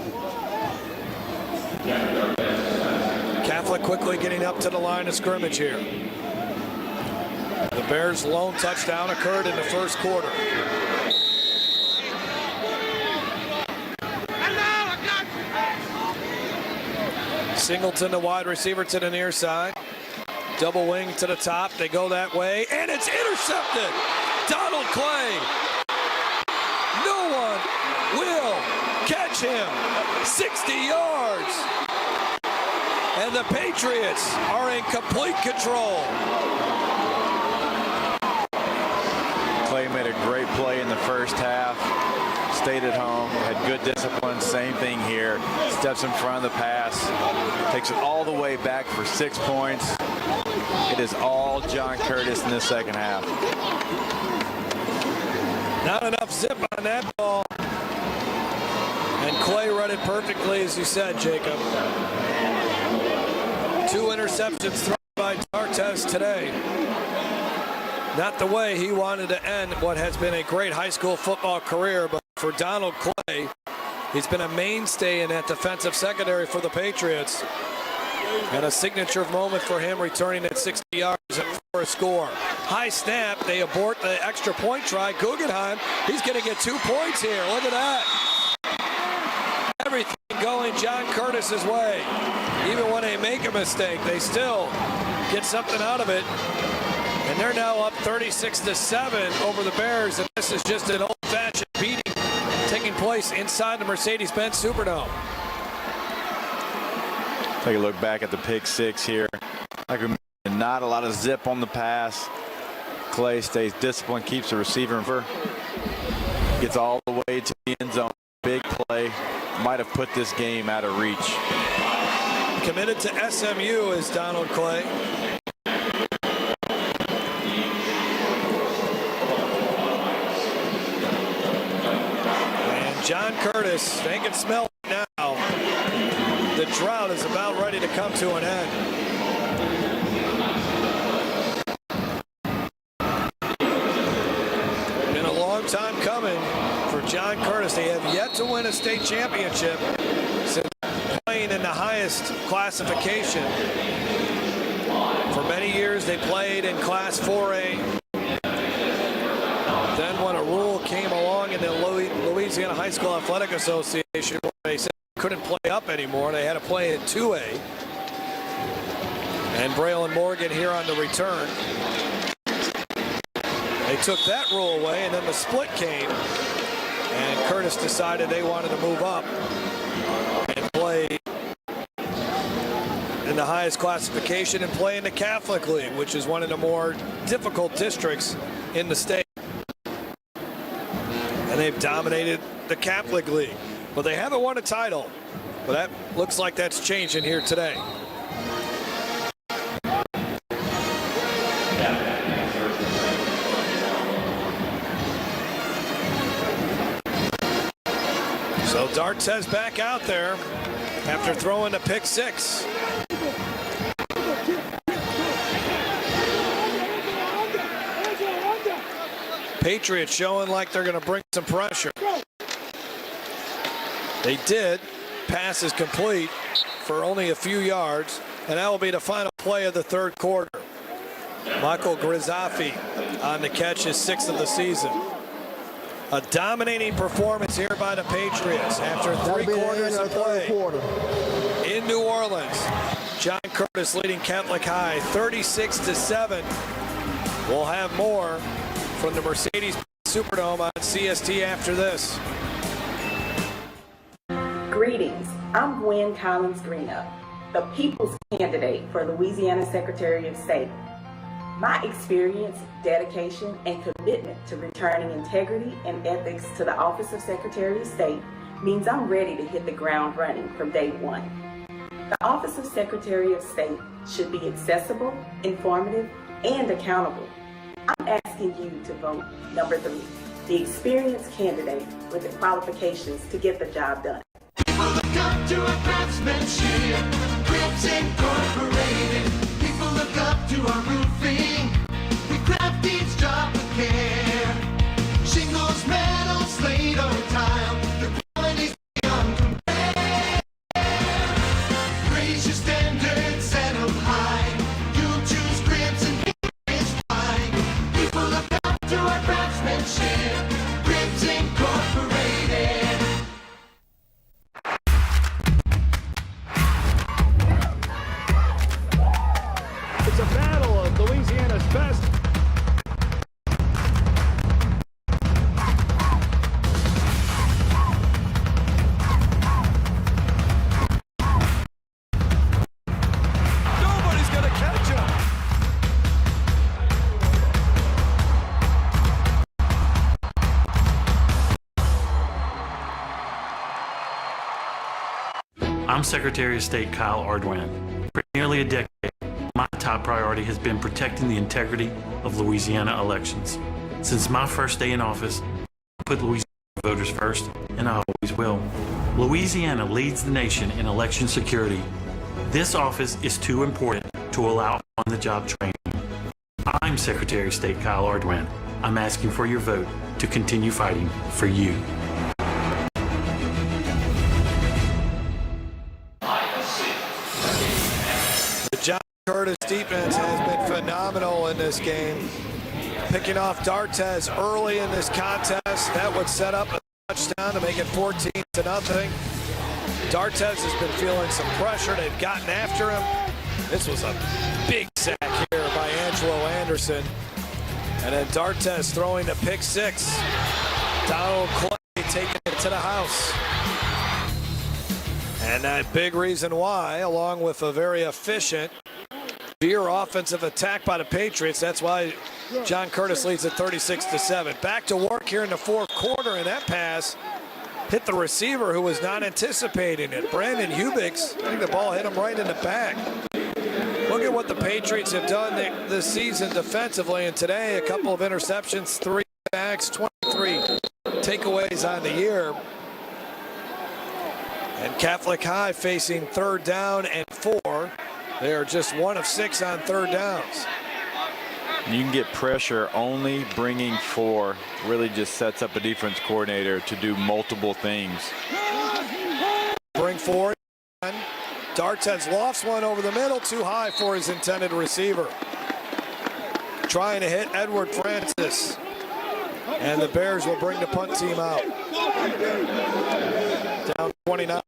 Catholic quickly getting up to the line of scrimmage here. The Bears' lone touchdown occurred in the 1st quarter. Singleton, the wide receiver, to the near side. Double wing to the top. They go that way, and it's intercepted. Donald Clay. No one will catch him. 60 yards. And the Patriots are in complete control. Clay made a great play in the 1st half. Stayed at home, had good discipline. Same thing here. Steps in front of the pass, takes it all the way back for 6 points. It is all John Curtis in the 2nd half. Not enough zip on that ball. And Clay read it perfectly, as you said, Jacob. 2 interceptions thrown by D'Artes today. Not the way he wanted to end what has been a great high school football career, but for Donald Clay, he's been a mainstay in that defensive secondary for the Patriots. And a signature moment for him, returning at 60 yards for a score. High snap, they abort the extra point try. Guggenheim, he's going to get 2 points here. Look at that. Everything going John Curtis's way. Even when they make a mistake, they still get something out of it. And they're now up 36-7 over the Bears, and this is just an old-fashioned beating taking place inside the Mercedes-Benz Superdome. Take a look back at the pick 6 here. Like we mentioned, not a lot of zip on the pass. Clay stays disciplined, keeps the receiver in front, gets all the way to the end zone. Big play, might have put this game out of reach. Committed to SMU is Donald Clay. John Curtis, they can smell it now. The drought is about ready to come to an end. Been a long time coming for John Curtis. They have yet to win a state championship since playing in the highest classification. For many years, they played in Class 4A. Then when a rule came along in the Louisiana High School Athletic Association where they said they couldn't play up anymore, they had to play in 2A. And Braylon Morgan here on the return. They took that rule away, and then the split came. And Curtis decided they wanted to move up and play in the highest classification and play in the Catholic League, which is one of the more difficult districts in the state. And they've dominated the Catholic League, but they haven't won a title. But that looks like that's changing here today. So D'Artes back out there after throwing a pick 6. Patriots showing like they're going to bring some pressure. They did. Pass is complete for only a few yards, and that will be the final play of the third quarter. Michael Grizzaffi on the catch, his 6th of the season. A dominating performance here by the Patriots after 3 quarters of play in New Orleans. John Curtis leading Catholic High 36-7. We'll have more from the Mercedes Superdome on CST after this. Greetings, I'm Gwen Collins Greenup, the People's Candidate for Louisiana Secretary of State. My experience, dedication, and commitment to returning integrity and ethics to the Office of Secretary of State means I'm ready to hit the ground running from day one. The Office of Secretary of State should be accessible, informative, and accountable. I'm asking you to vote number 3, the experienced candidate with the qualifications to get the job done. People look up to our craftsmanship, Grips Incorporated. People look up to our roofing, we craft each job with care. Shingles, metal, slate, or tile, the quality's beyond compare. Raise your standards, set them high. You choose Grips and it's fine. People look up to our craftsmanship, Grips Incorporated. It's a battle of Louisiana's best. Nobody's going to catch him. I'm Secretary of State Kyle Ardoin. For nearly a decade, my top priority has been protecting the integrity of Louisiana elections. Since my first day in office, I put Louisiana voters first, and I always will. Louisiana leads the nation in election security, This office is too important to allow on-the-job training. I'm Secretary of State Kyle Ardoin. I'm asking for your vote to continue fighting for you. The John Curtis defense has been phenomenal in this game. Picking off D'Artes early in this contest, that would set up a touchdown to make it 14-0. D'Artes has been feeling some pressure. They've gotten after him. This was a big sack here by Angelo Anderson. And then D'Artes throwing the pick six. Donald Clay taking it to the house. And that big reason why, along with a very efficient severe offensive attack by the Patriots, that's why John Curtis leads at 36-7. Back to work here in the fourth quarter, and that pass hit the receiver who was not anticipating it. Brandon Hubix, I think the ball hit him right in the back. Look at what the Patriots have done this season defensively, and today a couple of interceptions, 3 sacks, 23 takeaways on the year. And Catholic High facing 3rd down and 4. They are just 1 of 6 on 3rd downs. You can get pressure. Only bringing 4 really just sets up a defense coordinator to do multiple things. Bring 4. D'Artes lofts one over the middle, too high for his intended receiver. Trying to hit Edward Francis. And the Bears will bring the punt team out. Down 29.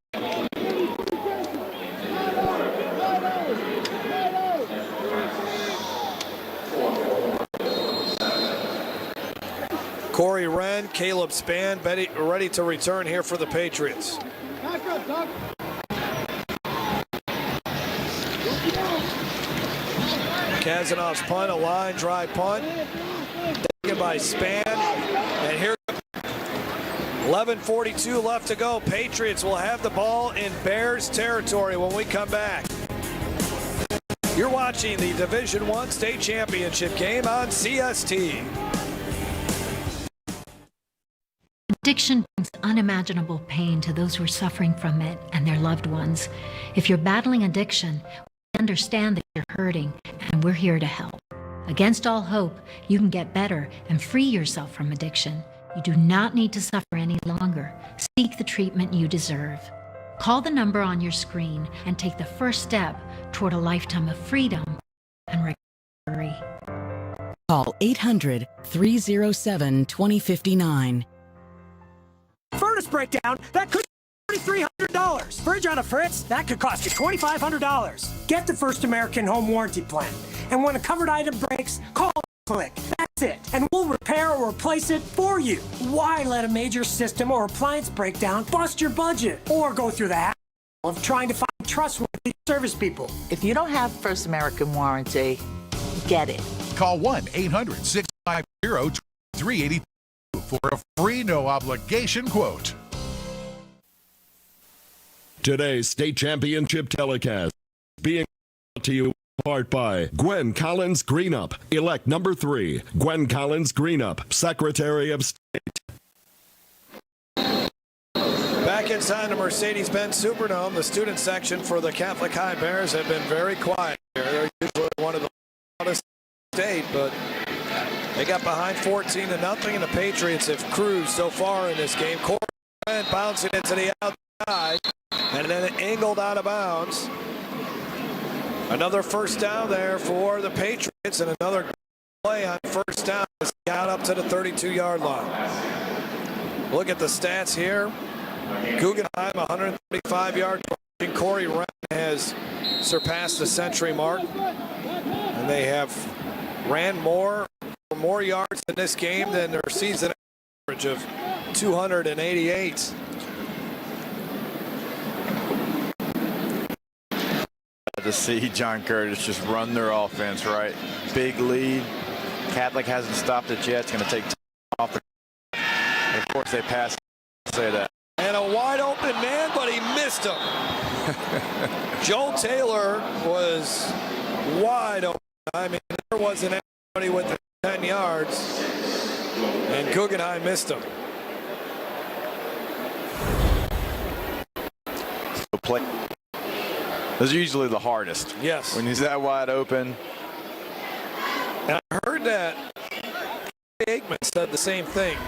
Corey Wren, Caleb Spann ready to return here for the Patriots. Kazanov's punt, a line drive punt. Taken by Spann. And here, 11:42 left to go. Patriots will have the ball in Bears territory when we come back. You're watching the Division I State Championship game on CST. Addiction brings unimaginable pain to those who are suffering from it and their loved ones. If you're battling addiction, we understand that you're hurting, and we're here to help. Against all hope, you can get better and free yourself from addiction. You do not need to suffer any longer. Seek the treatment you deserve. Call the number on your screen and take the first step toward a lifetime of freedom and recovery. Call 800-307-2059. Furnace breakdown, that could be $3,300. Fridge on a Fritz, that could cost you $2,500. Get the First American Home Warranty Plan. And when a covered item breaks, call or click. That's it. And we'll repair or replace it for you. Why let a major system or appliance breakdown bust your budget? Or go through the hassle of trying to find trustworthy service people? If you don't have First American Warranty, get it. Call 1-800-650-2382 for a free no-obligation quote. Today's state championship telecast being brought to you in part by Gwen Collins Greenup. Elect number 3, Gwen Collins Greenup, Secretary of State. Back inside the Mercedes-Benz Superdome, the student section for the Catholic High Bears have been very quiet here. They're usually one of the loudest in the state, but they got behind 14-0, and the Patriots have cruised so far in this game. Corey Wren bouncing into the outside, and then angled out of bounds. Another first down there for the Patriots, and another play on first down as he got up to the 32-yard line. Look at the stats here. Guggenheim, 135-yard rushing. Corey Wren has surpassed the century mark, and they have ran more yards in this game than their season average of 288. To see John Curtis just run their offense, right? Big lead. Catholic hasn't stopped it yet. It's going to take time off the. And of course, they pass. Say that. And a wide open man, but he missed him. Joel Taylor was wide open. I mean, there wasn't anybody with the 10 yards, and Guggenheim missed him. So play. Those are usually the hardest. Yes. When he's that wide open. And I heard that Aikman said the same thing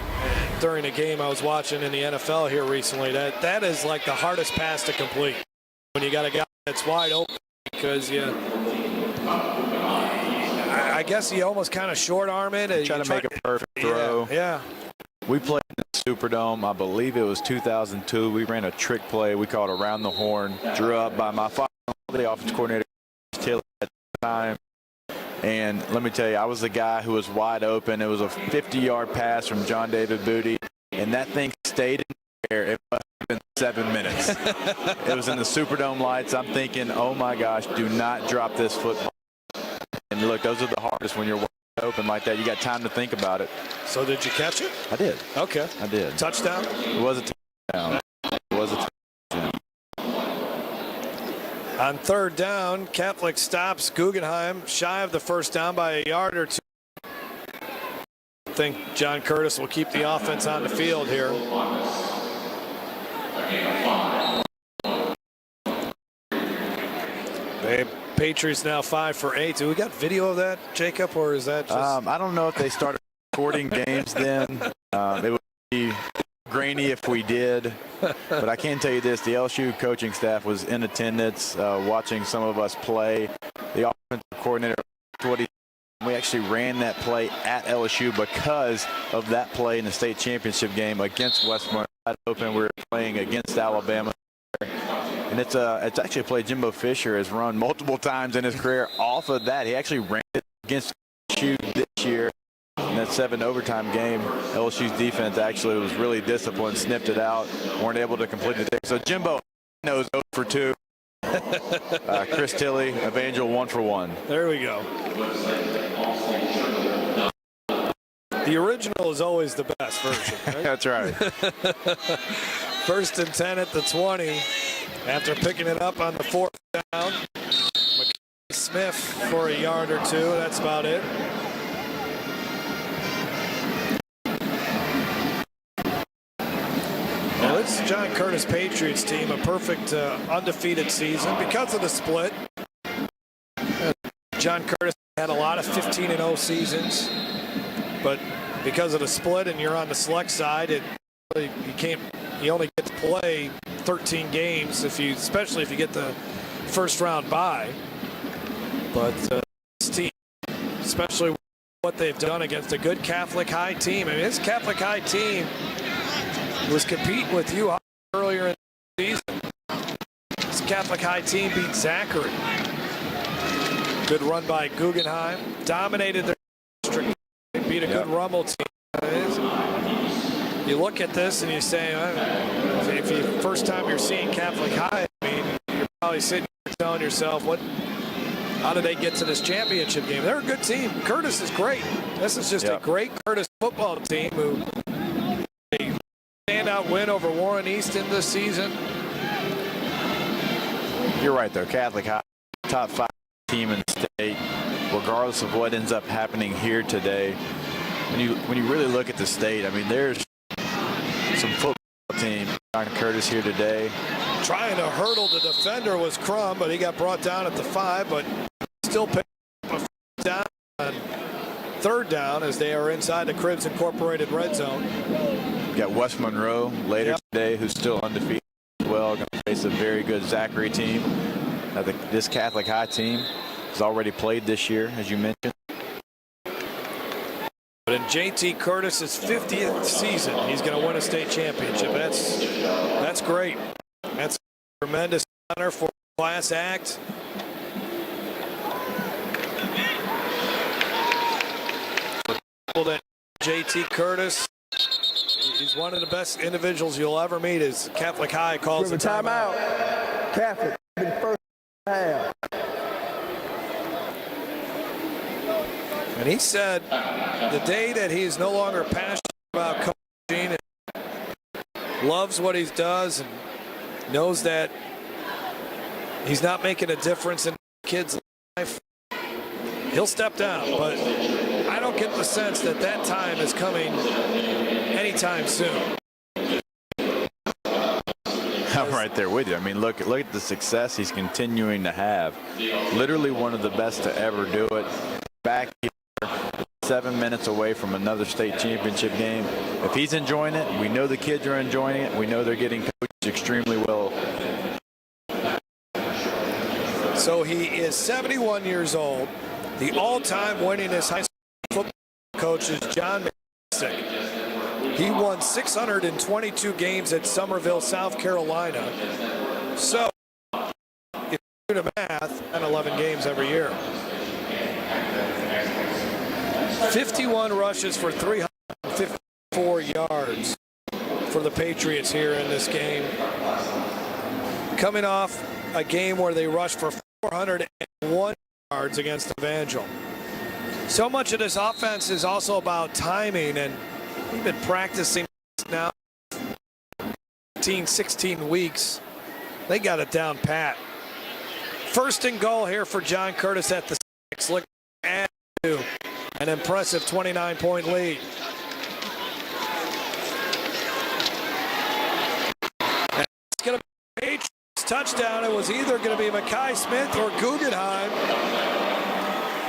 during a game I was watching in the NFL here recently. That is like the hardest pass to complete when you got a guy that's wide open, because I guess you almost kind of short arm it. And try to make a perfect throw. Yeah. We played in the Superdome. I believe it was 2002. We ran a trick play. We called around the horn. Drew up by my father, the offensive coordinator, Tilly at the time. And let me tell you, I was the guy who was wide open. It was a 50-yard pass from John David Booty, and that thing stayed in the air. It must have been 7 minutes. It was in the Superdome lights. I'm thinking, oh my gosh, do not drop this football. And look, those are the hardest when you're wide open like that. You got time to think about it. So did you catch it? I did. Okay. I did. Touchdown? It was a touchdown. It was a touchdown. On third down, Catholic stops Guggenheim shy of the first down by a yard or two. I think John Curtis will keep the offense on the field here. The Patriots now 5 for 8. Do we got video of that, Jacob, or is that just... I don't know if they started recording games then. It would be grainy if we did. But I can tell you this, the LSU coaching staff was in attendance watching some of us play. The offensive coordinator, we actually ran that play at LSU because of that play in the state championship game against Westmont. Open, we were playing against Alabama. And it's actually a play Jimbo Fisher has run multiple times in his career off of that. He actually ran it against LSU this year. In that 7 overtime game, LSU's defense actually was really disciplined, snipped it out, weren't able to complete it. So Jimbo knows 0 for 2. Chris Tilley, Evangel 1 for 1. There we go. The original is always the best version, right? That's right. First and 10 at the 20. After picking it up on the fourth down, Smith for a yard or two. That's about it. Well, this is John Curtis Patriots team, a perfect undefeated season because of the split. John Curtis had a lot of 15-0 seasons, but because of the split and you're on the select side, you only get to play 13 games especially if you get the first round bye. But this team, especially what they've done against a good Catholic High team. I mean, this Catholic High team was competing with you earlier in the season. This Catholic High team beat Zachary. Good run by Guggenheim. Dominated their district. They beat a good Rummel team. You look at this and you say, if you first time you're seeing Catholic High, I mean, you're probably sitting here telling yourself, how did they get to this championship game? They're a good team. Curtis is great. This is just a great Curtis football team who a standout win over Warren Easton this season. You're right, though. Catholic High, top 5 team in the state, regardless of what ends up happening here today. When you really look at the state, I mean, there's some football team. John Curtis here today. Trying to hurdle the defender was Crum, but he got brought down at the 5, but still picked up a first down on third down as they are inside the Cribs Incorporated red zone. You got West Monroe later today, who's still undefeated as well, going to face a very good Zachary team. This Catholic High team has already played this year, as you mentioned. But in JT Curtis's 50th season, he's going to win a state championship. That's great. That's a tremendous honor for the class act. For people that JT Curtis, he's one of the best individuals you'll ever meet. Is Catholic High calls the timeout. Catholic, first half. And he said the day that he is no longer passionate about coaching and loves what he does and knows that he's not making a difference in kids' life, he'll step down. But I don't get the sense that that time is coming anytime soon. I'm right there with you. I mean, look at the success he's continuing to have. Literally one of the best to ever do it. Back here, 7 minutes away from another state championship game. If he's enjoying it, we know the kids are enjoying it. We know they're getting coached extremely well. So he is 71 years old. The all-time winningest high school football coach is John McKissick. He won 622 games at Summerville, South Carolina. So, if you do the math, and 11 games every year. 51 rushes for 354 yards for the Patriots here in this game. Coming off a game where they rushed for 401 yards against Evangel. So much of this offense is also about timing, and we've been practicing now 16 weeks. They got it down pat. First and goal here for John Curtis at the 6. Look at an impressive 29-point lead. And it's going to be a Patriots touchdown. It was either going to be Mekhi Smith or Guggenheim.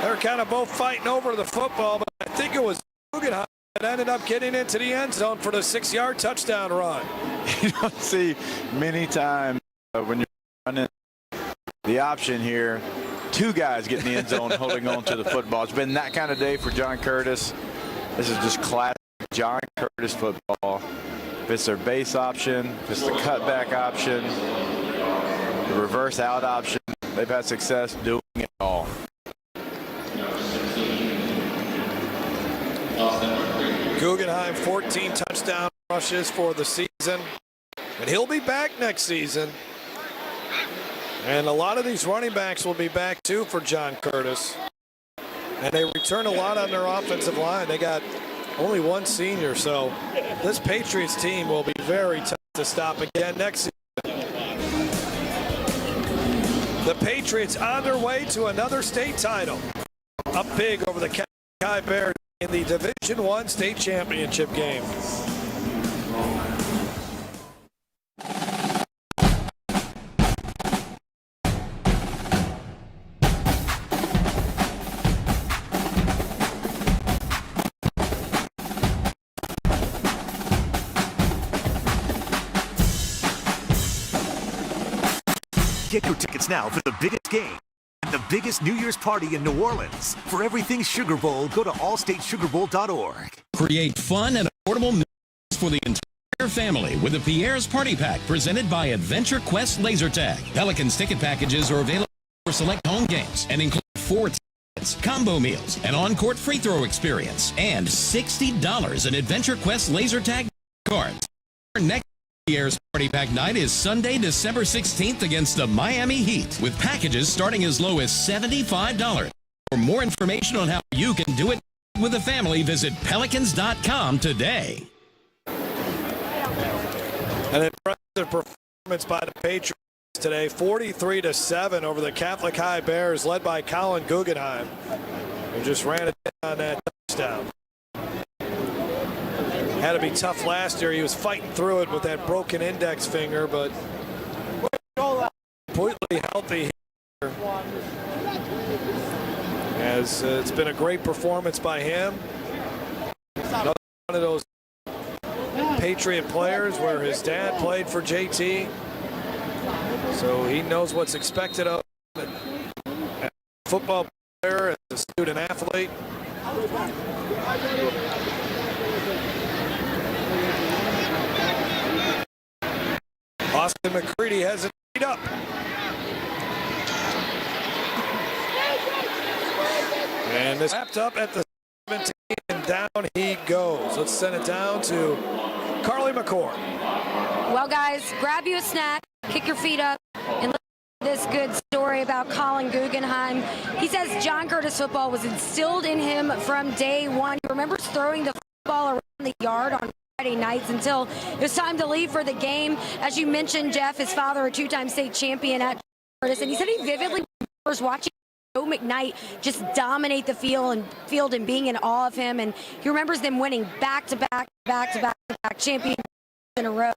They're kind of both fighting over the football, but I think it was Guggenheim that ended up getting into the end zone for the 6-yard touchdown run. You don't see many times when you're running the option here, two guys get in the end zone holding on to the football. It's been that kind of day for John Curtis. This is just classic John Curtis football. If it's their base option, if it's the cutback option, the reverse out option, they've had success doing it all. Guggenheim, 14 touchdown rushes for the season, and he'll be back next season. And a lot of these running backs will be back too for John Curtis. And they return a lot on their offensive line. They got only one senior, so this Patriots team will be very tough to stop again next season. The Patriots on their way to another state title. Up big over the Catholic High Bears in the Division I state championship game. Get your tickets now for the biggest game and the biggest New Year's party in New Orleans. For everything Sugar Bowl, go to allstatesugarbowl.org. Create fun and affordable meals for the entire family with the Pierre's Party Pack presented by Adventure Quest Laser Tag. Pelican's ticket packages are available for select home games and include 4 tickets, combo meals, an on-court free throw experience, and $60 in Adventure Quest Laser Tag cards. Our next Pierre's Party Pack night is Sunday, December 16th against the Miami Heat, with packages starting as low as $75. For more information on how you can do it with a family, visit pelicans.com today. An impressive performance by the Patriots today, 43-7 over the Catholic High Bears, led by Colin Guggenheim, who just ran it on that touchdown. Had to be tough last year. He was fighting through it with that broken index finger, but completely healthy here. As it's been a great performance by him. Another one of those Patriot players where his dad played for JT. So he knows what's expected of him as a football player, as a student athlete. Austin McCready has it beat up. And this wrapped up at the 17, and down he goes. Let's send it down to Carly McCord. Well, guys, grab you a snack, kick your feet up, and listen to this good story about Colin Guggenheim. He says John Curtis football was instilled in him from day one. He remembers throwing the football around the yard on Friday nights until it was time to leave for the game. As you mentioned, Jeff, his father, a 2-time state champion at Curtis, and he said he vividly remembers watching Joe McKnight just dominate the field and being in awe of him. And he remembers them winning back-to-back championships in a row.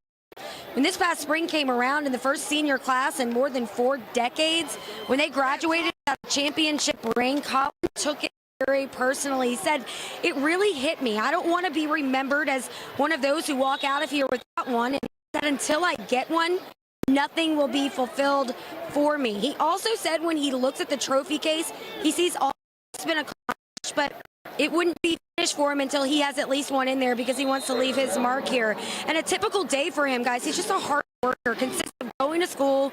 when this past spring came around in the first senior class in more than 4 decades, when they graduated that championship ring, Colin took it very personally. He said, it really hit me. I don't want to be remembered as one of those who walk out of here without one. And he said, until I get one, nothing will be fulfilled for me. He also said when he looks at the trophy case, he sees all that's been accomplished, but it wouldn't be finished for him until he has at least one in there because he wants to leave his mark here. And a typical day for him, guys, he's just a hard worker, consists of going to school,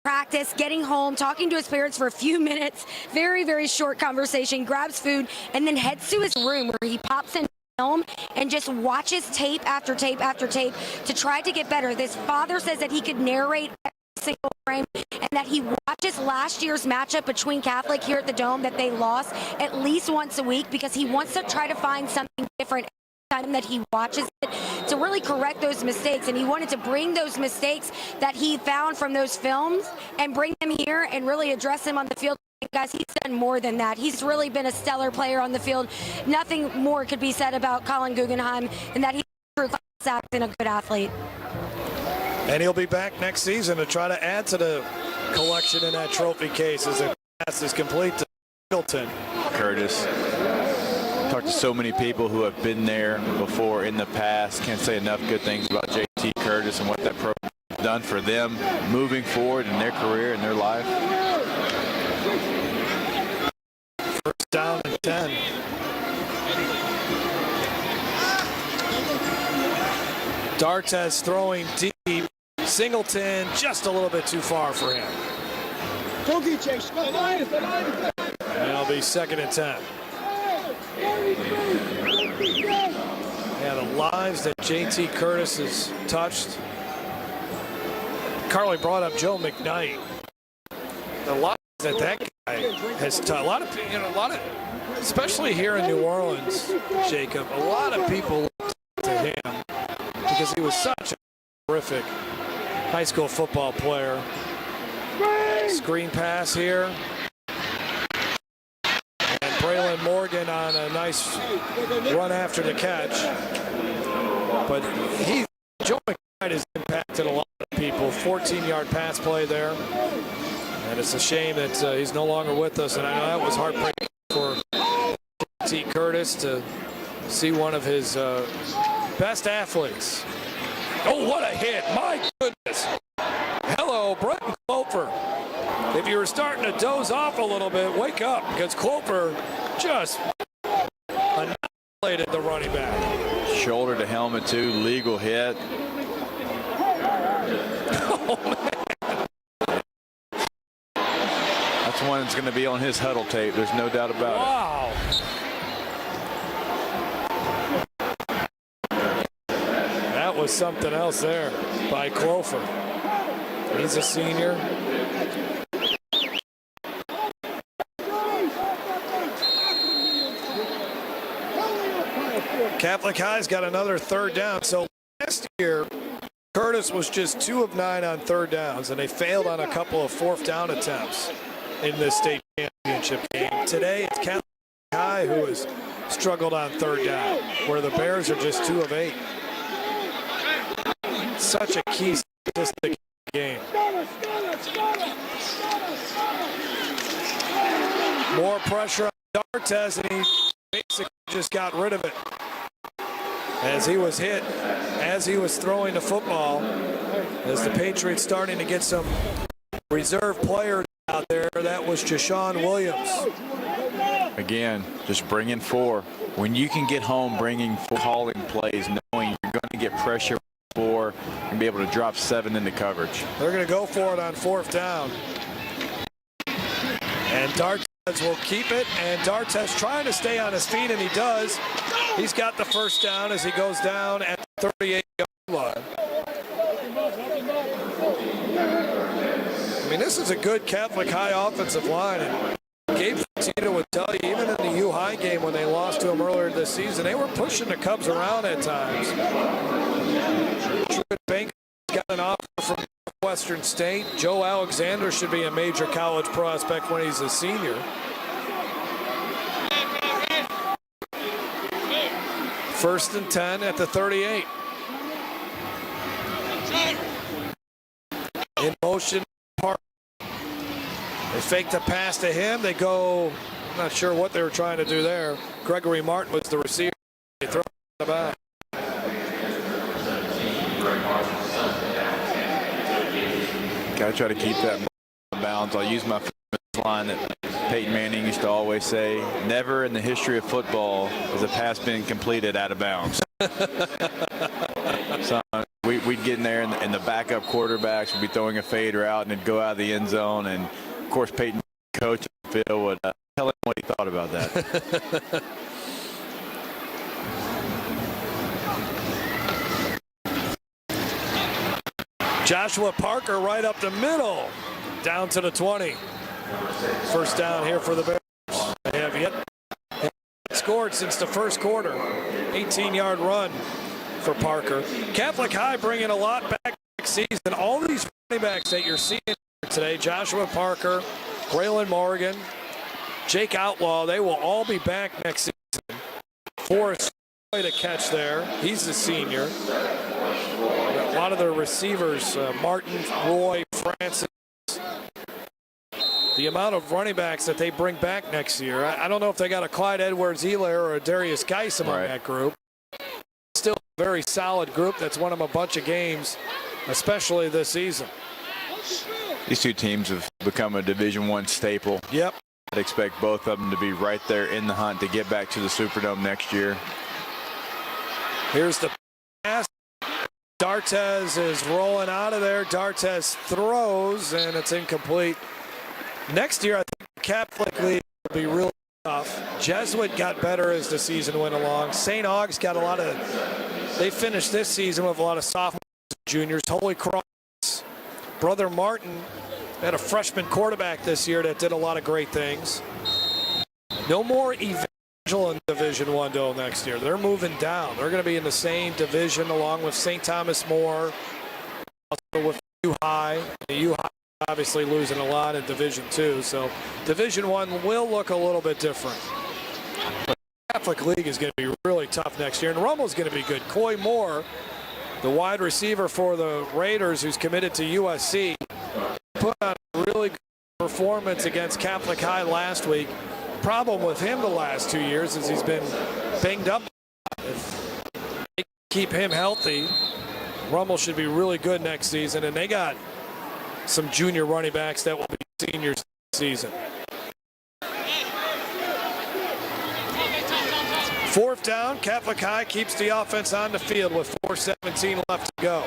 practice, getting home, talking to his parents for a few minutes, very, very short conversation, grabs food, and then heads to his room where he pops in film and just watches tape after tape after tape to try to get better. This father says that he could narrate every single frame and that he watches last year's matchup between Catholic here at the Dome that they lost at least once a week because he wants to try to find something different every time that he watches it to really correct those mistakes. And he wanted to bring those mistakes that he found from those films and bring them here and really address them on the field. Guys, he's done more than that. He's really been a stellar player on the field. Nothing more could be said about Colin Guggenheim and that he's a true class act and a good athlete. And he'll be back next season to try to add to the collection in that trophy case as the pass is complete to Middleton. Curtis. Talked to so many people who have been there before in the past. Can't say enough good things about JT Curtis and what that program has done for them moving forward in their career and their life. First down and 10. D'Artes throwing deep. Singleton just a little bit too far for him. And it'll be 2nd and 10. Yeah, the lives that JT Curtis has touched. Carly brought up Joe McKnight. The lives that guy has touched. A lot of, especially here in New Orleans, Jacob, a lot of people looked to him because he was such a terrific high school football player. Screen pass here. And Braylon Morgan on a nice run after the catch. But Joe McKnight has impacted a lot of people. 14-yard pass play there. And it's a shame that he's no longer with us. And I know that was heartbreaking for T. Curtis to see one of his best athletes. Oh, what a hit. My goodness. Hello, Bretton Cloper. If you were starting to doze off a little bit, wake up because Cloper just annihilated the running back. Shoulder to helmet, too. Legal hit. Oh, man. That's one that's going to be on his huddle tape. There's no doubt about it. Wow. That was something else there by Clofer. He's a senior. Catholic High's got another 3rd down. So last year, Curtis was just 2 of 9 on 3rd downs, and they failed on a couple of 4th down attempts in this state championship game. Today, it's Catholic High who has struggled on 3rd down, where the Bears are just 2 of 8. Such a key statistic game. More pressure on D'Artes, and he basically just got rid of it as he was hit, as he was throwing the football, as the Patriots starting to get some reserve players out there. That was Jashawn Williams. Again, just bringing 4. When you can get home bringing 4 calling plays, knowing you're going to get pressure 4 and be able to drop 7 into coverage. They're going to go for it on 4th down. And D'Artes will keep it, and D'Artes trying to stay on his feet, and he does. He's got the 1st down as he goes down at the 38-yard line. I mean, this is a good Catholic High offensive line, and Gabe Tito would tell you, even in the U High game when they lost to him earlier this season, they were pushing the Cubs around at times. Truett Bank got an offer from Western State. Joe Alexander should be a major college prospect when he's a senior. First and 10 at the 38. motion. They fake the pass to him. They go, I'm not sure what they were trying to do there. Gregory Martin was the receiver. They throw it back. Got to try to keep that balance. I'll use my line that Peyton Manning used to always say, never in the history of football has a pass been completed out of bounds. So we'd get in there and the backup quarterbacks would be throwing a fade route and it'd go out of the end zone. And, of course, Peyton, coach Phil, would tell him what he thought about that. Joshua Parker right up the middle, down to the 20. First down here for the Bears. They have yet scored since the first quarter. 18-yard run for Parker. Catholic High bringing a lot back next season. All these running backs that you're seeing today, Joshua Parker, Braylon Morgan, Jake Outlaw, they will all be back next season. Forrest to catch there. He's the senior. A lot of their receivers, Martin, Roy, Francis. The amount of running backs that they bring back next year. I don't know if they got a Clyde Edwards-Helaire or a Darius Geis among that group. Still a very solid group that's won them a bunch of games, especially this season. These two teams have become a Division I staple. Yep. I'd expect both of them to be right there in the hunt to get back to the Superdome next year. Here's the pass. D'Artes is rolling out of there. D'Artes throws, and it's incomplete. Next year, I think Catholic League will be really tough. Jesuit got better as the season went along. St. Aug's got a lot of, they finished this season with a lot of sophomores and juniors. Holy Cross, Brother Martin had a freshman quarterback this year that did a lot of great things. No more Evangel in Division I though next year. They're moving down. They're going to be in the same division along with St. Thomas More, also with U High. The U High obviously losing a lot in Division II, so Division I will look a little bit different. But Catholic League is going to be really tough next year, and Rummel's going to be good. Coy Moore, the wide receiver for the Raiders, who's committed to USC, put on a really good performance against Catholic High last week. Problem with him the last 2 years is he's been banged up. If they keep him healthy, Rummel should be really good next season, and they got some junior running backs that will be seniors this season. Fourth down, Catholic High keeps the offense on the field with 4:17 left to go.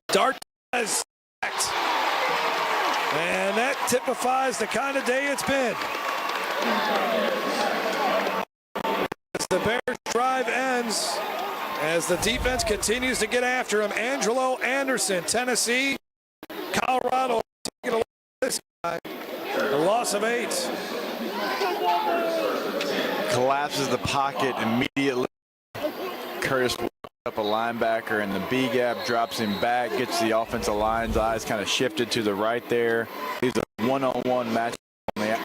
D'Artes sacked. And that typifies the kind of day it's been. As the Bears drive ends, as the defense continues to get after him, Angelo Anderson, Tennessee, Colorado taking a look at this guy. The loss of 8. Collapses the pocket immediately. Curtis up a linebacker and the B gap drops him back, gets the offensive line's eyes kind of shifted to the right there. He's a one-on-one match on the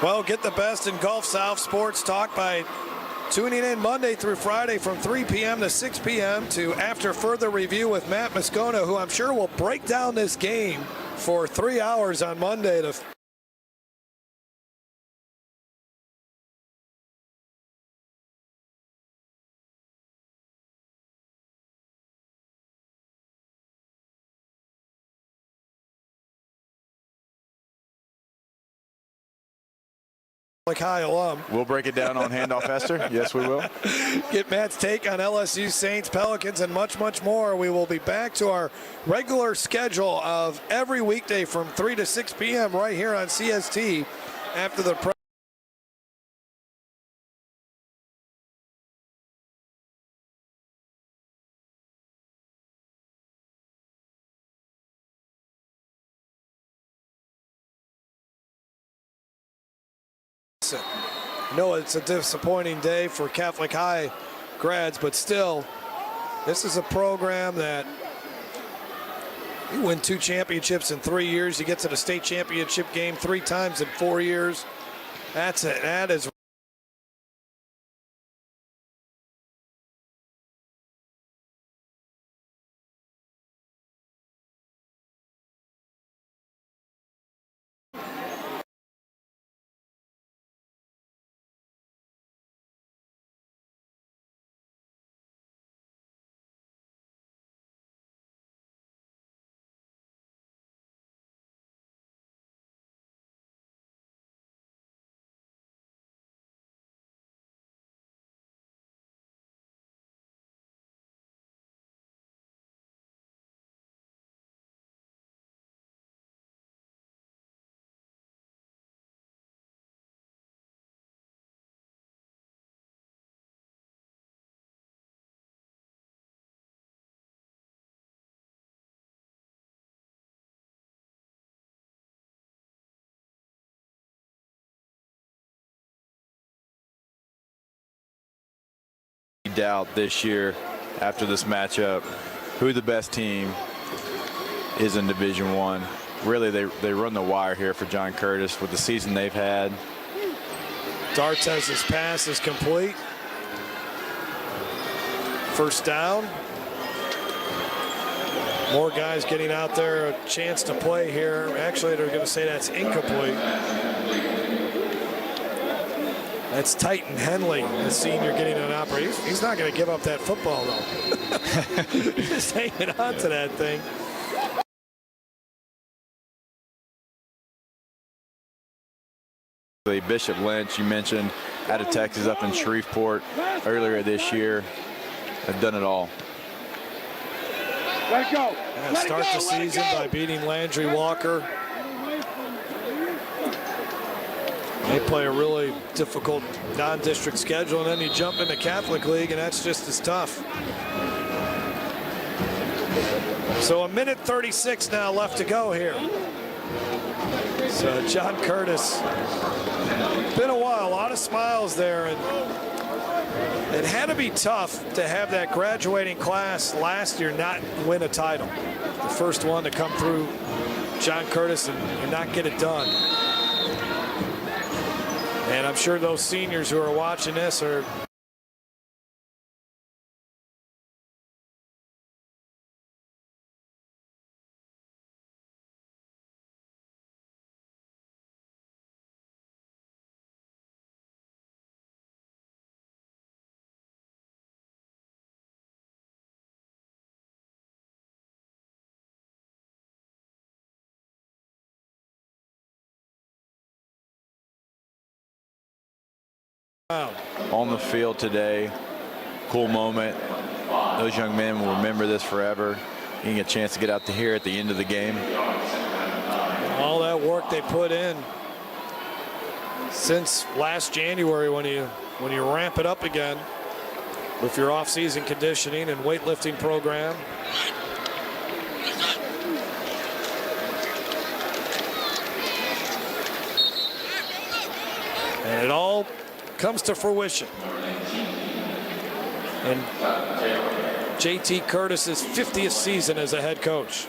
Well, get the best in Gulf South sports talk by tuning in Monday through Friday from 3 p.m. to 6 p.m. to After Further Review with Matt Moscona, who I'm sure will break down this game for 3 hours on Monday to High alum. We'll break it down on Handoff Esther. Yes, we will. Get Matt's take on LSU, Saints, Pelicans, and much, much more. We will be back to our regular schedule of every weekday from 3 to 6 p.m. right here on CST after the No, it's a disappointing day for Catholic High grads, but still, this is a program that you win 2 championships in 3 years. You get to the state championship game 3 times in 4 years. That's it. That is doubt this year after this matchup who the best team is in Division I. Really, they run the wire here for John Curtis with the season they've had. Darts has his pass is complete. First down. More guys getting out there a chance to play here. Actually, they're going to say that's incomplete. That's Titan Henley, the senior, getting an opportunity. He's not going to give up that football, though. He's just hanging on to that thing. Bishop Lynch, you mentioned, out of Texas, up in Shreveport earlier this year. They've done it all. Let it go. Start the season by beating Landry Walker. They play a really difficult non-district schedule, and then you jump into Catholic League, and that's just as tough. So 1:36 now left to go here. So John Curtis, been a while, a lot of smiles there, and it had to be tough to have that graduating class last year not win a title. The first one to come through John Curtis and not get it done. And I'm sure those seniors who are watching this are on the field today. Cool moment. Those young men will remember this forever. Getting a chance to get out to here at the end of the game. all that work they put in since last January when you ramp it up again with your off-season conditioning and weightlifting program. And it all comes to fruition. And JT Curtis's 50th season as a head coach.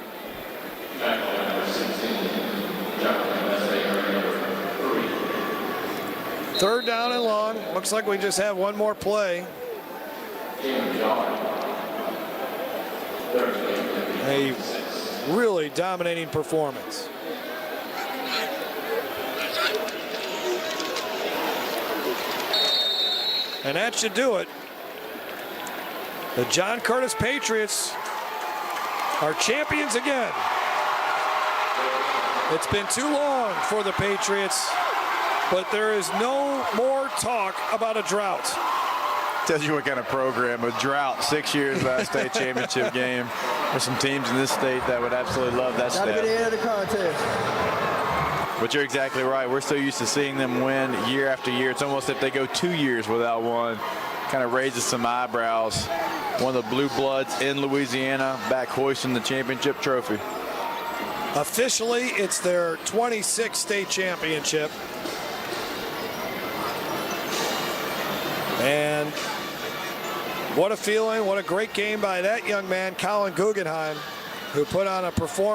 Third down and long. Looks like we just have one more play. A really dominating performance. And that should do it. The John Curtis Patriots are champions again. It's been too long for the Patriots, but there is no more talk about a drought. Tells you what kind of program. A drought, 6 years without a state championship game. There's some teams in this state that would absolutely love that Gotta stat. be the end of the contest. But you're exactly right. We're so used to seeing them win year after year. It's almost if they go 2 years without one. Kind of raises some eyebrows. One of the blue bloods in Louisiana back hoisting the championship trophy. Officially, it's their 26th state championship. And what a feeling, what a great game by that young man, Colin Guggenheim, who put on a performance.